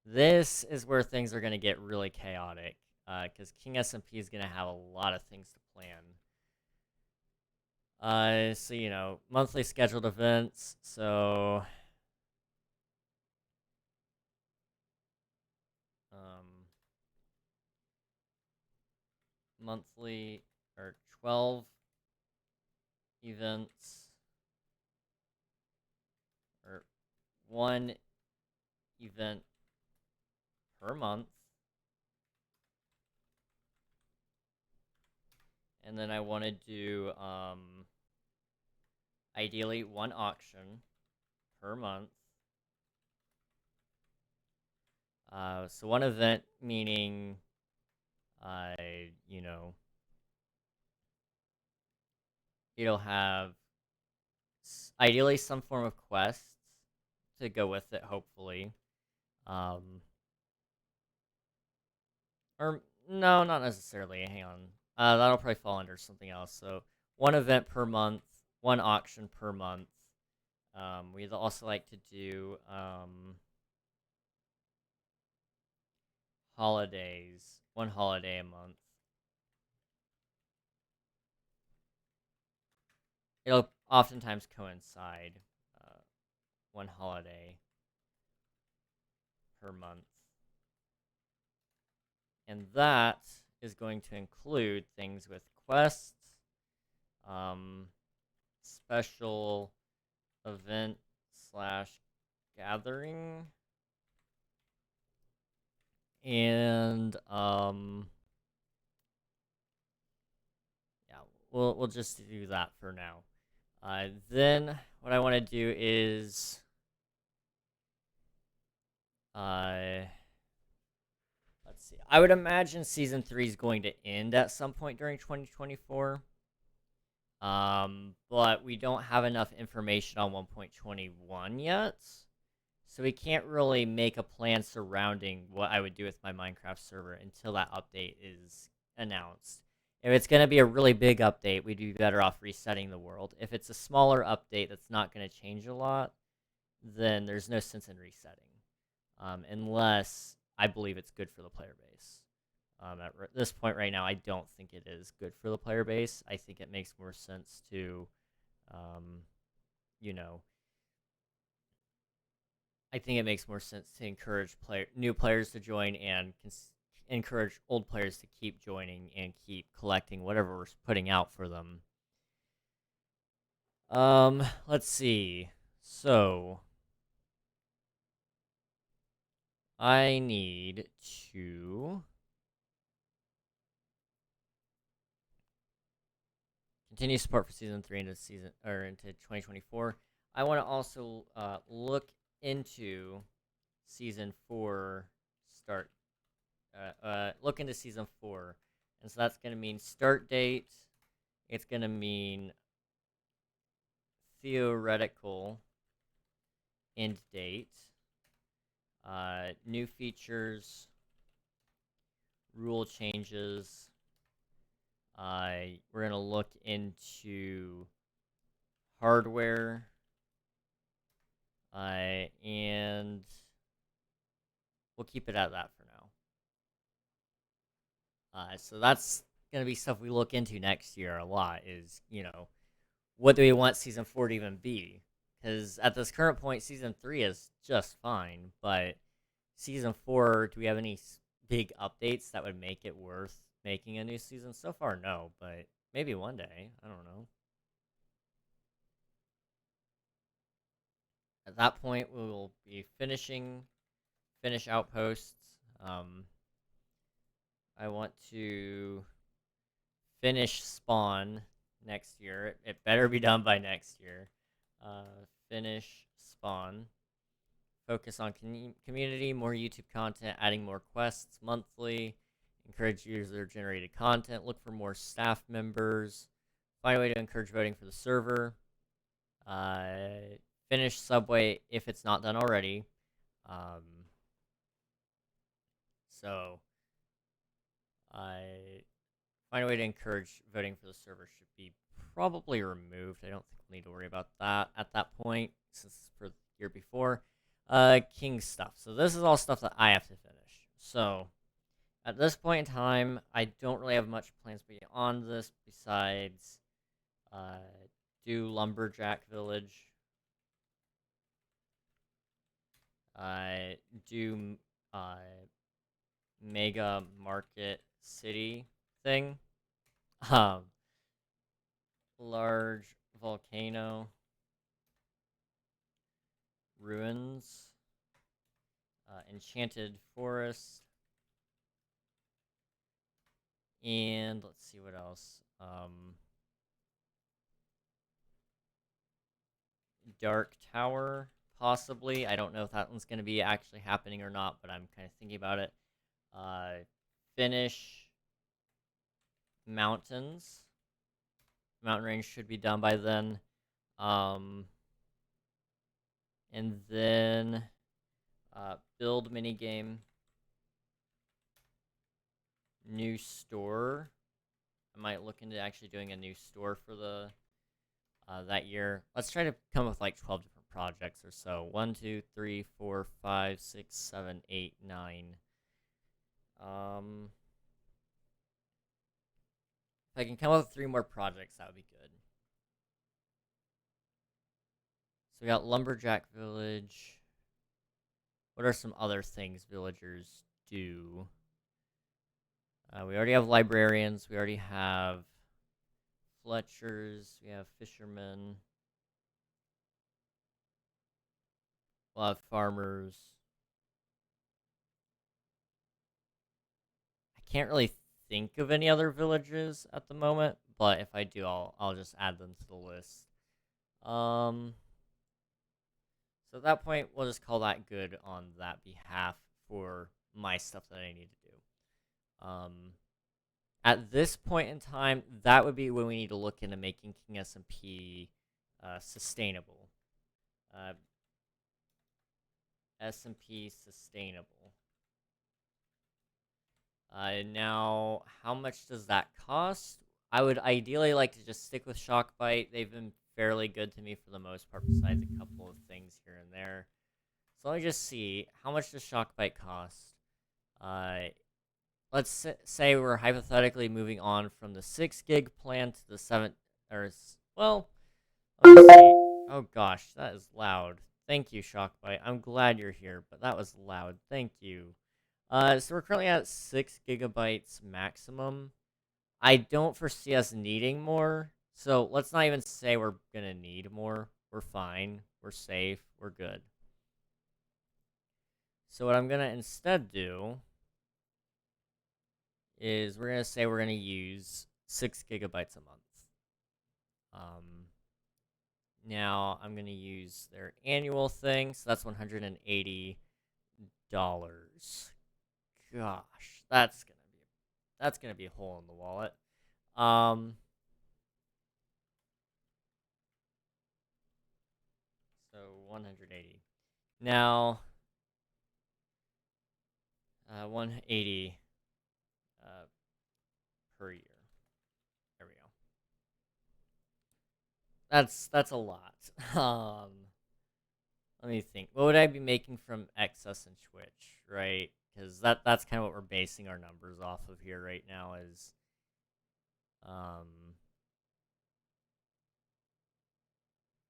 This is where things are gonna get really chaotic, because King SMP is gonna have a lot of things to plan. So monthly scheduled events. So, monthly or 12 events, or one event per month. And then I want to do ideally one auction per month. So one event meaning it'll have ideally some form of quests to go with it, hopefully. Or no, not necessarily. Hang on. That'll probably fall under something else. So one event per month, one auction per month. We'd also like to do holidays, one holiday a month. It'll oftentimes coincide, one holiday per month. And that is going to include things with quests, special event / gathering, and yeah, we'll just do that for now. Then what I want to do is let's see. I would imagine season 3 is going to end at some point during 2024. But we don't have enough information on 1.21 yet. So we can't really make a plan surrounding what I would do with my Minecraft server until that update is announced. If it's going to be a really big update, we'd be better off resetting the world. If it's a smaller update that's not going to change a lot, then there's no sense in resetting. Unless I believe it's good for the player base. At this point right now, I don't think it is good for the player base. I think it makes more sense to, I think it makes more sense to encourage new players to join and encourage old players to keep joining and keep collecting whatever we're putting out for them. Let's see. So I need to continue support for season 3 into 2024. I want to also look into season 4 start. Look into season 4, and so that's going to mean start date. It's going to mean theoretical end date. New features, rule changes. We're going to look into hardware. And we'll keep it at that for now. So that's going to be stuff we look into next year a lot is, what do we want Season 4 to even be? Because at this current point, Season 3 is just fine, but Season 4, do we have any big updates that would make it worth making a new season? So far, no, but maybe one day. I don't know. At that point, we will be finish Outposts. I want to finish Spawn next year. It better be done by next year. Finish Spawn. Focus on community, more YouTube content, adding more quests monthly. Encourage user-generated content. Look for more staff members. Find a way to encourage voting for the server. Finish Subway if it's not done already. So, find a way to encourage voting for the server should be probably removed. I don't think we'll need to worry about that at that point, since it's for the year before. King stuff. So this is all stuff that I have to finish. So, at this point in time, I don't really have much plans beyond this besides do Lumberjack Village. Do Mega Market City thing. Large volcano. Ruins. Enchanted Forest. And let's see what else. Dark Tower, possibly. I don't know if that one's going to be actually happening or not, but I'm kind of thinking about it. Finish Mountains. Mountain Range should be done by then. And then build minigame. New store. I might look into actually doing a new store for the that year. Let's try to come up with like 12 different projects or so. 1, 2, 3, 4, 5, 6, 7, 8, 9. If I can come up with 3 more projects, that would be good. So we got Lumberjack Village. What are some other things villagers do? We already have librarians. We already have Fletchers. We have fishermen. We'll have farmers. I can't really think of any other villages at the moment, but if I do, I'll just add them to the list. So at that point, we'll just call that good on that behalf for my stuff that I need to do. At this point in time, that would be when we need to look into making King SMP sustainable. SMP sustainable. Now, how much does that cost? I would ideally like to just stick with Shockbite. They've been fairly good to me for the most part, besides a couple of things here and there. So let me just see. How much does Shockbite cost? Let's say we're hypothetically moving on from the 6 gig plan to the 7, well, let me see. Oh gosh, that is loud. Thank you, Shockbite. I'm glad you're here, but that was loud. Thank you. So we're currently at 6 gigabytes maximum. I don't foresee us needing more, so let's not even say we're gonna need more. We're fine. We're safe. We're good. So what I'm gonna instead do is we're going to say we're going to use 6 gigabytes a month. Now I'm going to use their annual thing, so that's $180. Gosh, that's gonna be a hole in the wallet. 180. Now, 180 per year. There we go. That's a lot. Let me think. What would I be making from Excess and Twitch, right? Because that's kind of what we're basing our numbers off of here right now is, let's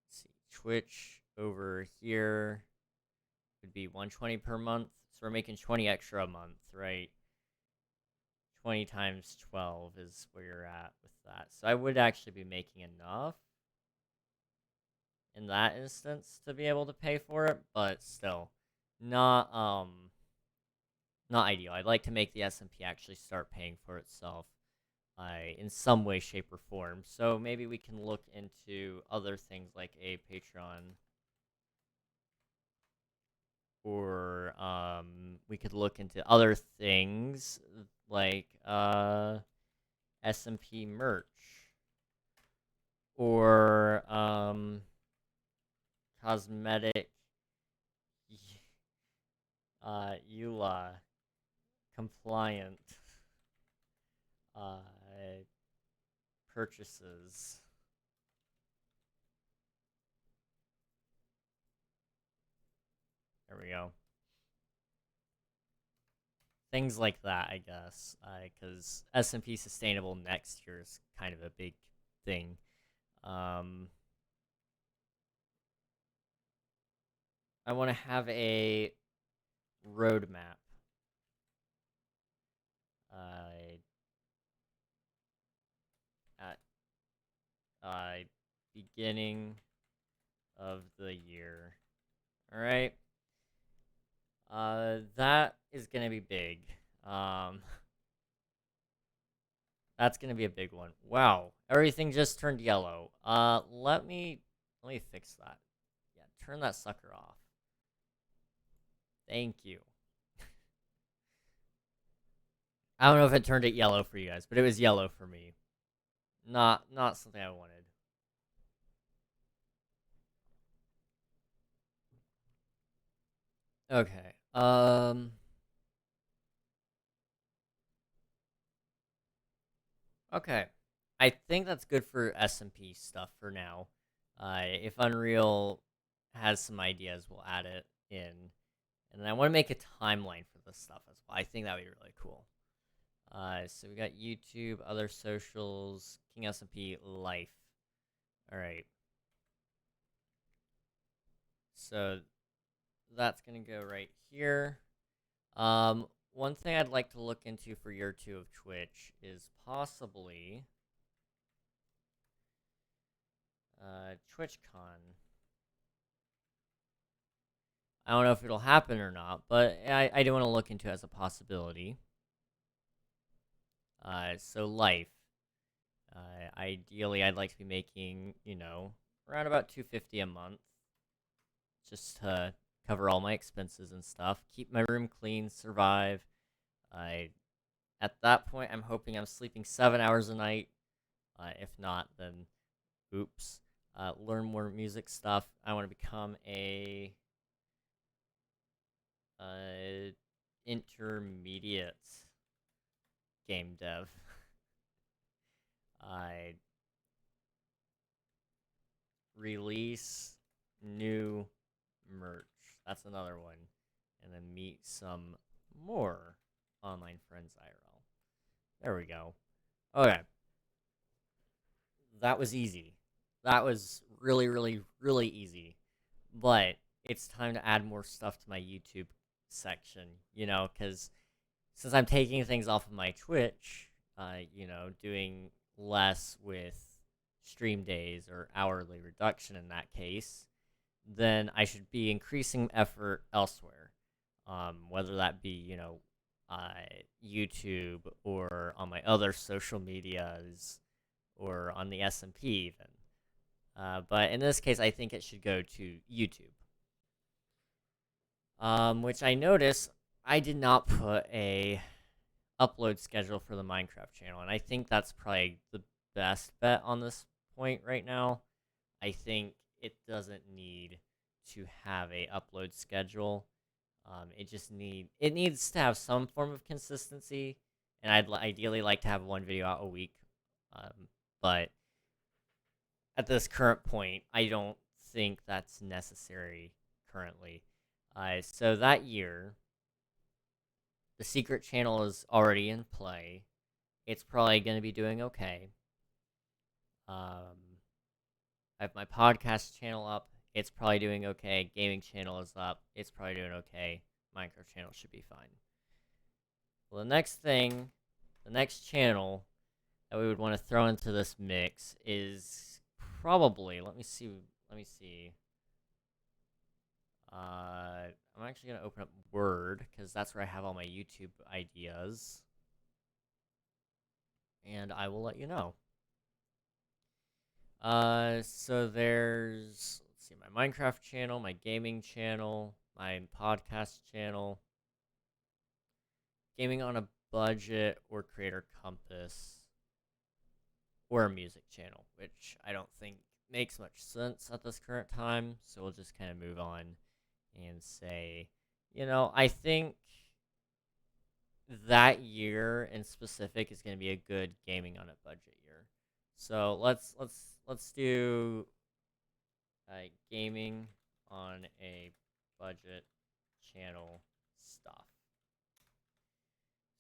see, Twitch over here would be 120 per month. So we're making 20 extra a month, right? 20 times 12 is where you're at with that. So I would actually be making enough in that instance to be able to pay for it, but still not ideal. I'd like to make the S&P actually start paying for itself in some way, shape, or form. So maybe we can look into other things like a Patreon, or we could look into other things like S&P merch, or cosmetic EULA compliant purchases. There we go. Things like that, I guess, because S&P sustainable next year is kind of a big thing. I want to have a roadmap. At beginning of the year. All right. That is gonna be big. That's gonna be a big one. Wow, everything just turned yellow. Let me fix that. Yeah, turn that sucker off. Thank you. I don't know if it turned it yellow for you guys, but it was yellow for me. Not something I wanted. Okay. Okay. I think that's good for S&P stuff for now. If Unreal has some ideas, we'll add it in. And then I want to make a timeline for this stuff as well. I think that would be really cool. So we got YouTube, other socials, King S&P, life. All right. So that's going to go right here. One thing I'd like to look into for year 2 of Twitch is possibly TwitchCon. I don't know if it'll happen or not, but I do want to look into it as a possibility. So life. Ideally, I'd like to be making, around about $250 a month, just to cover all my expenses and stuff, keep my room clean, survive. At that point, I'm hoping I'm sleeping 7 hours a night. If not, then oops. Learn more music stuff. I want to become a intermediate game dev. I release new merch. That's another one. And then meet some more online friends IRL. There we go. Okay. That was easy. That was really, really, really easy. But it's time to add more stuff to my YouTube section, because since I'm taking things off of my Twitch, doing less with stream days or hourly reduction in that case, then I should be increasing effort elsewhere. Whether that be, YouTube or on my other social medias or on the S&P even. But in this case, I think it should go to YouTube. Which I noticed I did not put a upload schedule for the Minecraft channel, and I think that's probably the best bet on this point right now. I think it doesn't need to have a upload schedule. It needs to have some form of consistency, and I'd ideally like to have one video out a week. But at this current point, I don't think that's necessary currently. So that year, the secret channel is already in play. It's probably going to be doing okay. I have my podcast channel up. It's probably doing okay. Gaming channel is up. It's probably doing okay. Minecraft channel should be fine. Well, the next channel that we would want to throw into this mix is probably, let me see. I'm actually going to open up Word, because that's where I have all my YouTube ideas. And I will let you know. So there's, let's see, my Minecraft channel, my gaming channel, my podcast channel, gaming on a budget, or creator compass, or a music channel, which I don't think makes much sense at this current time. So we'll just kind of move on and say, I think that year in specific is going to be a good gaming on a budget year. So let's do gaming on a budget channel stuff.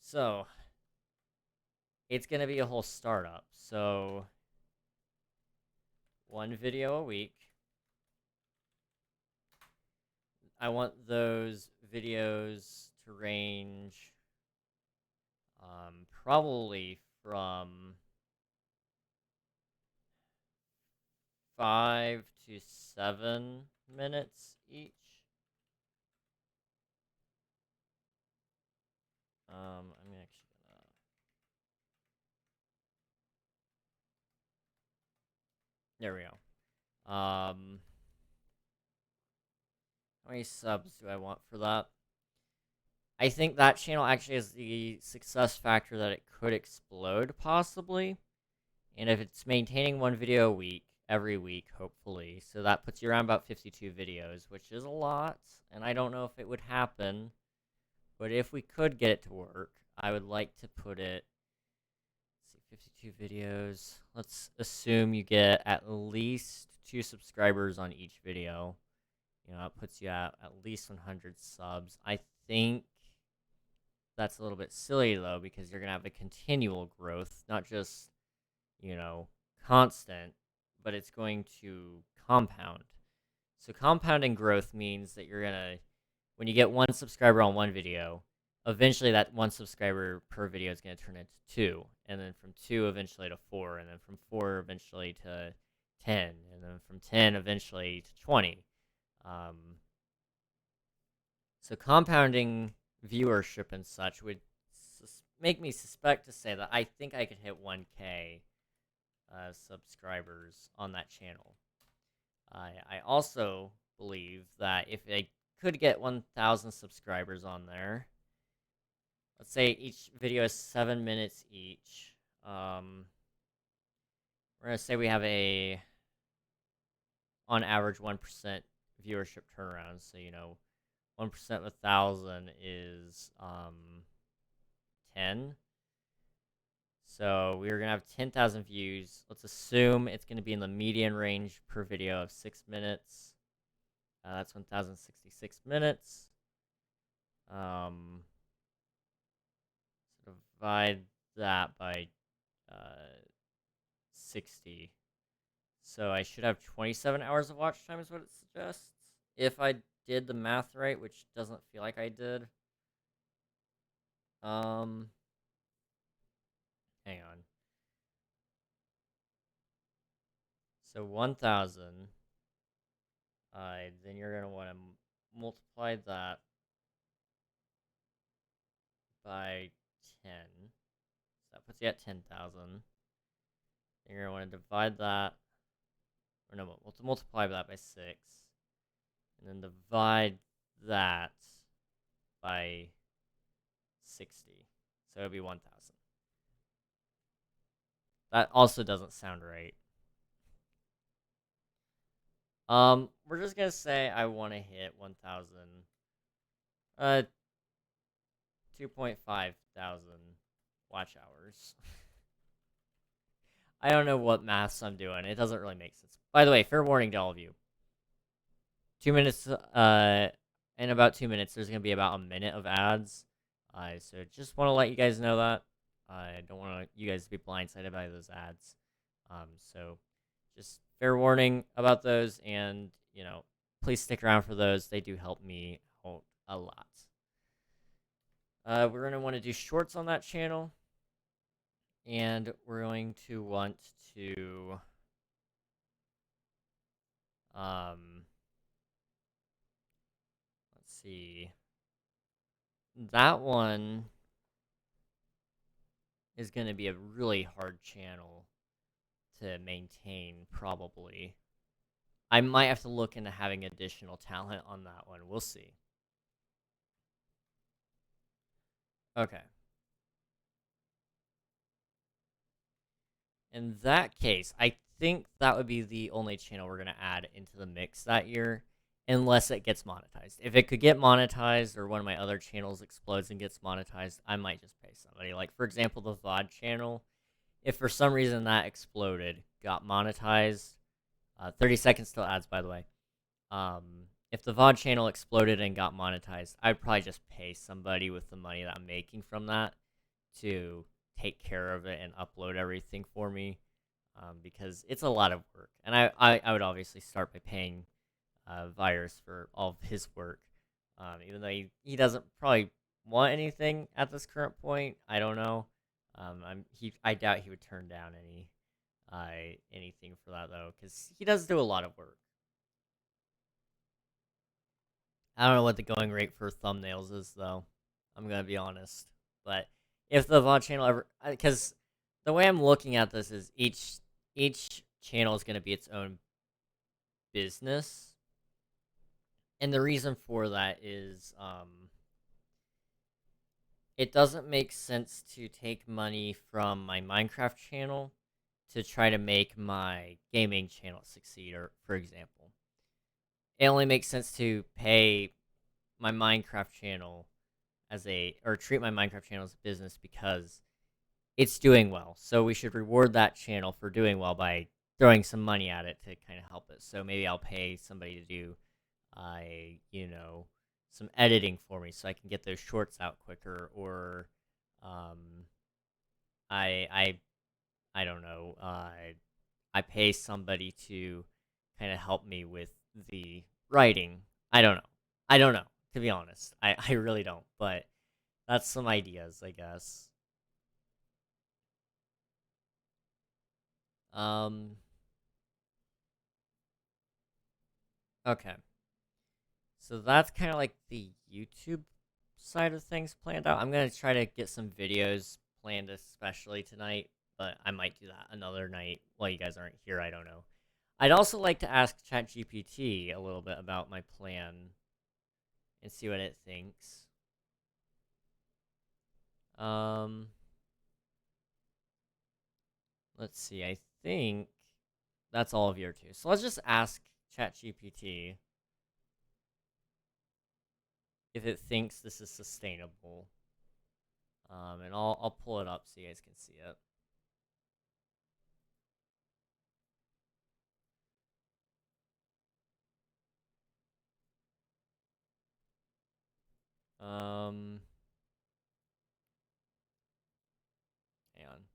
So it's going to be a whole startup. So one video a week. I want those videos to range probably from 5 to 7 minutes each. I'm actually gonna. There we go. How many subs do I want for that? I think that channel actually has the success factor that it could explode, possibly. And if it's maintaining one video a week, every week, hopefully. So that puts you around about 52 videos, which is a lot. And I don't know if it would happen. But if we could get it to work, I would like to put it, let's see, 52 videos. Let's assume you get at least 2 subscribers on each video. It puts you at least 100 subs. I think that's a little bit silly, though, because you're going to have a continual growth, not just, constant, but it's going to compound. So compounding growth means that you're going to, when you get 1 subscriber on one video, eventually that 1 subscriber per video is going to turn into 2, and then from 2 eventually to 4, and then from 4 eventually to 10, and then from 10 eventually to 20. So compounding viewership and such would make me suspect to say that I think I could hit 1K subscribers on that channel. I also believe that if I could get 1,000 subscribers on there, let's say each video is 7 minutes each, we're going to say we have on average 1% viewership turnaround. So 1% of 1,000 is 10. So we're going to have 10,000 views. Let's assume it's going to be in the median range per video of 6 minutes. That's 1,066 minutes. So divide that by 60. So I should have 27 hours of watch time is what it suggests. If I did the math right, which doesn't feel like I did. Hang on. So 1,000. Then you're going to want to multiply that by 10. So that puts you at 10,000. Then you're going to want to divide that, or no, we'll multiply that by 6. And then divide that by 60. So it would be 1,000. That also doesn't sound right. We're just gonna say I want to hit 1,000, 2.5 thousand watch hours. I don't know what maths I'm doing. It doesn't really make sense. By the way, fair warning to all of you. 2 minutes, in about 2 minutes, there's gonna be about a minute of ads. So just want to let you guys know that. I don't want you guys to be blindsided by those ads. So just fair warning about those, and please stick around for those. They do help me out a lot. We're gonna want to do shorts on that channel, and we're going to want to let's see. That one is going to be a really hard channel to maintain, probably. I might have to look into having additional talent on that one. We'll see. Okay. In that case, I think that would be the only channel we're going to add into the mix that year, unless it gets monetized. If it could get monetized, or one of my other channels explodes and gets monetized, I might just pay somebody. Like, for example, the VOD channel. If for some reason that exploded, got monetized, 30 seconds till ads, by the way. If the VOD channel exploded and got monetized, I'd probably just pay somebody with the money that I'm making from that to take care of it and upload everything for me, because it's a lot of work. And I would obviously start by paying Virus for all of his work, even though he doesn't probably want anything at this current point. I don't know. I doubt he would turn down anything for that, though, because he does do a lot of work. I don't know what the going rate for thumbnails is, though. I'm gonna be honest. But if the VOD channel ever, because the way I'm looking at this is each channel is gonna be its own business, and the reason for that is it doesn't make sense to take money from my Minecraft channel to try to make my gaming channel succeed, or for example. It only makes sense to pay my Minecraft channel or treat my Minecraft channel as a business because it's doing well. So we should reward that channel for doing well by throwing some money at it to kind of help it. So maybe I'll pay somebody to do, some editing for me so I can get those shorts out quicker, or, I don't know, I pay somebody to kind of help me with the writing. I don't know, to be honest. I really don't, but that's some ideas, I guess. Okay. So that's kind of like the YouTube side of things planned out. I'm going to try to get some videos planned especially tonight, but I might do that another night while you guys aren't here. I don't know. I'd also like to ask ChatGPT a little bit about my plan and see what it thinks. Let's see. I think that's all of year 2. So let's just ask ChatGPT if it thinks this is sustainable. And I'll pull it up so you guys can see it. Hang on.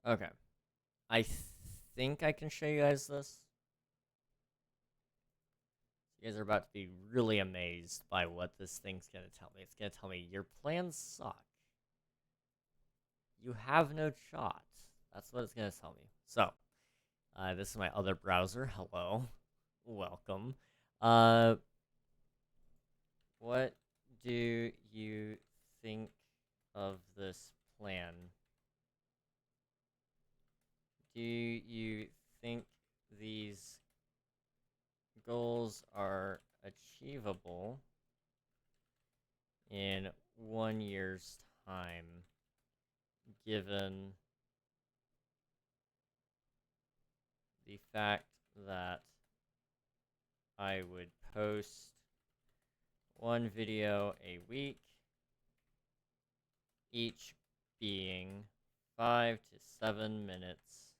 Okay. I think I can show you guys this. You guys are about to be really amazed by what this thing's gonna tell me. It's gonna tell me, your plans suck. You have no shot. That's what it's gonna tell me. So, this is my other browser. Hello. Welcome. What do you think of this plan? Do you think these goals are achievable in 1 year's time? given the fact that I would post one video a week, each being 5 to 7 minutes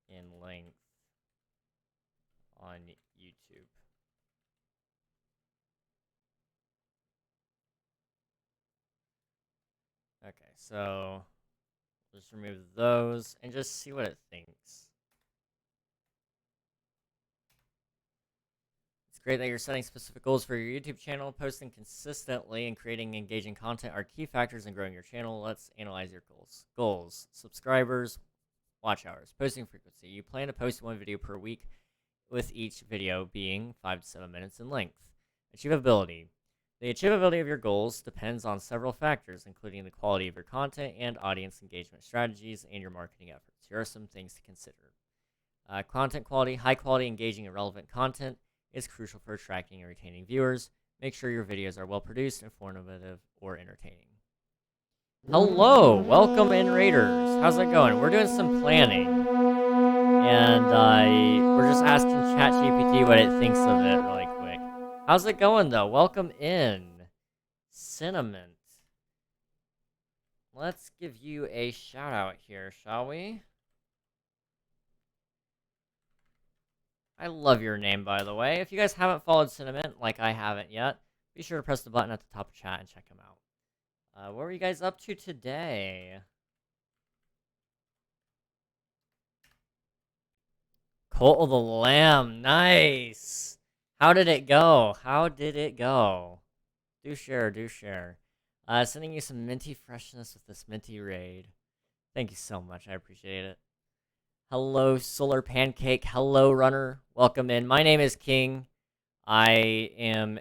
in length on YouTube. Okay, so just remove those and just see what it thinks. It's great that you're setting specific goals for your YouTube channel. Posting consistently and creating engaging content are key factors in growing your channel. Let's analyze your goals. Goals: subscribers, watch hours, posting frequency. You plan to post one video per week, with each video being 5 to 7 minutes in length. Achievability. The achievability of your goals depends on several factors, including the quality of your content and audience engagement strategies and your marketing efforts. Here are some things to consider. Content quality. High quality, engaging, and relevant content is crucial for attracting and retaining viewers. Make sure your videos are well produced, informative, or entertaining. Hello, welcome in Raiders. How's it going? We're doing some planning, and we're just asking ChatGPT what it thinks of it really quick. How's it going though? Welcome in, Cinnamon. Let's give you a shout out here, shall we? I love your name, by the way. If you guys haven't followed Cinnamon, like I haven't yet, be sure to press the button at the top of chat and check him out. What were you guys up to today? Cult of the Lamb, nice! How did it go? How did it go? Do share, do share. Sending you some minty freshness with this minty raid. Thank you so much, I appreciate it. Hello, Solar Pancake. Hello, Runner. Welcome in. My name is King. I am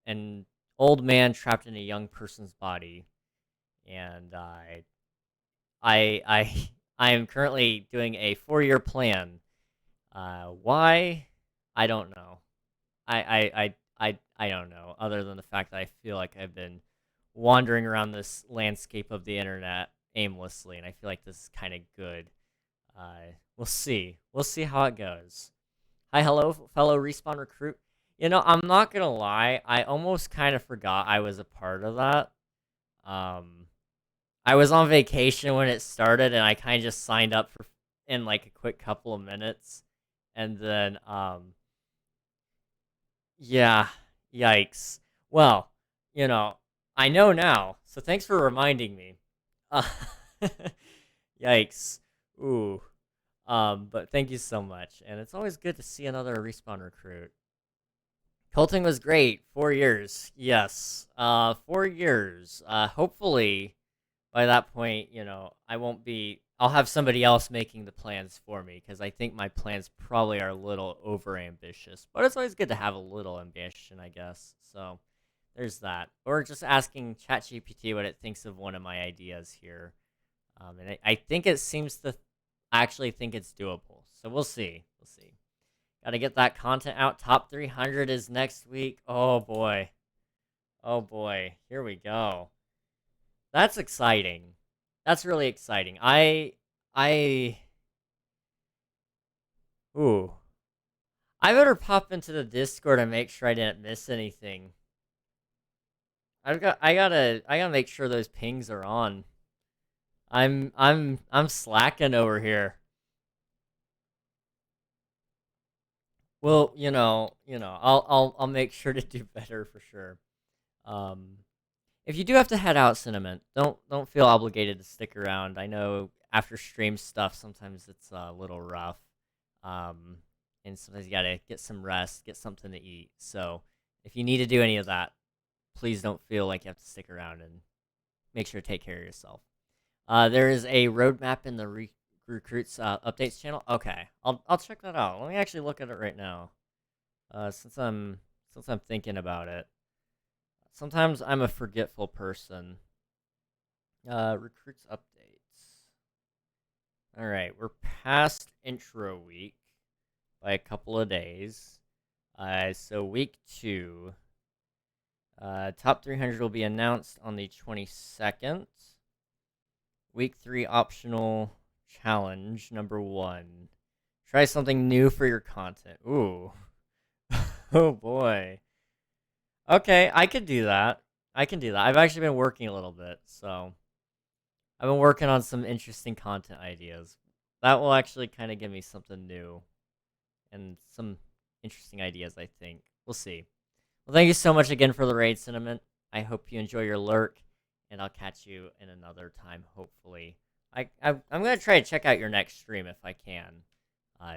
an old man trapped in a young person's body, and I am currently doing a 4-year plan. Why? I don't know. I don't know. Other than the fact that I feel like I've been wandering around this landscape of the internet aimlessly, and I feel like this is kind of good. We'll see. We'll see how it goes. Hi, hello, fellow Respawn recruit. You know, I'm not gonna lie. I almost kind of forgot I was a part of that. I was on vacation when it started, and I kind of just signed up for in like a quick couple of minutes, and then yeah, yikes. Well, you know, I know now, so thanks for reminding me. Yikes. Ooh. But thank you so much, and it's always good to see another Respawn recruit. Colting was great. 4 years. Yes. 4 years. Hopefully, by that point, you know, I'll have somebody else making the plans for me, because I think my plans probably are a little over-ambitious. But it's always good to have a little ambition, I guess. So, there's that. Or just asking ChatGPT what it thinks of one of my ideas here. And I think it seems to actually think it's doable. So we'll see. We'll see. Gotta get that content out. Top 300 is next week. Oh boy. Oh boy. Here we go. That's exciting. That's really exciting. Ooh. I better pop into the Discord and make sure I didn't miss anything. I gotta make sure those pings are on. I'm slacking over here. Well, I'll make sure to do better for sure. If you do have to head out, Cinnamon, don't feel obligated to stick around. I know after stream stuff, sometimes it's a little rough. And sometimes you gotta get some rest, get something to eat. So if you need to do any of that, please don't feel like you have to stick around, and make sure to take care of yourself. There is a roadmap in the recruits updates channel. Okay, I'll check that out. Let me actually look at it right now. Since I'm thinking about it. Sometimes I'm a forgetful person. Recruits updates. All right, we're past intro week by a couple of days. So week 2. Top 300 will be announced on the 22nd. Week 3 optional challenge number 1. Try something new for your content. Ooh. Oh boy. Okay, I could do that. I can do that. I've actually been working a little bit, so I've been working on some interesting content ideas. That will actually kind of give me something new and some interesting ideas, I think. We'll see. Well, thank you so much again for the raid, Cinnamon. I hope you enjoy your lurk, and I'll catch you in another time, hopefully. I'm going to try to check out your next stream if I can.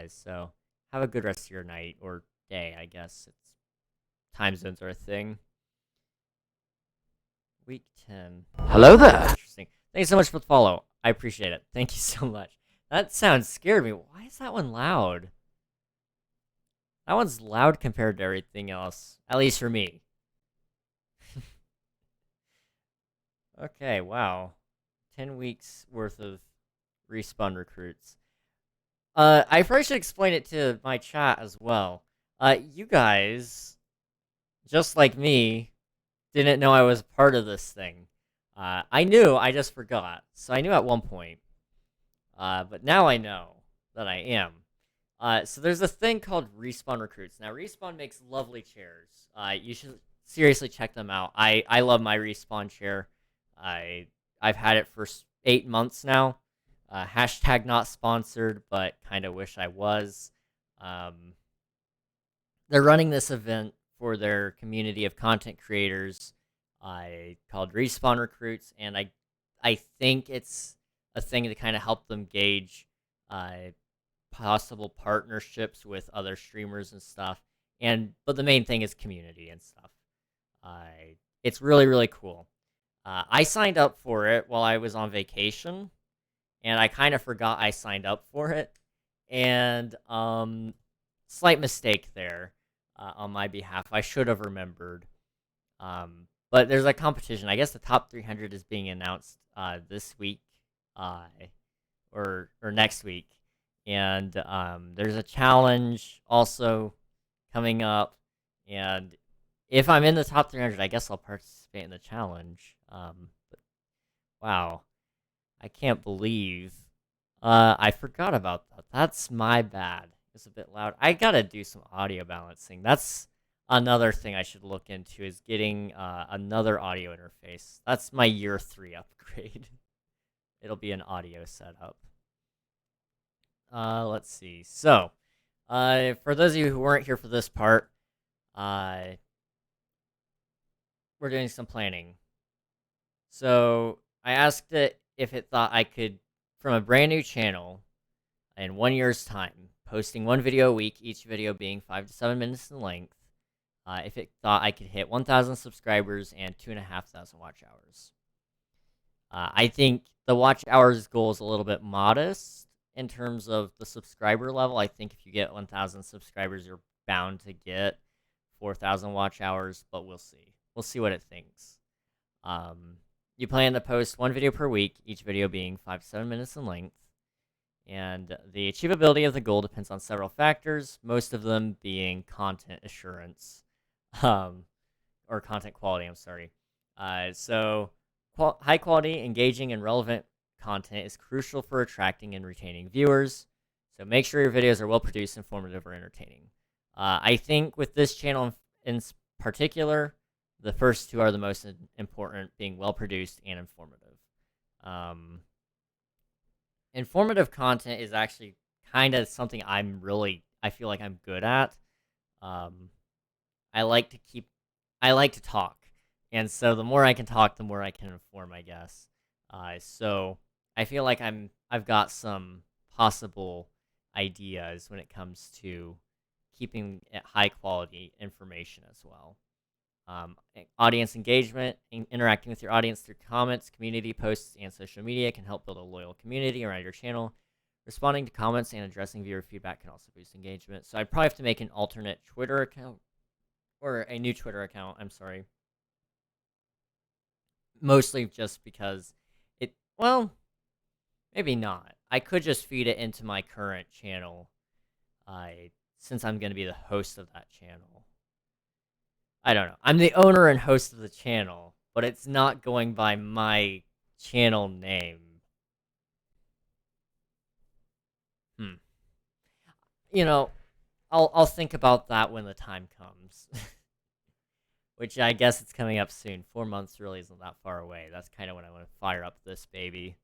So, have a good rest of your night, or day, I guess. It's time zones are a thing. Week 10. Hello there. Interesting. Thanks so much for the follow. I appreciate it. Thank you so much. That sound scared me. Why is that one loud? That one's loud compared to everything else. At least for me. Okay, wow. 10 weeks worth of respawn recruits. I probably should explain it to my chat as well. You guys, just like me, didn't know I was part of this thing. I knew, I just forgot. So I knew at one point. But now I know that I am. So there's a thing called Respawn Recruits. Now, Respawn makes lovely chairs. You should seriously check them out. I love my Respawn chair. I've had it for 8 months now. Hashtag not sponsored, but kind of wish I was. They're running this event for their community of content creators called Respawn Recruits, and I think it's a thing to kind of help them gauge possible partnerships with other streamers and stuff. But the main thing is community and stuff. It's really, really cool. I signed up for it while I was on vacation, and I kind of forgot I signed up for it. And slight mistake there on my behalf. I should have remembered. But there's a competition. I guess the top 300 is being announced this week or next week. And there's a challenge also coming up. And if I'm in the top 300, I guess I'll participate in the challenge. But, wow. I can't believe I forgot about that. That's my bad. It's a bit loud. I gotta do some audio balancing. That's another thing I should look into, is getting another audio interface. That's my year 3 upgrade. It'll be an audio setup. Let's see. So, for those of you who weren't here for this part, we're doing some planning. So, I asked it if it thought I could, from a brand new channel, in 1 year's time, posting 1 video a week, each video being 5 to 7 minutes in length, if it thought I could hit 1,000 subscribers and 2,500 watch hours. I think the watch hours goal is a little bit modest in terms of the subscriber level. I think if you get 1,000 subscribers, you're bound to get 4,000 watch hours, but we'll see. We'll see what it thinks. You plan to post 1 video per week, each video being 5 to 7 minutes in length. And the achievability of the goal depends on several factors, most of them being content assurance, or content quality, I'm sorry. So high quality, engaging, and relevant content is crucial for attracting and retaining viewers. So make sure your videos are well produced, informative, or entertaining. I think with this channel in particular, the first 2 are the most important, being well produced and informative. Informative content is actually kind of something I feel like I'm good at. I like to talk. And so the more I can talk, the more I can inform, I guess. So I feel like I've got some possible ideas when it comes to keeping high quality information as well. Audience engagement, interacting with your audience through comments, community posts, and social media can help build a loyal community around your channel. Responding to comments and addressing viewer feedback can also boost engagement. So I'd probably have to make an alternate Twitter account, or a new Twitter account, I'm sorry. Mostly just because well, maybe not. I could just feed it into my current channel, since I'm going to be the host of that channel. I don't know. I'm the owner and host of the channel, but it's not going by my channel name. you know, I'll think about that when the time comes. Which I guess it's coming up soon. 4 months really isn't that far away. That's kind of when I want to fire up this baby.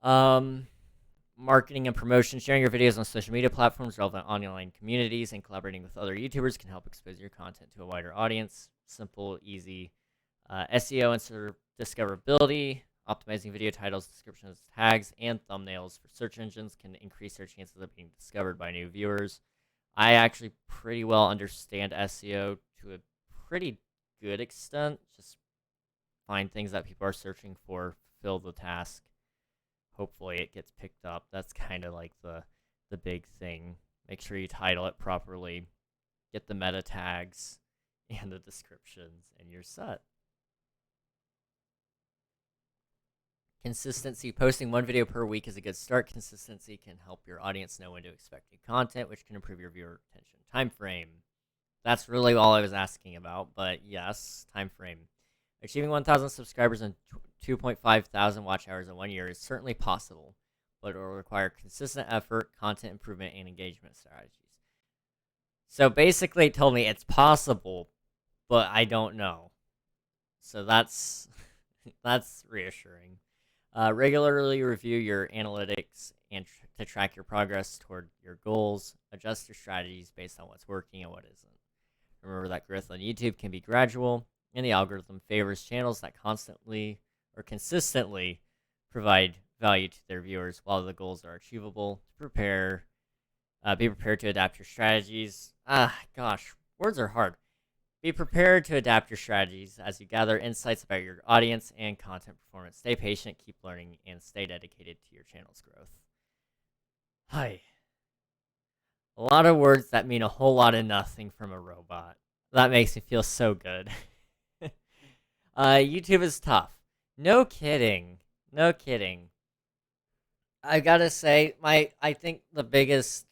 Marketing and promotion. Sharing your videos on social media platforms, relevant online communities, and collaborating with other YouTubers can help expose your content to a wider audience. Simple, easy. SEO and discoverability. Optimizing video titles, descriptions, tags, and thumbnails for search engines can increase their chances of being discovered by new viewers. I actually pretty well understand SEO to a pretty good extent. Just find things that people are searching for, fulfill the task. Hopefully it gets picked up. That's kind of like the big thing. Make sure you title it properly, get the meta tags and the descriptions, and you're set. Consistency. Posting one video per week is a good start. Consistency can help your audience know when to expect new content, which can improve your viewer retention. Time frame. That's really all I was asking about, but yes, time frame. Achieving 1,000 subscribers and 2.5 thousand watch hours in 1 year is certainly possible, but it will require consistent effort, content improvement, and engagement strategies. So basically it told me it's possible, but I don't know. So that's that's reassuring. Regularly review your analytics and to track your progress toward your goals. Adjust your strategies based on what's working and what isn't. Remember that growth on YouTube can be gradual, and the algorithm favors channels that constantly or consistently provide value to their viewers while the goals are achievable. Be prepared to adapt your strategies. Gosh, words are hard. Be prepared to adapt your strategies as you gather insights about your audience and content performance. Stay patient, keep learning, and stay dedicated to your channel's growth. Hi. A lot of words that mean a whole lot of nothing from a robot. That makes me feel so good. YouTube is tough. No kidding. No kidding. I gotta say, I think the biggest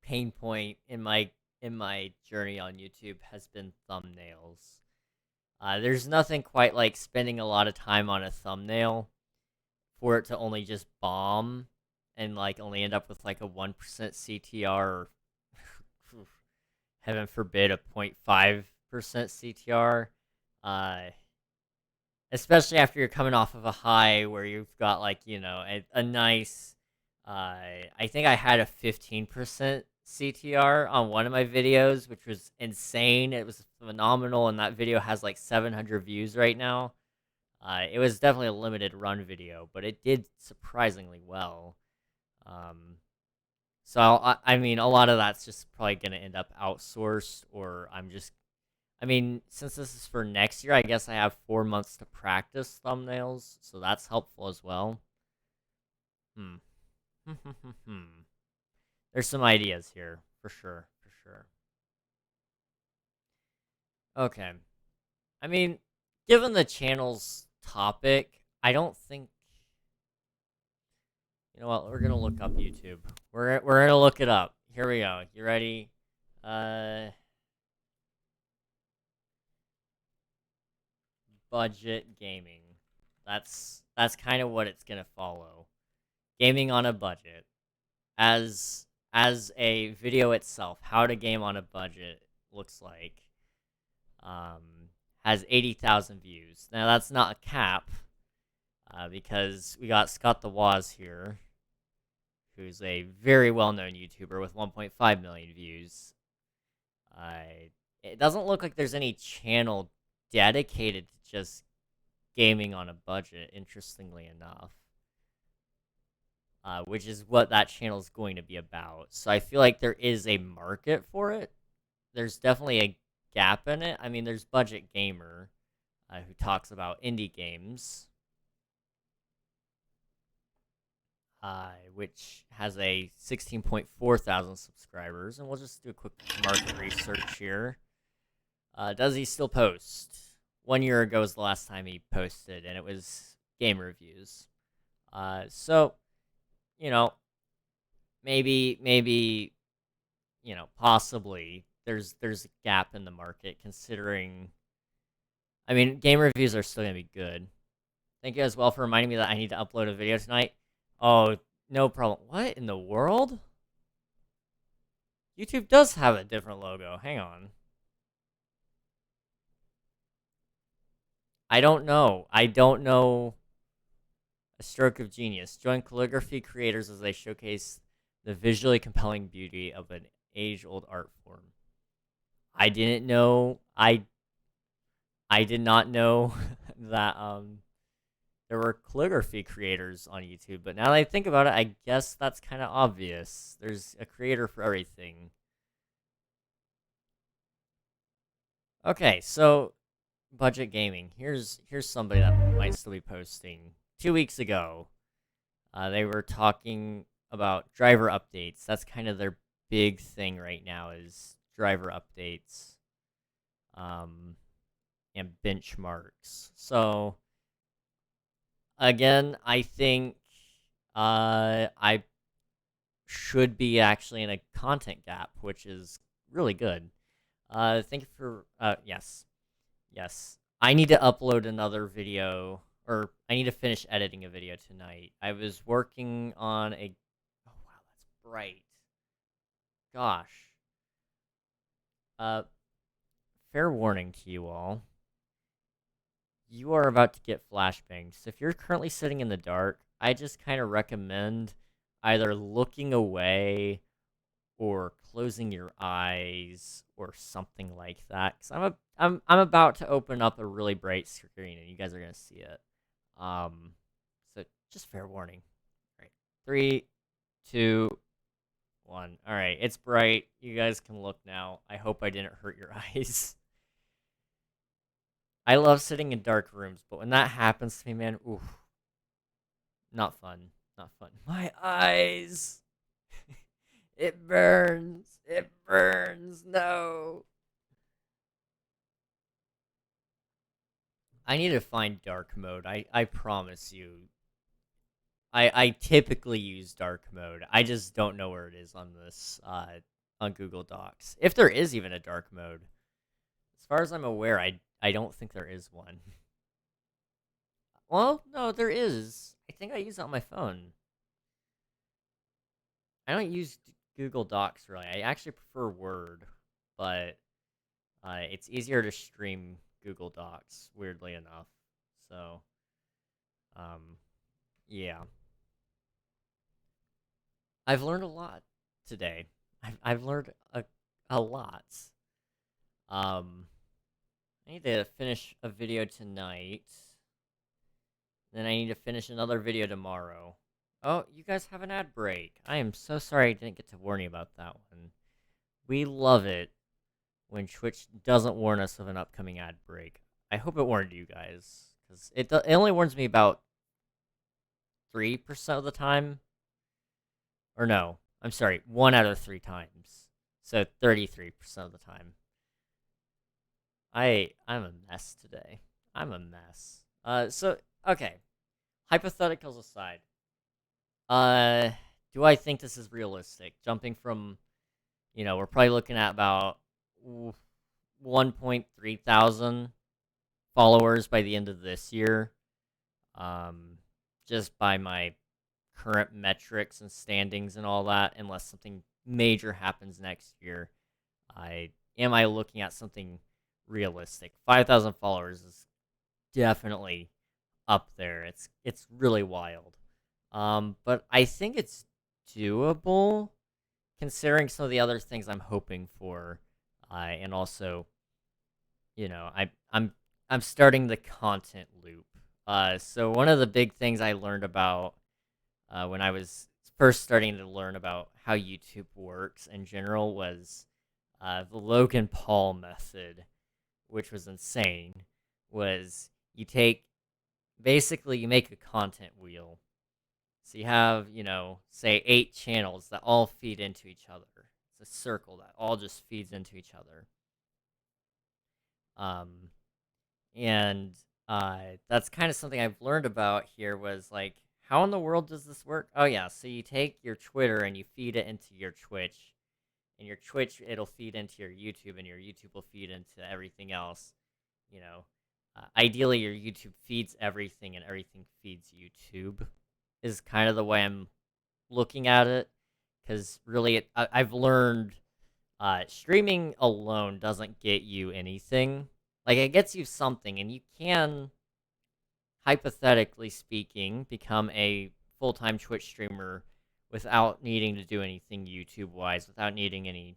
pain point in my journey on YouTube has been thumbnails. There's nothing quite like spending a lot of time on a thumbnail for it to only just bomb and like only end up with like a 1% CTR or heaven forbid a 0.5% CTR. Especially after you're coming off of a high where you've got like, a nice, I think I had a 15% CTR on one of my videos, which was insane. It was phenomenal, and that video has like 700 views right now. It was definitely a limited run video, but it did surprisingly well. So, I mean, a lot of that's just probably going to end up outsourced, or since this is for next year, I guess I have 4 months to practice thumbnails, so that's helpful as well. There's some ideas here, for sure. Okay. I mean, given the channel's topic, I don't think... You know what, we're gonna look up YouTube. We're gonna look it up. Here we go. You ready? Budget gaming. That's kind of what it's gonna follow. Gaming on a budget. As a video itself, how to game on a budget looks like. Has 80,000 views. Now that's not a cap, because we got Scott the Waz here, who's a very well-known YouTuber with 1.5 million views. It doesn't look like there's any channel dedicated to just gaming on a budget, interestingly enough. Which is what that channel is going to be about. So I feel like there is a market for it. There's definitely a gap in it. I mean, there's Budget Gamer, who talks about indie games, which has a 16.4 thousand subscribers. And we'll just do a quick market research here. Does he still post? 1 year ago was the last time he posted, and it was game reviews. So... maybe, possibly there's a gap in the market, considering, game reviews are still going to be good. Thank you as well for reminding me that I need to upload a video tonight. Oh, no problem. What in the world? YouTube does have a different logo. Hang on. I don't know. A stroke of genius. Join calligraphy creators as they showcase the visually compelling beauty of an age-old art form. I didn't know. I did not know that there were calligraphy creators on YouTube, but now that I think about it, I guess that's kind of obvious. There's a creator for everything. Okay, so budget gaming. Here's somebody that might still be posting. 2 weeks ago, they were talking about driver updates. That's kind of their big thing right now is driver updates, and benchmarks. So again, I think I should be actually in a content gap, which is really good. Thank you for yes. I need to upload another video, or I need to finish editing a video tonight. I was working on a oh wow, that's bright. Gosh. Fair warning to you all. You are about to get flashbanged. So if you're currently sitting in the dark, I just kind of recommend either looking away or closing your eyes or something like that. Because I'm about to open up a really bright screen and you guys are gonna see it. So just fair warning. All right, 3, 2, 1. All right, it's bright. You guys can look now. I hope I didn't hurt your eyes. I love sitting in dark rooms, but when that happens to me, man, oof. Not fun. Not fun. My eyes! It burns! It burns! No! I need to find dark mode. I promise you. I typically use dark mode. I just don't know where it is on this, on Google Docs. If there is even a dark mode. As far as I'm aware, I don't think there is one. Well, no, there is. I think I use it on my phone. I don't use Google Docs, really. I actually prefer Word, but it's easier to stream Google Docs, weirdly enough. So, yeah. I've learned a lot today. I've learned a lot. I need to finish a video tonight. Then I need to finish another video tomorrow. Oh, you guys have an ad break. I am so sorry I didn't get to warn you about that one. We love it when Twitch doesn't warn us of an upcoming ad break. I hope it warned you guys, because it only warns me about 3% of the time. Or no, I'm sorry, 1 out of 3 times. So 33% of the time. I'm a mess today. I'm a mess. So, okay. Hypotheticals aside. Do I think this is realistic? Jumping from, we're probably looking at about 1.3 thousand followers by the end of this year. Just by my current metrics and standings and all that, unless something major happens next year. Am I looking at something realistic? 5,000 followers is definitely up there. It's really wild. But I think it's doable, considering some of the other things I'm hoping for, and also, I'm starting the content loop. So one of the big things I learned about when I was first starting to learn about how YouTube works in general was the Logan Paul method, which was insane. Was you make a content wheel. So you have, say 8 channels that all feed into each other. It's a circle that all just feeds into each other. And that's kind of something I've learned about here was like, how in the world does this work? Oh yeah, so you take your Twitter and you feed it into your Twitch. And your Twitch, it'll feed into your YouTube, and your YouTube will feed into everything else. Ideally, your YouTube feeds everything, and everything feeds YouTube, is kind of the way I'm looking at it. Because really, I've learned streaming alone doesn't get you anything. Like, it gets you something, and you can, hypothetically speaking, become a full-time Twitch streamer without needing to do anything YouTube-wise, without needing any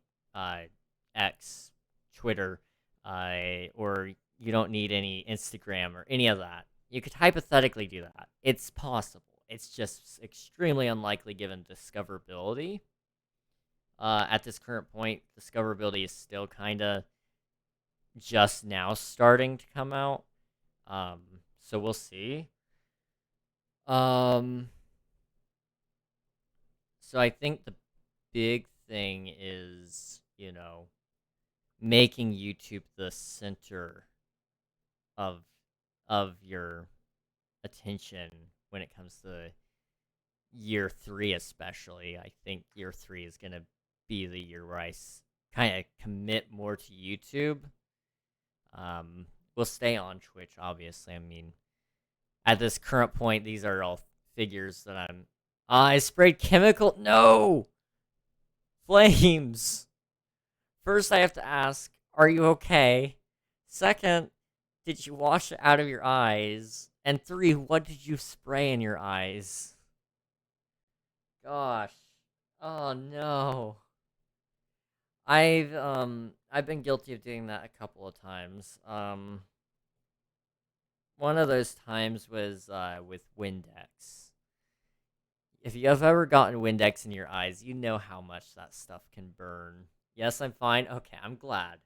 X, Twitter, or you don't need any Instagram or any of that. You could hypothetically do that. It's possible. It's just extremely unlikely given discoverability. At this current point, discoverability is still kind of just now starting to come out. So we'll see. So I think the big thing is, making YouTube the center of your attention when it comes to year 3 especially. I think year 3 is going to be the year where I kind of commit more to YouTube. We'll stay on Twitch, obviously. I mean, at this current point, these are all figures that I sprayed chemical. No! Flames! First, I have to ask, are you okay? Second, did you wash it out of your eyes? And 3, what did you spray in your eyes? Gosh. Oh, no. I've been guilty of doing that a couple of times. One of those times was with Windex. If you have ever gotten Windex in your eyes, you know how much that stuff can burn. Yes, I'm fine. Okay, I'm glad.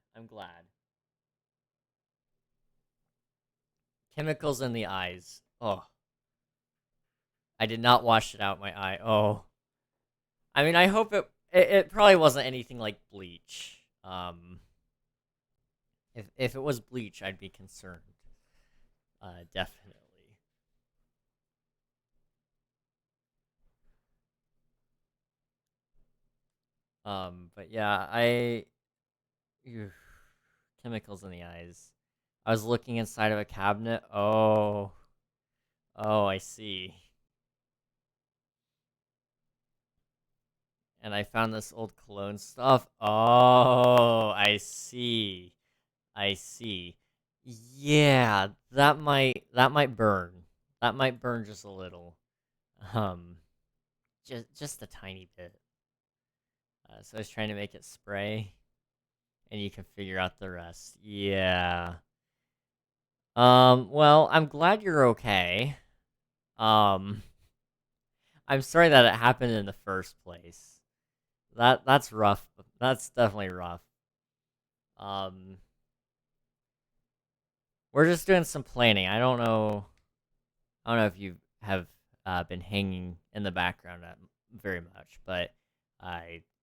Chemicals in the eyes. Oh. I did not wash it out my eye. Oh. I mean, I hope it probably wasn't anything like bleach. If it was bleach, I'd be concerned. Definitely. But yeah, chemicals in the eyes. I was looking inside of a cabinet. Oh, I see. And I found this old cologne stuff. Oh, I see. Yeah, that might burn. That might burn just a little. Just a tiny bit. So I was trying to make it spray, and you can figure out the rest. Yeah. Well, I'm glad you're okay. I'm sorry that it happened in the first place. That's rough. That's definitely rough. We're just doing some planning. I don't know if you have been hanging in the background very much, but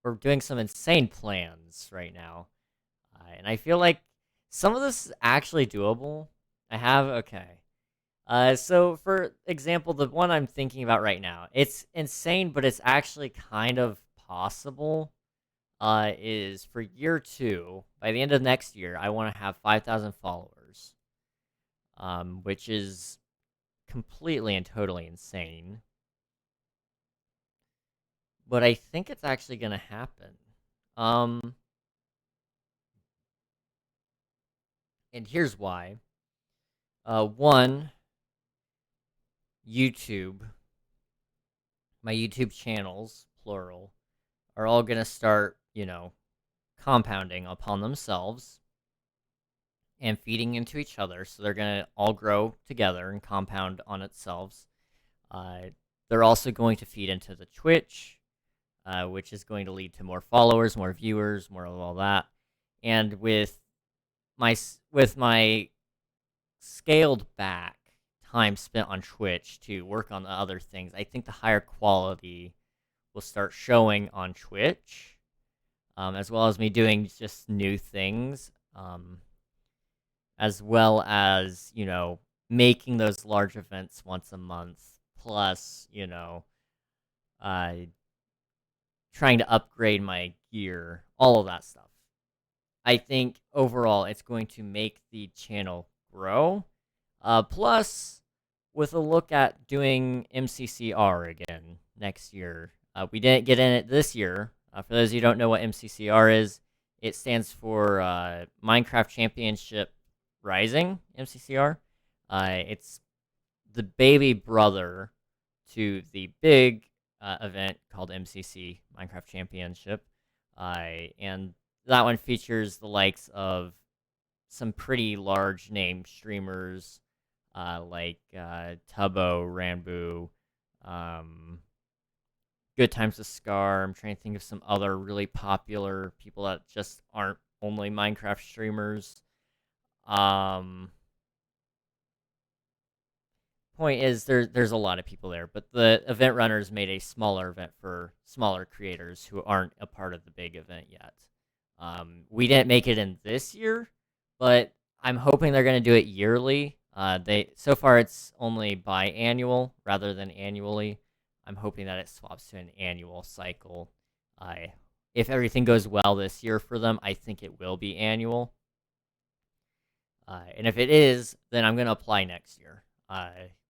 we're doing some insane plans right now, and I feel like some of this is actually doable. So for example, the one I'm thinking about right now, it's insane, but it's actually kind of possible. Is for year 2, by the end of next year, I want to have 5,000 followers, which is completely and totally insane. But I think it's actually gonna happen. And here's why. One, YouTube, my YouTube channels, plural, are all gonna start, compounding upon themselves and feeding into each other. So they're gonna all grow together and compound on itself. They're also going to feed into the Twitch, which is going to lead to more followers, more viewers, more of all that. And with my scaled back time spent on Twitch to work on the other things, I think the higher quality will start showing on Twitch, as well as me doing just new things, as well as, making those large events once a month, plus, trying to upgrade my gear, all of that stuff. I think overall it's going to make the channel grow. Plus, with a look at doing MCCR again next year. We didn't get in it this year. For those of you who don't know what MCCR is, It stands for Minecraft Championship Rising, MCCR. It's the baby brother to the big event called MCC, Minecraft Championship. And that one features the likes of some pretty large name streamers like Tubbo, Ranboo, Good Times with Scar. I'm trying to think of some other really popular people that just aren't only Minecraft streamers. Point is, there's a lot of people there, but the event runners made a smaller event for smaller creators who aren't a part of the big event yet. We didn't make it in this year, but I'm hoping they're going to do it yearly. So far it's only biannual rather than annually. I'm hoping that it swaps to an annual cycle. If everything goes well this year for them, I think it will be annual. And if it is, then I'm going to apply next year.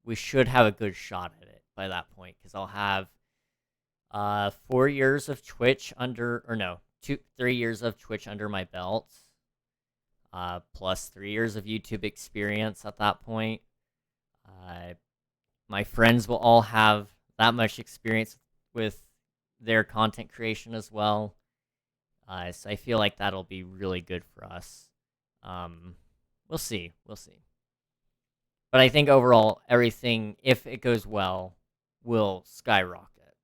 We should have a good shot at it by that point, because I'll have 4 years of Twitch under, or no, 3 years of Twitch under my belt, plus 3 years of YouTube experience at that point. My friends will all have that much experience with their content creation as well. So I feel like that'll be really good for us. We'll see. But I think overall, everything, if it goes well, will skyrocket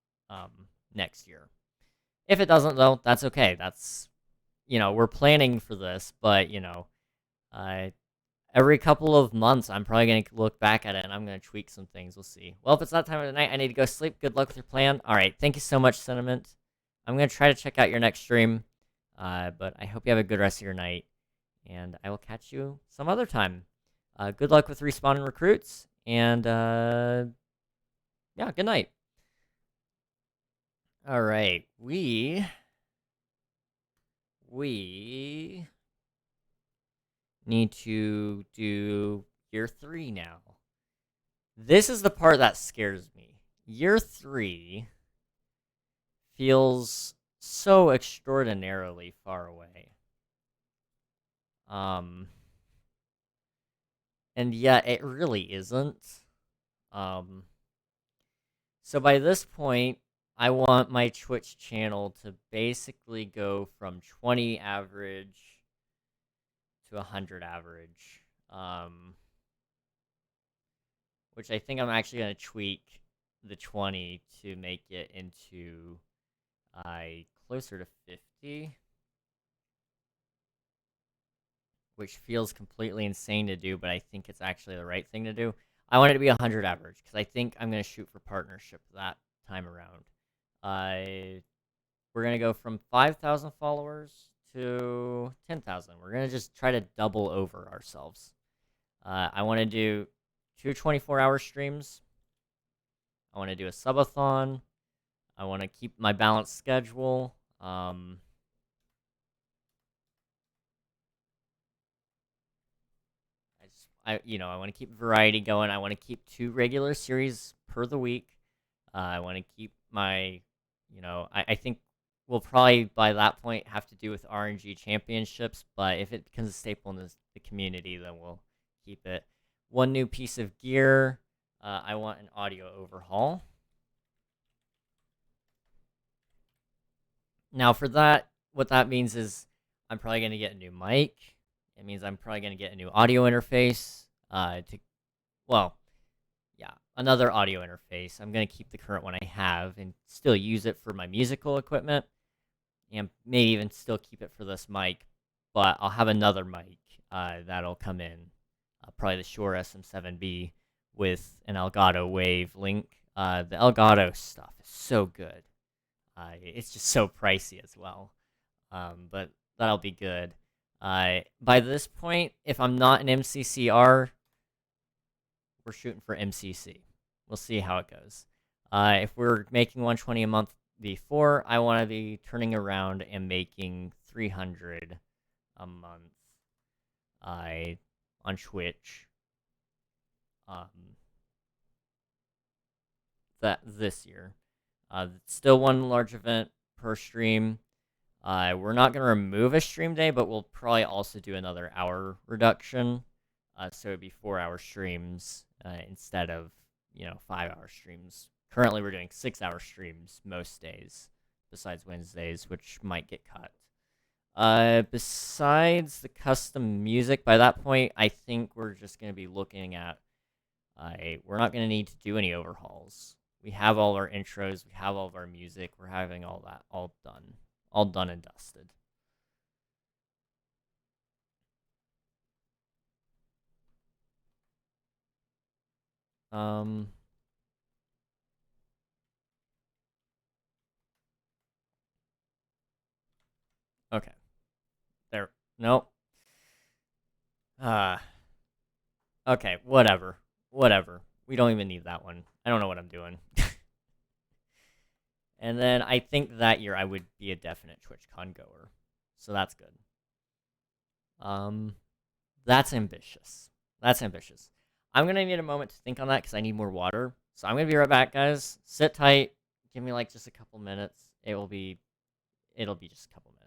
next year. If it doesn't, though, that's okay. That's, we're planning for this, but, every couple of months, I'm probably going to look back at it, and I'm going to tweak some things. We'll see. Well, if it's that time of the night, I need to go sleep. Good luck with your plan. All right, thank you so much, Sentiment. I'm going to try to check out your next stream, but I hope you have a good rest of your night, and I will catch you some other time. Good luck with respawning recruits, and yeah, good night. All right, we need to do year 3 now. This is the part that scares me. Year 3 feels so extraordinarily far away. And yet it really isn't. So by this point, I want my Twitch channel to basically go from 20 average to 100 average. Which I think I'm actually going to tweak the 20 to make it into closer to 50. Which feels completely insane to do, but I think it's actually the right thing to do. I want it to be 100 average, because I think I'm going to shoot for partnership that time around. We're going to go from 5,000 followers to 10,000. We're going to just try to double over ourselves. I want to do 2 24-hour streams. I want to do a subathon. I want to keep my balanced schedule. I want to keep variety going. I want to keep 2 regular series per the week. I want to keep my, I think we'll probably by that point have to do with RNG championships, but if it becomes a staple in the community, then we'll keep it. 1 new piece of gear. I want an audio overhaul. Now for that, what that means is I'm probably going to get a new mic. It means I'm probably going to get a new audio interface. Another audio interface. I'm going to keep the current one I have and still use it for my musical equipment, and maybe even still keep it for this mic, but I'll have another mic that'll come in, probably the Shure SM7B with an Elgato Wave link. The Elgato stuff is so good. It's just so pricey as well, but that'll be good. By this point, if I'm not an MCCR, we're shooting for MCC. We'll see how it goes. If we're making 120 a month before, I want to be turning around and making 300 a month on Twitch. This year. Still 1 large event per stream. We're not gonna remove a stream day, but we'll probably also do another hour reduction. So it'd be 4-hour streams instead of 5-hour streams. Currently, we're doing 6-hour streams most days, besides Wednesdays, which might get cut. Besides the custom music, by that point, I think we're just gonna be looking at. We're not gonna need to do any overhauls. We have all our intros, we have all of our music, we're having all that all done and dusted. Um. Okay. There. Nope. Uh. Okay. Whatever. Whatever. We don't even need that one. I don't know what I'm doing. And then I think that year I would be a definite TwitchCon goer, so that's good. That's ambitious. That's ambitious. I'm gonna need a moment to think on that because I need more water. So I'm gonna be right back, guys. Sit tight. Give me like just a couple minutes. It'll be just a couple minutes.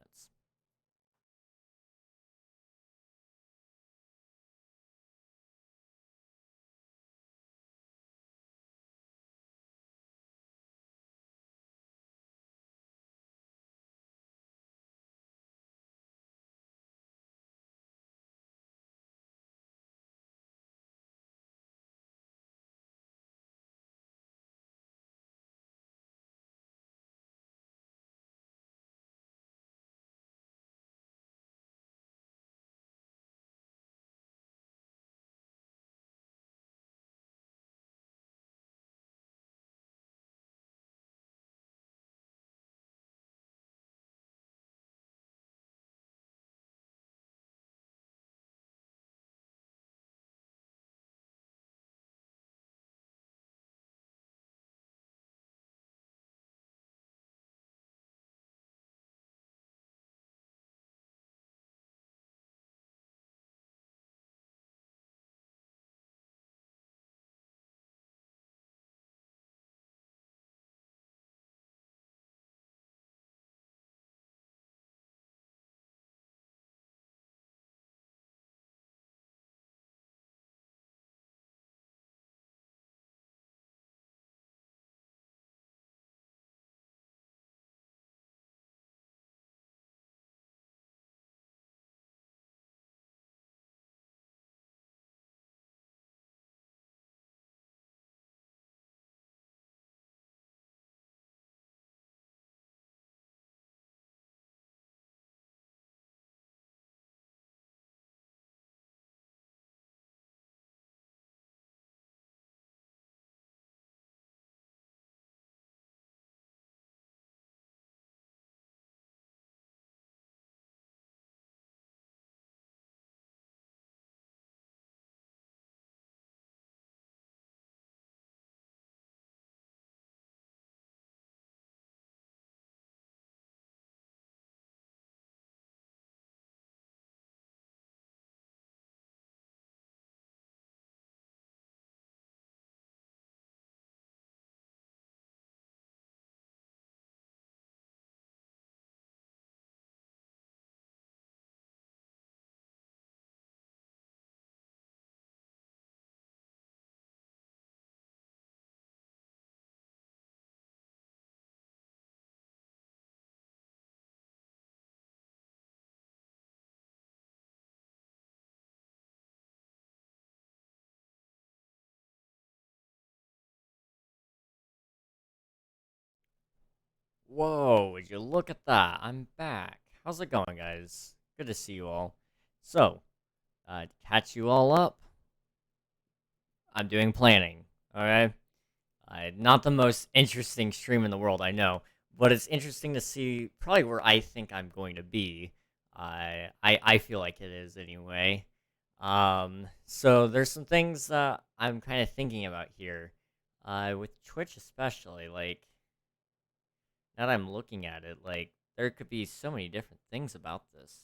Whoa, would you look at that? I'm back. How's it going, guys? Good to see you all. So, to catch you all up, I'm doing planning, alright? Not the most interesting stream in the world, I know, but it's interesting to see probably where I think I'm going to be. I feel like it is anyway. So there's some things that I'm kind of thinking about here. With Twitch especially, like, now that I'm looking at it, like, there could be so many different things about this.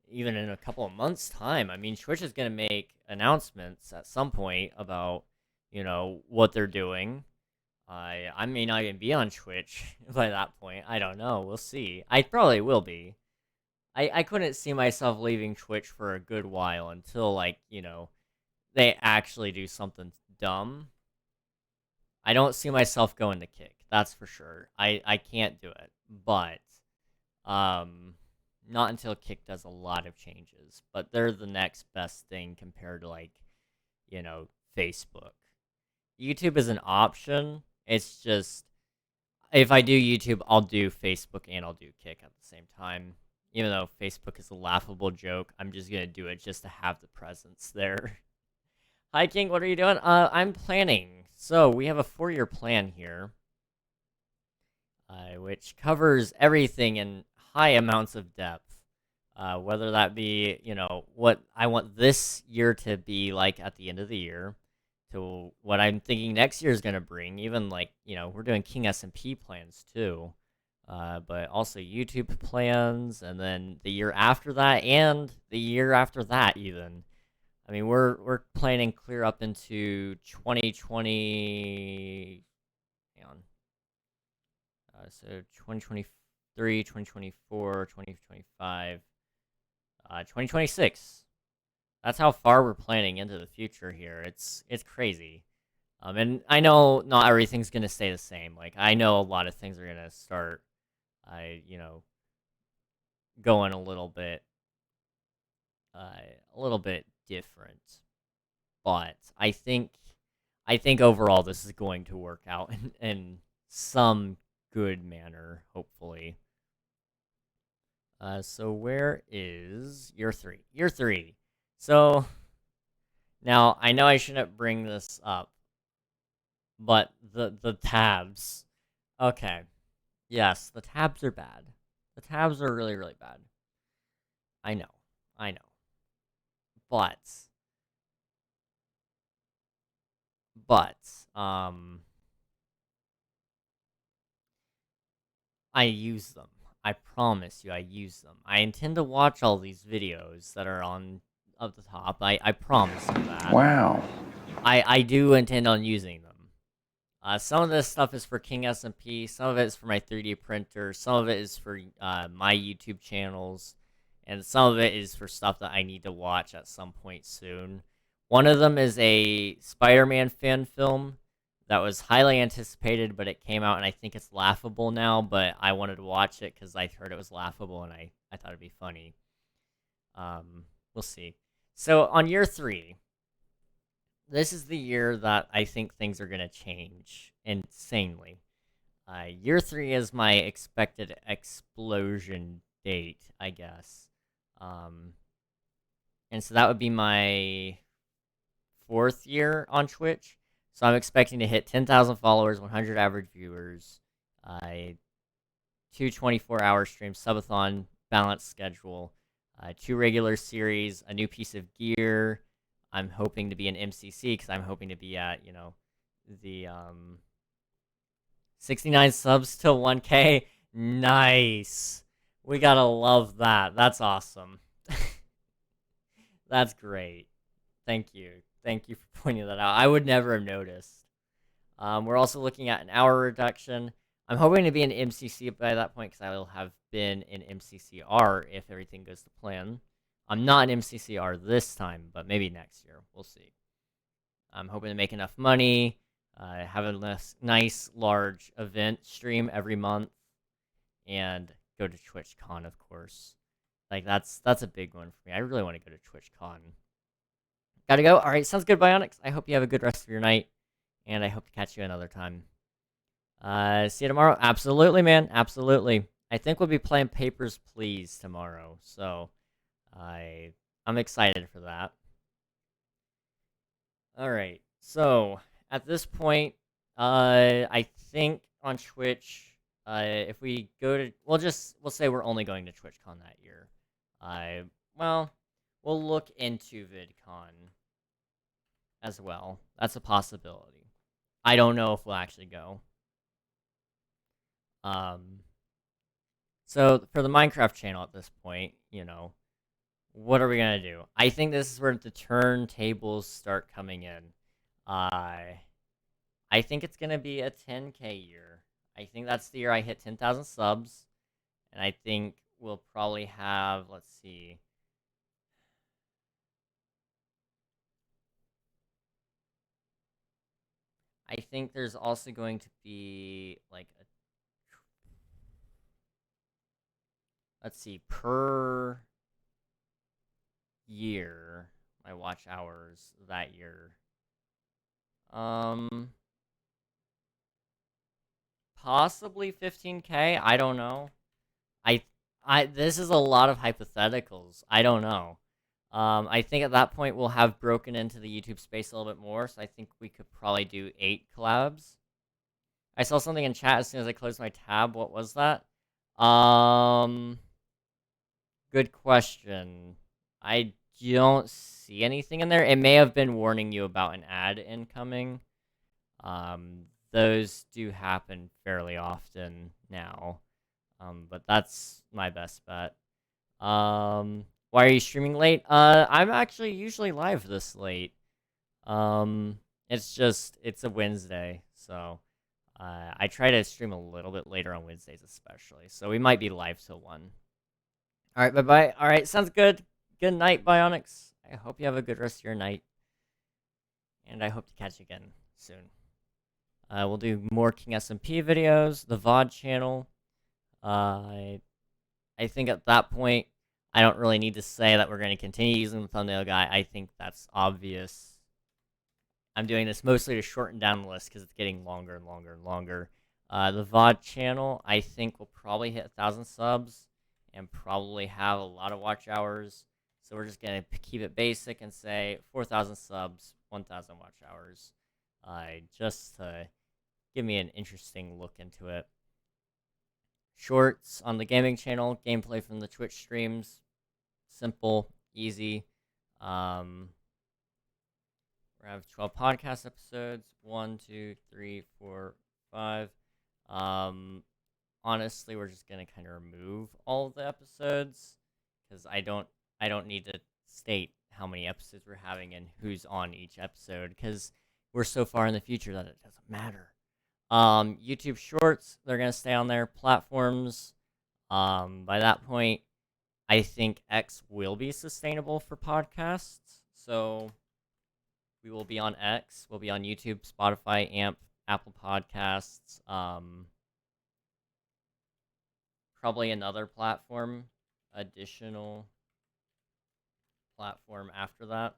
Even in a couple of months' time, I mean, Twitch is going to make announcements at some point about, what they're doing. I may not even be on Twitch by that point. I don't know. We'll see. I probably will be. I couldn't see myself leaving Twitch for a good while until, like, they actually do something dumb. I don't see myself going to Kick. That's for sure. I can't do it. But, not until Kick does a lot of changes. But they're the next best thing compared to, like, Facebook. YouTube is an option. It's just, if I do YouTube, I'll do Facebook and I'll do Kick at the same time. Even though Facebook is a laughable joke, I'm just gonna do it just to have the presence there. Hi, King, what are you doing? I'm planning. So, we have a 4-year plan here. Which covers everything in high amounts of depth. Whether that be, what I want this year to be like at the end of the year, to what I'm thinking next year is going to bring, even like, we're doing King SMP plans too, but also YouTube plans, and then the year after that, and the year after that even. I mean, we're planning clear up into 2020, hang on, so 2023, 2024, 2025, 2026. That's how far we're planning into the future here. It's crazy. And I know not everything's gonna stay the same. Like, I know a lot of things are gonna start, going a little bit different. But I think overall this is going to work out in some good manner, hopefully. So where is year 3? Year 3. So, now, I know I shouldn't bring this up, but the tabs. Okay. Yes, the tabs are bad. The tabs are really, really bad. I know. But, I use them. I promise you, I use them. I intend to watch all these videos that are on up the top. I promise you that. Wow. I do intend on using them. Some of this stuff is for King SMP, some of it is for my 3D printer, some of it is for my YouTube channels, and some of it is for stuff that I need to watch at some point soon. One of them is a Spider-Man fan film that was highly anticipated, but it came out and I think it's laughable now, but I wanted to watch it because I heard it was laughable and I thought it'd be funny. We'll see. So on year 3, this is the year that I think things are going to change insanely. Year 3 is my expected explosion date, I guess. And so that would be my 4th year on Twitch. So I'm expecting to hit 10,000 followers, 100 average viewers, 2 24-hour streams, subathon, balanced schedule, 2 regular series, a new piece of gear. I'm hoping to be an MCC because I'm hoping to be at, the 69 subs to 1K. Nice. We gotta love that. That's awesome. That's great. Thank you. Thank you for pointing that out. I would never have noticed. We're also looking at an hour reduction. I'm hoping to be an MCC by that point because I will have been in MCCR if everything goes to plan. I'm not an MCCR this time, but maybe next year. We'll see. I'm hoping to make enough money, have a nice, large event stream every month, and go to TwitchCon, of course. Like, that's a big one for me. I really want to go to TwitchCon. Gotta go. All right, sounds good, Bionics. I hope you have a good rest of your night, and I hope to catch you another time. See you tomorrow. Absolutely, man. Absolutely. I think we'll be playing Papers, Please tomorrow, so I'm excited for that. All right, so at this point, I think on Twitch, if we go to, we'll say we're only going to TwitchCon that year. Well, we'll look into VidCon as well. That's a possibility. I don't know if we'll actually go. So for the Minecraft channel at this point, what are we gonna do? I think this is where the turntables start coming in. I I think it's gonna be a 10K year. I think that's the year I hit 10,000 subs, and I think we'll probably have, let's see. I think there's also going to be like a, let's see, per year, my watch hours that year. Possibly 15K. I don't know. I this is a lot of hypotheticals. I don't know. I think at that point we'll have broken into the YouTube space a little bit more, so I think we could probably do 8 collabs. I saw something in chat as soon as I closed my tab. What was that? Good question. I don't see anything in there. It may have been warning you about an ad incoming. Those do happen fairly often now. But that's my best bet. Why are you streaming late? I'm actually usually live this late. It's a Wednesday, so I try to stream a little bit later on Wednesdays especially. So we might be live till 1. All right, bye-bye. All right, sounds good. Good night, Bionics. I hope you have a good rest of your night. And I hope to catch you again soon. We'll do more King SMP videos, the VOD channel. I think at that point, I don't really need to say that we're going to continue using the thumbnail guy. I think that's obvious. I'm doing this mostly to shorten down the list because it's getting longer and longer and longer. The VOD channel, I think, will probably hit 1,000 subs and probably have a lot of watch hours. So we're just going to keep it basic and say 4,000 subs, 1,000 watch hours. Just to give me an interesting look into it. Shorts on the gaming channel, gameplay from the Twitch streams. Simple, easy. We're gonna have 12 podcast episodes. 1, 2, 3, 4, 5. Honestly, we're just gonna kind of remove all of the episodes because I don't need to state how many episodes we're having and who's on each episode because we're so far in the future that it doesn't matter. YouTube Shorts, they're gonna stay on their platforms. By that point, I think X will be sustainable for podcasts. So we will be on X, we'll be on YouTube, Spotify, AMP, Apple Podcasts, probably another platform, additional platform after that.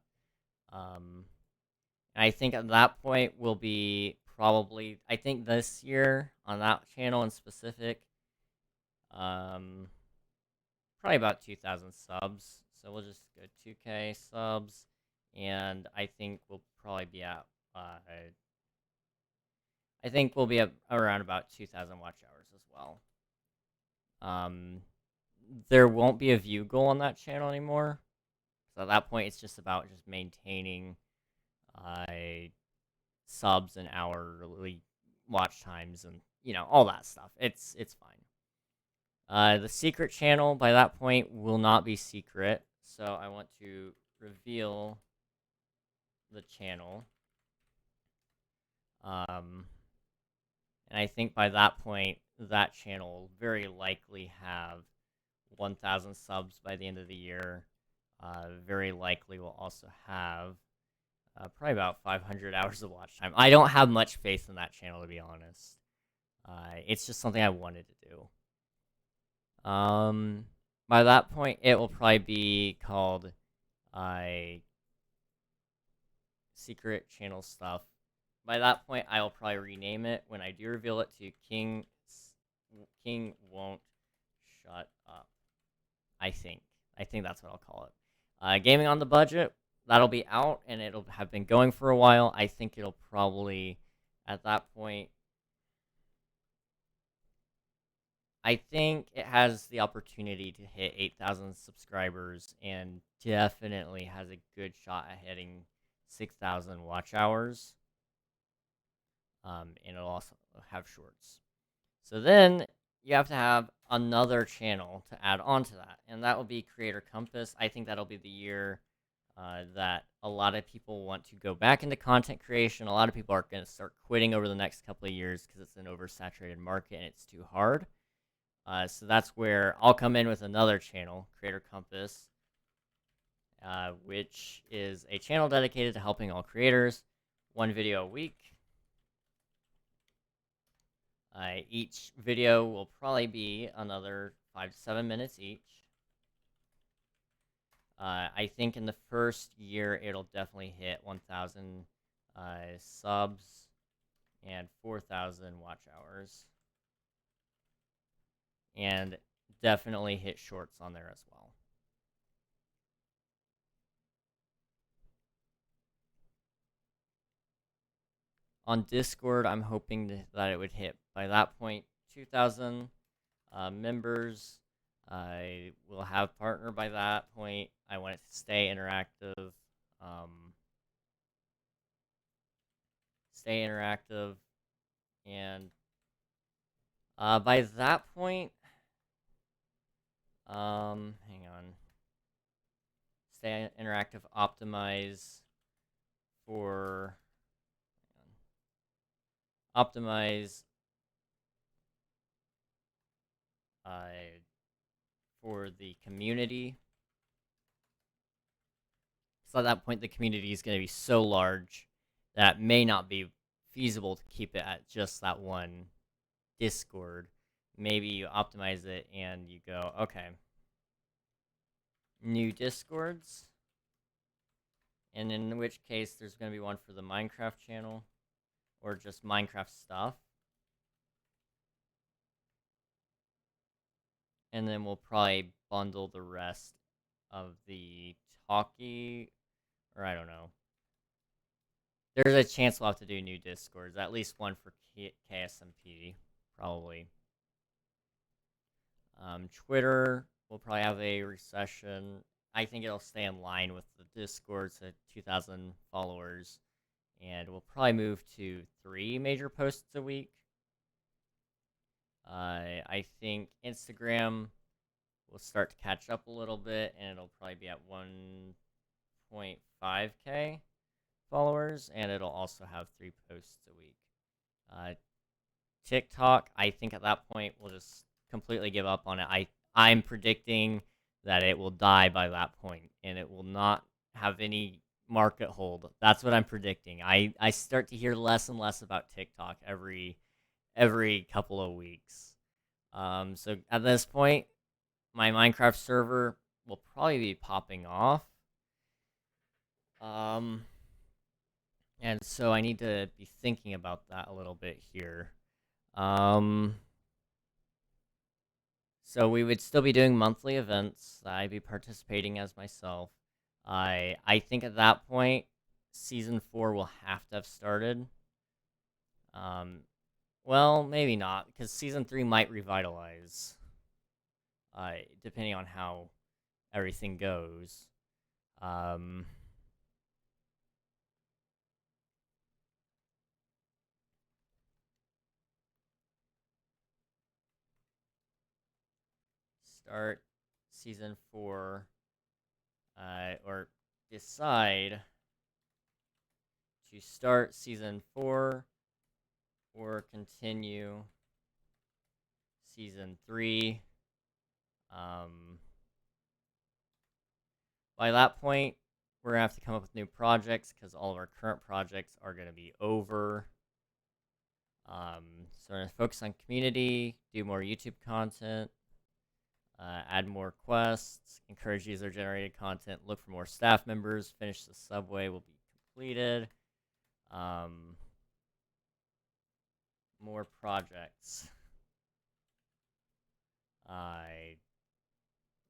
I think at that point we'll be probably, I think this year on that channel in specific, probably about 2,000 subs. So we'll just go 2K subs, and I think we'll probably be at, I think we'll be at around about 2,000 watch hours as well. There won't be a view goal on that channel anymore. So at that point, it's just about just maintaining subs and hourly watch times and, all that stuff. It's fine. The secret channel, by that point, will not be secret. So I want to reveal the channel. And I think by that point, that channel will very likely have 1,000 subs by the end of the year. Very likely will also have probably about 500 hours of watch time. I don't have much faith in that channel, to be honest. It's just something I wanted to do. By that point, it will probably be called secret channel stuff. By that point, I will probably rename it when I do reveal it to King Won't Shut Up. I think that's what I'll call it. Gaming on the Budget, that'll be out, and it'll have been going for a while. I think it'll probably, at that point, I think it has the opportunity to hit 8,000 subscribers and definitely has a good shot at hitting 6,000 watch hours. And it'll also have shorts. So then you have to have another channel to add on to that, and that will be Creator Compass. I think that'll be the year that a lot of people want to go back into content creation. A lot of people are going to start quitting over the next couple of years because it's an oversaturated market and it's too hard. So that's where I'll come in with another channel, Creator Compass, which is a channel dedicated to helping all creators, one video a week. Each video will probably be another 5 to 7 minutes each. I think in the first year it'll definitely hit 1,000 subs and 4,000 watch hours. And definitely hit shorts on there as well. On Discord, I'm hoping that it would hit, by that point, 2,000 members. I will have partner by that point. I want it to stay interactive. And by that point, hang on. Stay interactive, optimize for for the community. So at that point, the community is going to be so large that it may not be feasible to keep it at just that one Discord. Maybe you optimize it and you go, okay, new Discords. And in which case, there's going to be one for the Minecraft channel or just Minecraft stuff. And then we'll probably bundle the rest of the talkie, or I don't know. There's a chance we'll have to do new Discords, at least one for KSMP, probably. Twitter will probably have a recession. I think it'll stay in line with the Discords at 2,000 followers, and we'll probably move to 3 major posts a week. I think Instagram will start to catch up a little bit, and it'll probably be at 1.5k followers, and it'll also have 3 posts a week. TikTok, I think at that point we'll just completely give up on it. I'm predicting that it will die by that point, and it will not have any market hold. That's what I'm predicting. I start to hear less and less about TikTok every couple of weeks. So at this point, my Minecraft server will probably be popping off. And so I need to be thinking about that a little bit here. So we would still be doing monthly events that I'd be participating as myself. I think at that point, Season 4 will have to have started. Well, maybe not, because Season 3 might revitalize, depending on how everything goes. Start Season 4, or decide to start Season 4 or continue Season 3. By that point, we're going to have to come up with new projects because all of our current projects are going to be over. So we're going to focus on community, do more YouTube content, add more quests, encourage user-generated content, look for more staff members, finish the subway will be completed. More projects.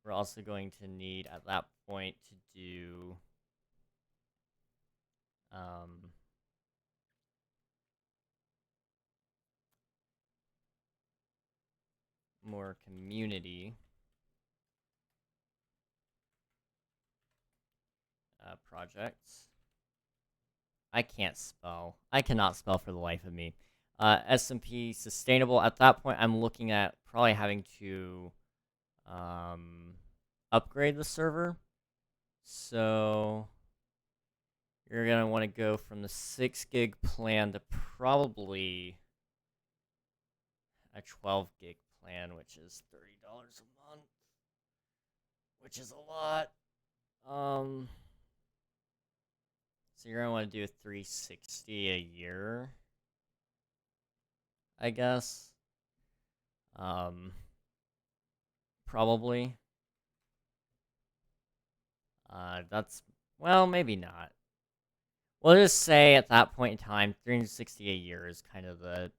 We're also going to need, at that point, to do more community projects. I can't spell. I cannot spell for the life of me. SMP sustainable. At that point, I'm looking at probably having to upgrade the server. So you're gonna want to go from the 6 gig plan to probably a 12 gig plan, which is $30 a month, which is a lot. So you're gonna want to do a 360 a year, I guess. Probably. That's, well, maybe not. We'll just say at that point in time, 360 a year is kind of the.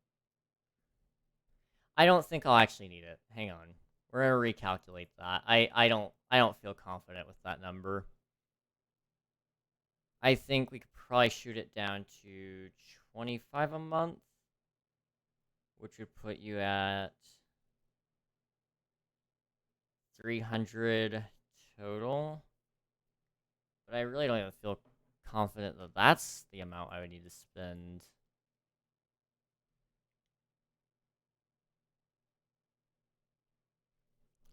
I don't think I'll actually need it. Hang on, we're gonna recalculate that. I don't feel confident with that number. I think we could probably shoot it down to 25 a month, which would put you at 300 total. But I really don't even feel confident that that's the amount I would need to spend.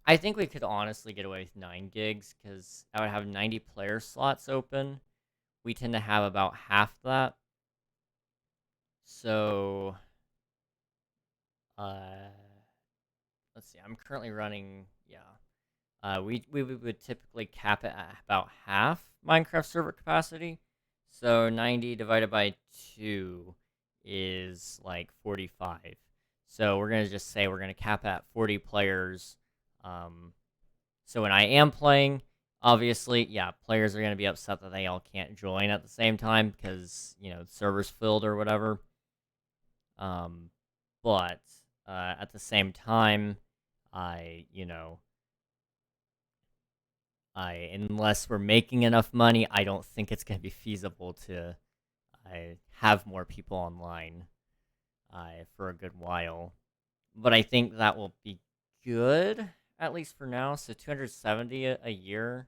I think we could honestly get away with 9 gigs, because I would have 90 player slots open. We tend to have about half that. So, let's see, I'm currently running, yeah. We would typically cap it at about half Minecraft server capacity. So 90 divided by 2 is like 45. So we're going to just say we're going to cap at 40 players. So when I am playing, obviously, yeah, players are going to be upset that they all can't join at the same time because, you know, the server's filled or whatever. But at the same time, unless we're making enough money, I don't think it's going to be feasible to have more people online for a good while. But I think that will be good, at least for now. So 270 a year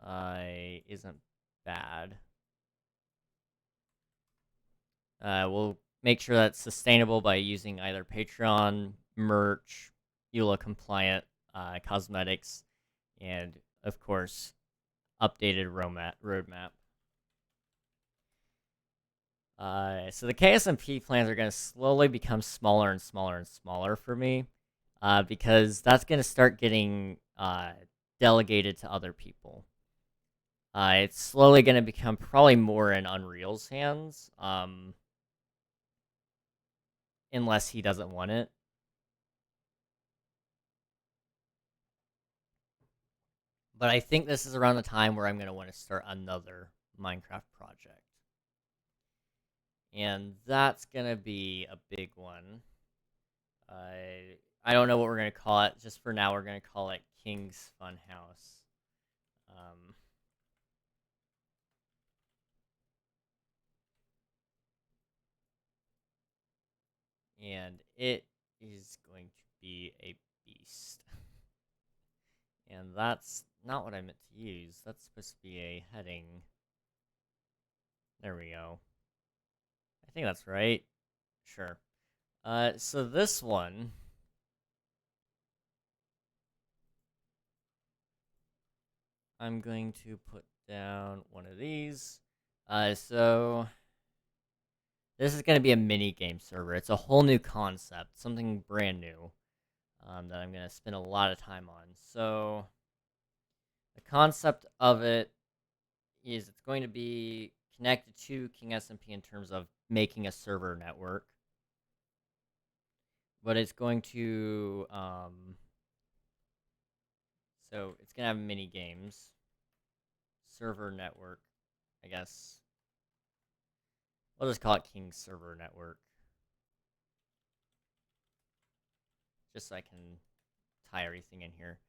isn't bad. We'll make sure that's sustainable by using either Patreon, merch, EULA compliant cosmetics, and of course, updated roadmap. So the KSMP plans are going to slowly become smaller and smaller and smaller for me, because that's going to start getting delegated to other people. It's slowly going to become probably more in Unreal's hands, unless he doesn't want it. But I think this is around the time where I'm going to want to start another Minecraft project. And that's going to be a big one. I don't know what we're going to call it. Just for now, we're going to call it King's Funhouse. And it is going to be a beast. And that's not what I meant to use. That's supposed to be a heading. There we go. I think that's right. Sure. So this one, I'm going to put down one of these. So this is going to be a mini game server. It's a whole new concept, something brand new, that I'm going to spend a lot of time on. So the concept of it is it's going to be connected to King SMP in terms of making a server network. But it's going to, so it's going to have mini games. Server network, I guess. We'll just call it King Server Network. Just so I can tie everything in here.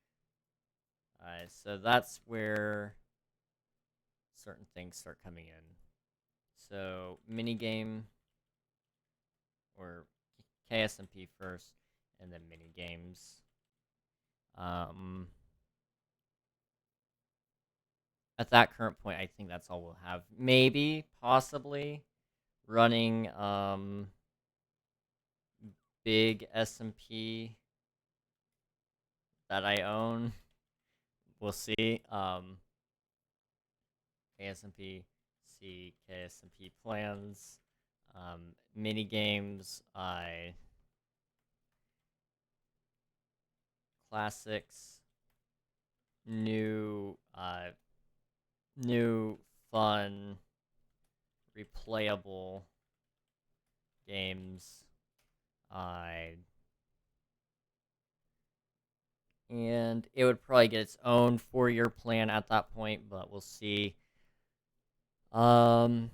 So that's where certain things start coming in. So minigame, or KSMP first, and then minigames. At that current point, I think that's all we'll have. Maybe, possibly, running big SMP that I own. We'll see. KSMP, C, KSMP plans, mini games, classics, new, new fun, replayable games, and it would probably get its own 4-year plan at that point, but we'll see. And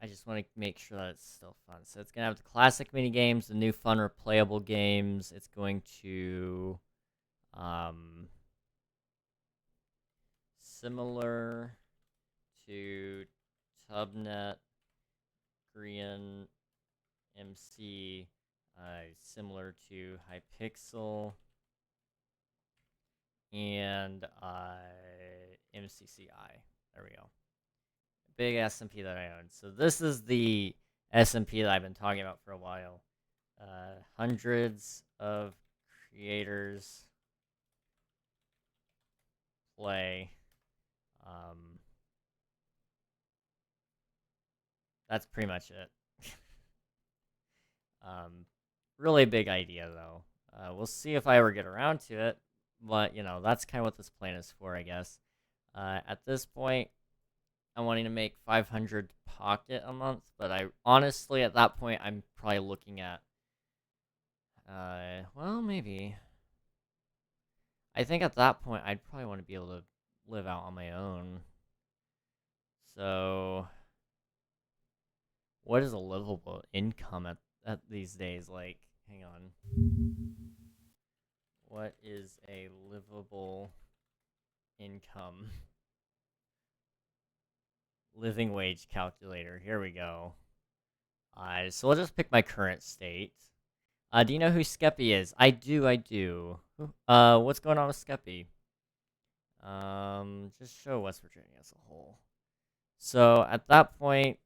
I just want to make sure that it's still fun. So it's gonna have the classic mini games, the new fun replayable games. It's going to, similar to Tubnet, Green, MC, similar to Hypixel, and MCCI. There we go. Big SMP that I own. So this is the SMP that I've been talking about for a while. Hundreds of creators play. That's pretty much it. Really big idea though. We'll see if I ever get around to it, but you know, that's kind of what this plan is for, I guess. At this point, I'm wanting to make 500 pocket a month, but I honestly, at that point, I'm probably looking at, well, maybe. I think at that point, I'd probably want to be able to live out on my own. So, what is a livable income at these days? Like, hang on. What is a livable income? Living wage calculator. Here we go. So we'll just pick my current state. Do you know who Skeppy is? I do. What's going on with Skeppy? Just show West Virginia as a whole. So at that point,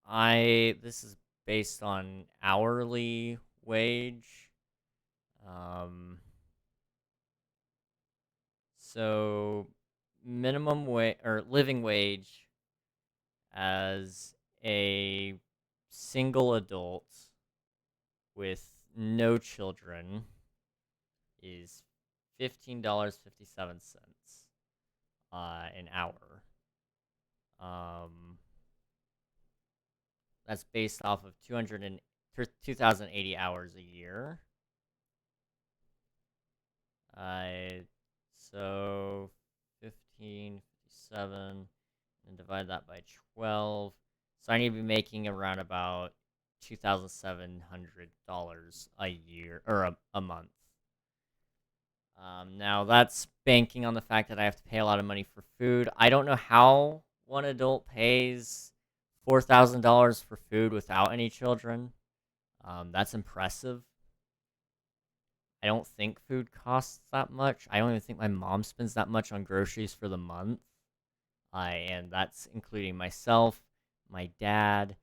this is based on hourly wage. So minimum wage or living wage as a single adult with no children is $15.57 an hour. That's based off of 2,080 hours a year. So 1557 and divide that by 12. So I need to be making around about $2,700 a year or a month. Now that's banking on the fact that I have to pay a lot of money for food. I don't know how one adult pays $4,000 for food without any children. That's impressive. I don't think food costs that much. I don't even think my mom spends that much on groceries for the month. And that's including myself, my dad,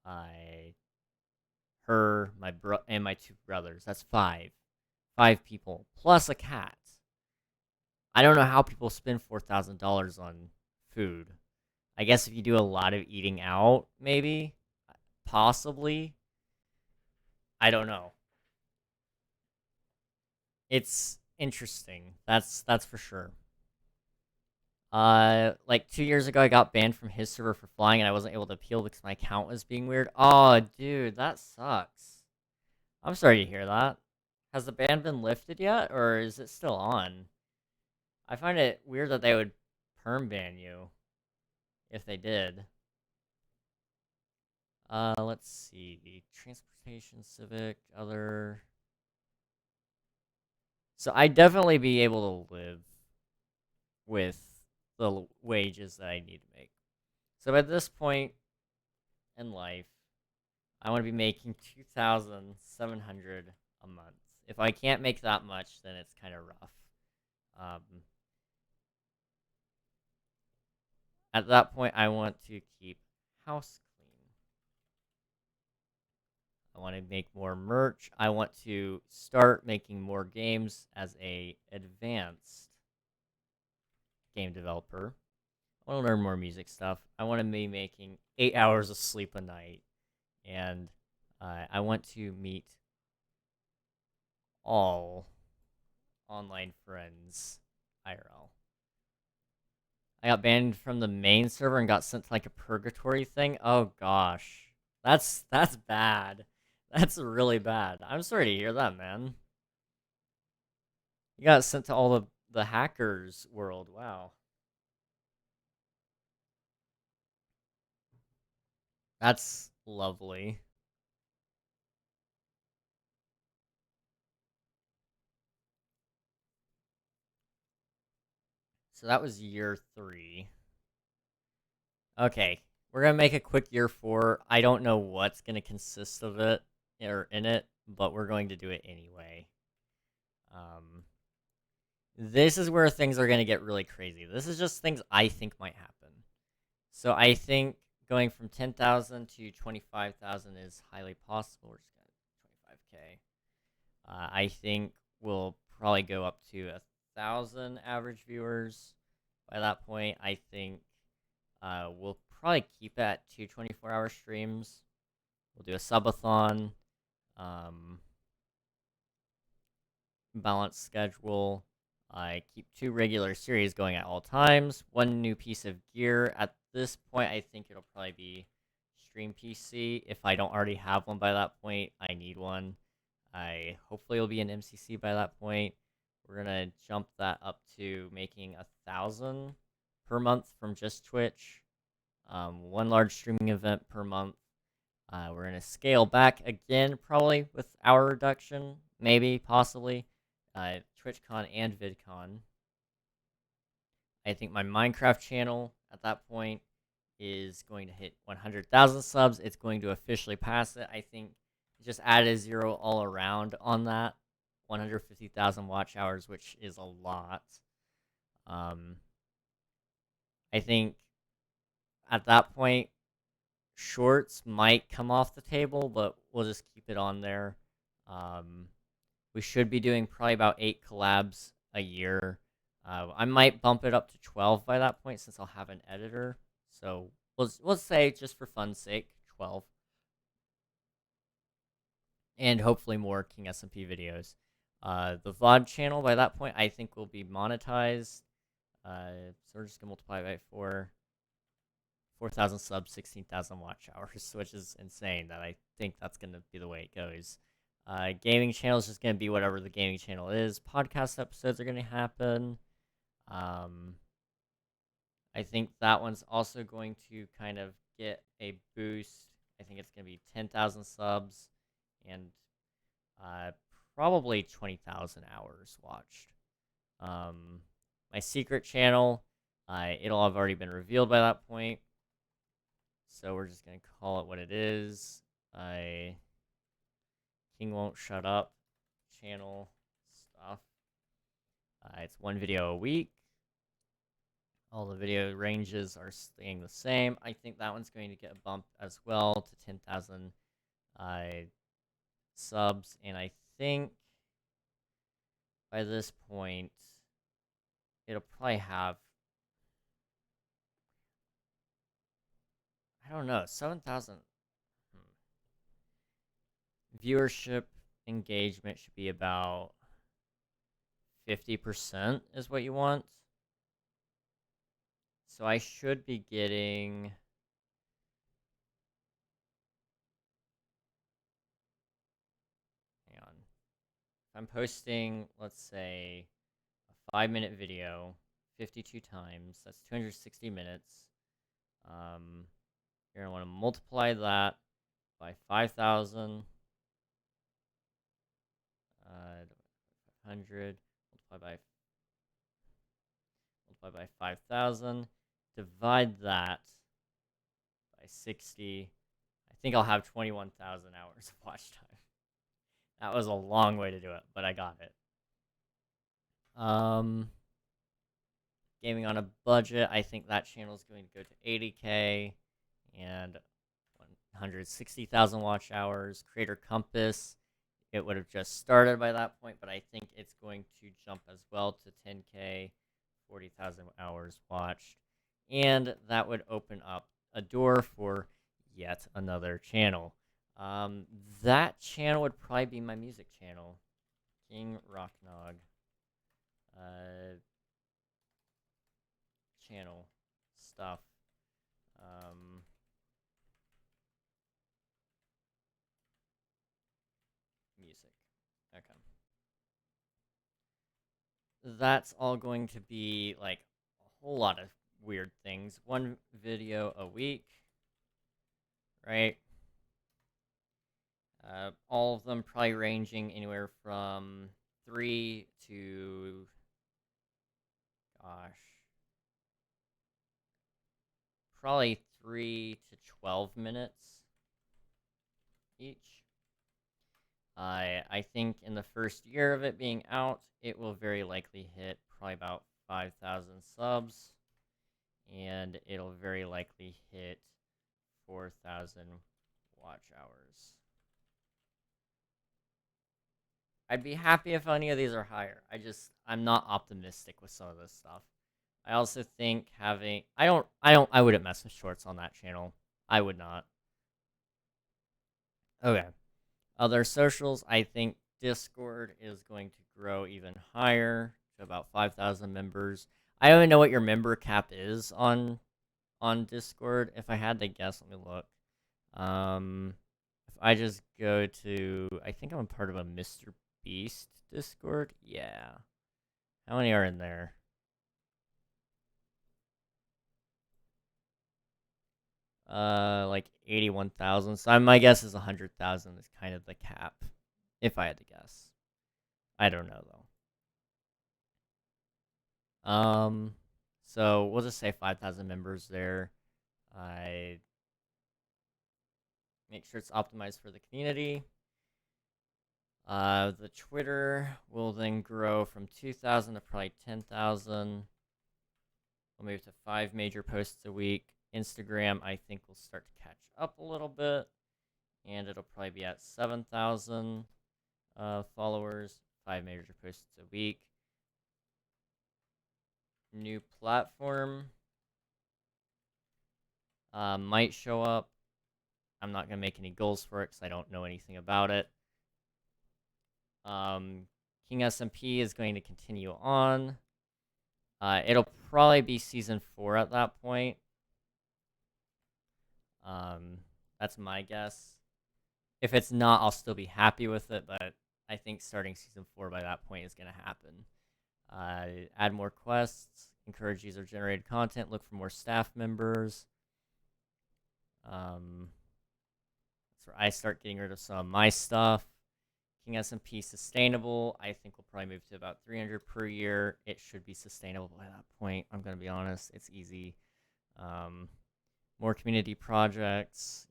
her, and my 2 brothers. That's 5. 5 people, plus a cat. I don't know how people spend $4,000 on food. I guess if you do a lot of eating out, maybe, possibly. I don't know. It's interesting. That's for sure. Like 2 years ago, I got banned from his server for flying, and I wasn't able to appeal because my account was being weird. Oh, dude, that sucks. I'm sorry to hear that. Has the ban been lifted yet, or is it still on? I find it weird that they would perm ban you if they did. Let's see. Transportation, civic, other. So I'd definitely be able to live with the wages that I need to make. So at this point in life, I want to be making $2,700 a month. If I can't make that much, then it's kind of rough. At that point, I want to keep house clean. I want to make more merch. I want to start making more games as a advanced game developer. I want to learn more music stuff. I want to be making 8 hours of sleep a night. And I want to meet all online friends IRL. I got banned from the main server and got sent to like a purgatory thing. Oh gosh. That's bad. That's really bad. I'm sorry to hear that, man. You got sent to all the hackers world. Wow. That's lovely. So that was year 3. Okay, we're gonna make a quick year 4. I don't know what's gonna consist of it or in it, but we're going to do it anyway. This is where things are gonna get really crazy. This is just things I think might happen. So I think going from 10,000 to 25,000 is highly possible. We're just gonna 25K. I think we'll probably go up to 1,000 average viewers by that point. I think we'll probably keep it at 2 24-hour streams. We'll do a subathon, balanced schedule. I keep 2 regular series going at all times. 1 new piece of gear. At this point, I think it'll probably be Stream PC. If I don't already have one by that point, I need one. I hopefully will be an MCC by that point. We're gonna jump that up to making 1,000 per month from just Twitch. 1 large streaming event per month. We're gonna scale back again, probably with hour reduction, maybe, possibly. TwitchCon and VidCon. I think my Minecraft channel at that point is going to hit 100,000 subs. It's going to officially pass it. I think just add a 0 all around on that. 150,000 watch hours, which is a lot. I think at that point, shorts might come off the table, but we'll just keep it on there. We should be doing probably about 8 collabs a year. I might bump it up to 12 by that point since I'll have an editor. So we'll say, just for fun's sake, 12. And hopefully more King SMP videos. The VOD channel by that point I think will be monetized. So we're just gonna multiply by 4,000 subs, 16,000 watch hours, which is insane that I think that's gonna be the way it goes. Gaming channel is just gonna be whatever the gaming channel is. Podcast episodes are gonna happen. I think that one's also going to kind of get a boost. I think it's gonna be 10,000 subs and probably 20,000 hours watched. My secret channel, it'll have already been revealed by that point. So we're just going to call it what it is. King Won't Shut Up channel stuff. It's 1 video a week. All the video ranges are staying the same. I think that one's going to get a bump as well to 10,000 subs. And I think by this point, it'll probably have, I don't know, 7,000. Viewership engagement should be about 50% is what you want. So I should be getting, hang on. If I'm posting, let's say, a 5-minute video, 52 times, that's 260 minutes. You're gonna want to multiply that by 5,000. 500 multiplied by 5,000. Divide that by 60. I think I'll have 21,000 hours of watch time. That was a long way to do it, but I got it. Gaming on a budget, I think that channel is going to go to 80K and 160,000 watch hours. Creator Compass, it would have just started by that point, but I think it's going to jump as well to 10K 40,000 hours watched. And that would open up a door for yet another channel. That channel would probably be my music channel, King Rocknog. Channel stuff. Music. Okay. That's all going to be like a whole lot of weird things. One video a week, right? All of them probably ranging anywhere from 3 to, gosh, probably 3 to 12 minutes each. I think in the first year of it being out, it will very likely hit probably about 5,000 subs, and it'll very likely hit 4,000 watch hours. I'd be happy if any of these are higher. I'm not optimistic with some of this stuff. I also think I wouldn't mess with shorts on that channel. I would not. Okay. Other socials, I think Discord is going to grow even higher to about 5,000 members. I don't even know what your member cap is on Discord. If I had to guess, let me look. If I just go to, I think I'm a part of a Mr. Beast Discord. Yeah. How many are in there? Like 81,000. So my guess is 100,000 is kind of the cap, if I had to guess. I don't know though. So we'll just say 5,000 members there. I make sure it's optimized for the community. The Twitter will then grow from 2,000 to probably 10,000. We'll move to 5 major posts a week. Instagram, I think, will start to catch up a little bit, and it'll probably be at 7,000 followers. 5 major posts a week. New platform might show up. I'm not going to make any goals for it because I don't know anything about it. King SMP is going to continue on. It'll probably be season 4 at that point. That's my guess. If it's not, I'll still be happy with it, but I think starting season 4 by that point is going to happen. Add more quests, encourage user-generated content, look for more staff members. That's where I start getting rid of some of my stuff. King SMP sustainable, I think we'll probably move to about 300 per year. It should be sustainable by that point. I'm going to be honest. It's easy. More community projects.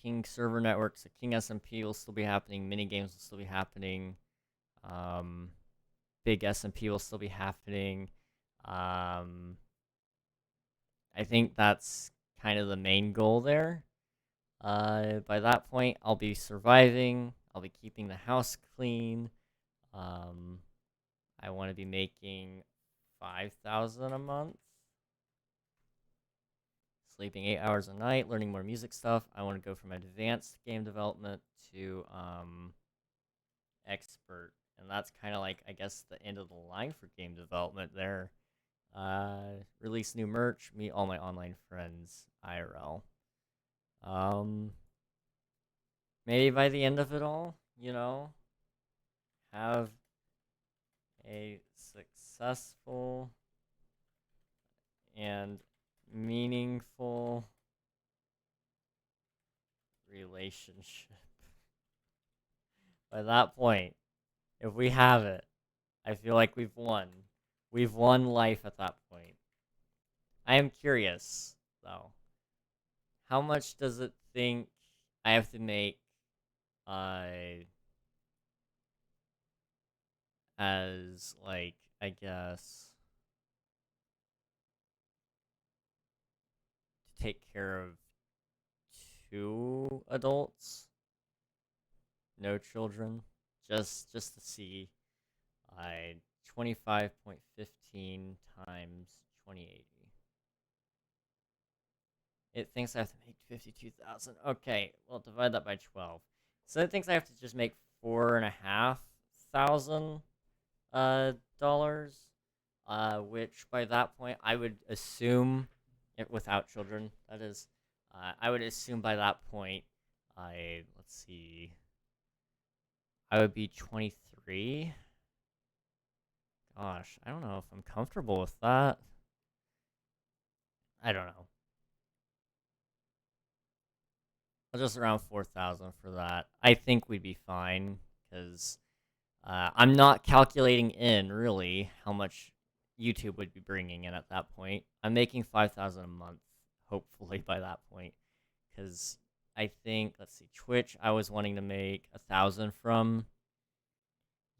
King server networks, so King SMP will still be happening. Mini games will still be happening. Big SMP will still be happening. I think that's kind of the main goal there. By that point, I'll be surviving. I'll be keeping the house clean. I want to be making 5,000 a month. Sleeping 8 hours a night, learning more music stuff. I want to go from advanced game development to expert. And that's kind of like, I guess, the end of the line for game development there. Release new merch, meet all my online friends IRL. Maybe by the end of it all, have a successful and meaningful relationship. By that point, if we have it, I feel like we've won. We've won life at that point. I am curious, though. How much does it think I have to make as, like, I guess, to take care of 2 adults? no children, just to see. I 25.15 times 2080. It thinks I have to make 52,000. Okay, well, divide that by 12. So it thinks I have to just make $4,500 dollars. Which by that point I would assume, without children, that is, I would assume by that point, let's see, I would be 23. Gosh, I don't know if I'm comfortable with that. I don't know. I'll just around 4,000 for that. I think we'd be fine, because I'm not calculating in, really, how much YouTube would be bringing in at that point. I'm making 5,000 a month, hopefully, by that point, because I think, let's see, Twitch, I was wanting to make 1,000 from.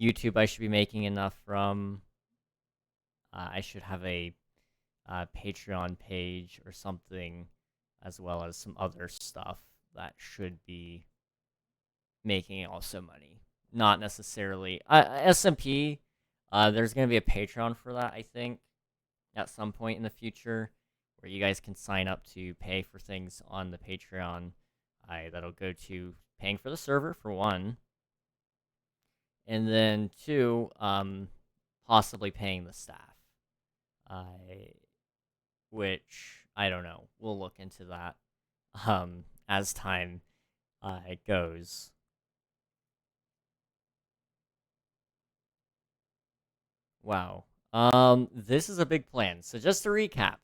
YouTube, I should be making enough from. I should have a Patreon page or something, as well as some other stuff that should be making also money. Not necessarily SMP. There's gonna be a Patreon for that, I think, at some point in the future, where you guys can sign up to pay for things on the Patreon. That'll go to paying for the server for one, and then two, possibly paying the staff. Which I don't know. We'll look into that as time goes. Wow. This is a big plan. So just to recap,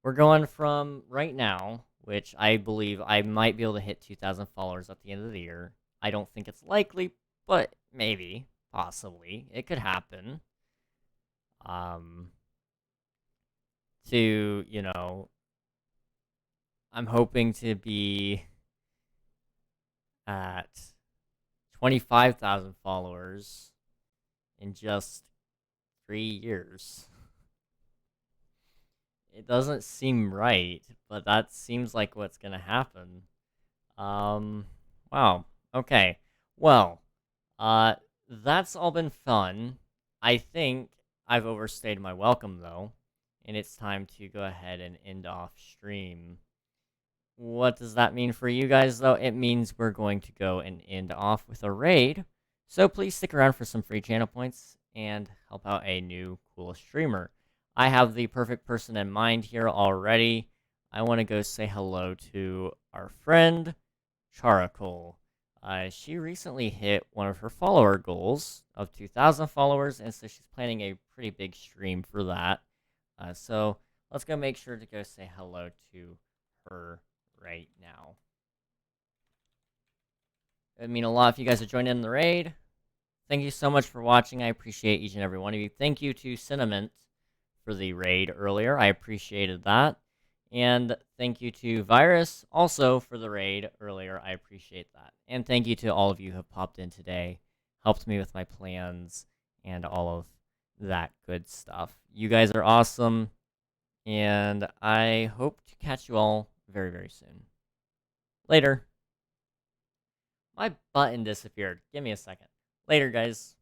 we're going from right now, which I believe I might be able to hit 2,000 followers at the end of the year. I don't think it's likely, but maybe, possibly, it could happen. To, I'm hoping to be at 25,000 followers in just 3 years. It doesn't seem right, but that seems like what's gonna happen. Wow. Okay. Well, that's all been fun. I think I've overstayed my welcome, though, and it's time to go ahead and end off stream. What does that mean for you guys, though? It means we're going to go and end off with a raid, so please stick around for some free channel points and help out a new cool streamer. I have the perfect person in mind here already. I want to go say hello to our friend, Charcoal. She recently hit one of her follower goals of 2,000 followers, and so she's planning a pretty big stream for that. So let's go make sure to go say hello to her right now. It would mean a lot if you guys are joining in the raid. Thank you so much for watching. I appreciate each and every one of you. Thank you to Cinnamon for the raid earlier. I appreciated that. And thank you to Virus also for the raid earlier. I appreciate that. And thank you to all of you who have popped in today, helped me with my plans, and all of that good stuff. You guys are awesome, and I hope to catch you all very, very soon. Later. My button disappeared. Give me a second. Later, guys.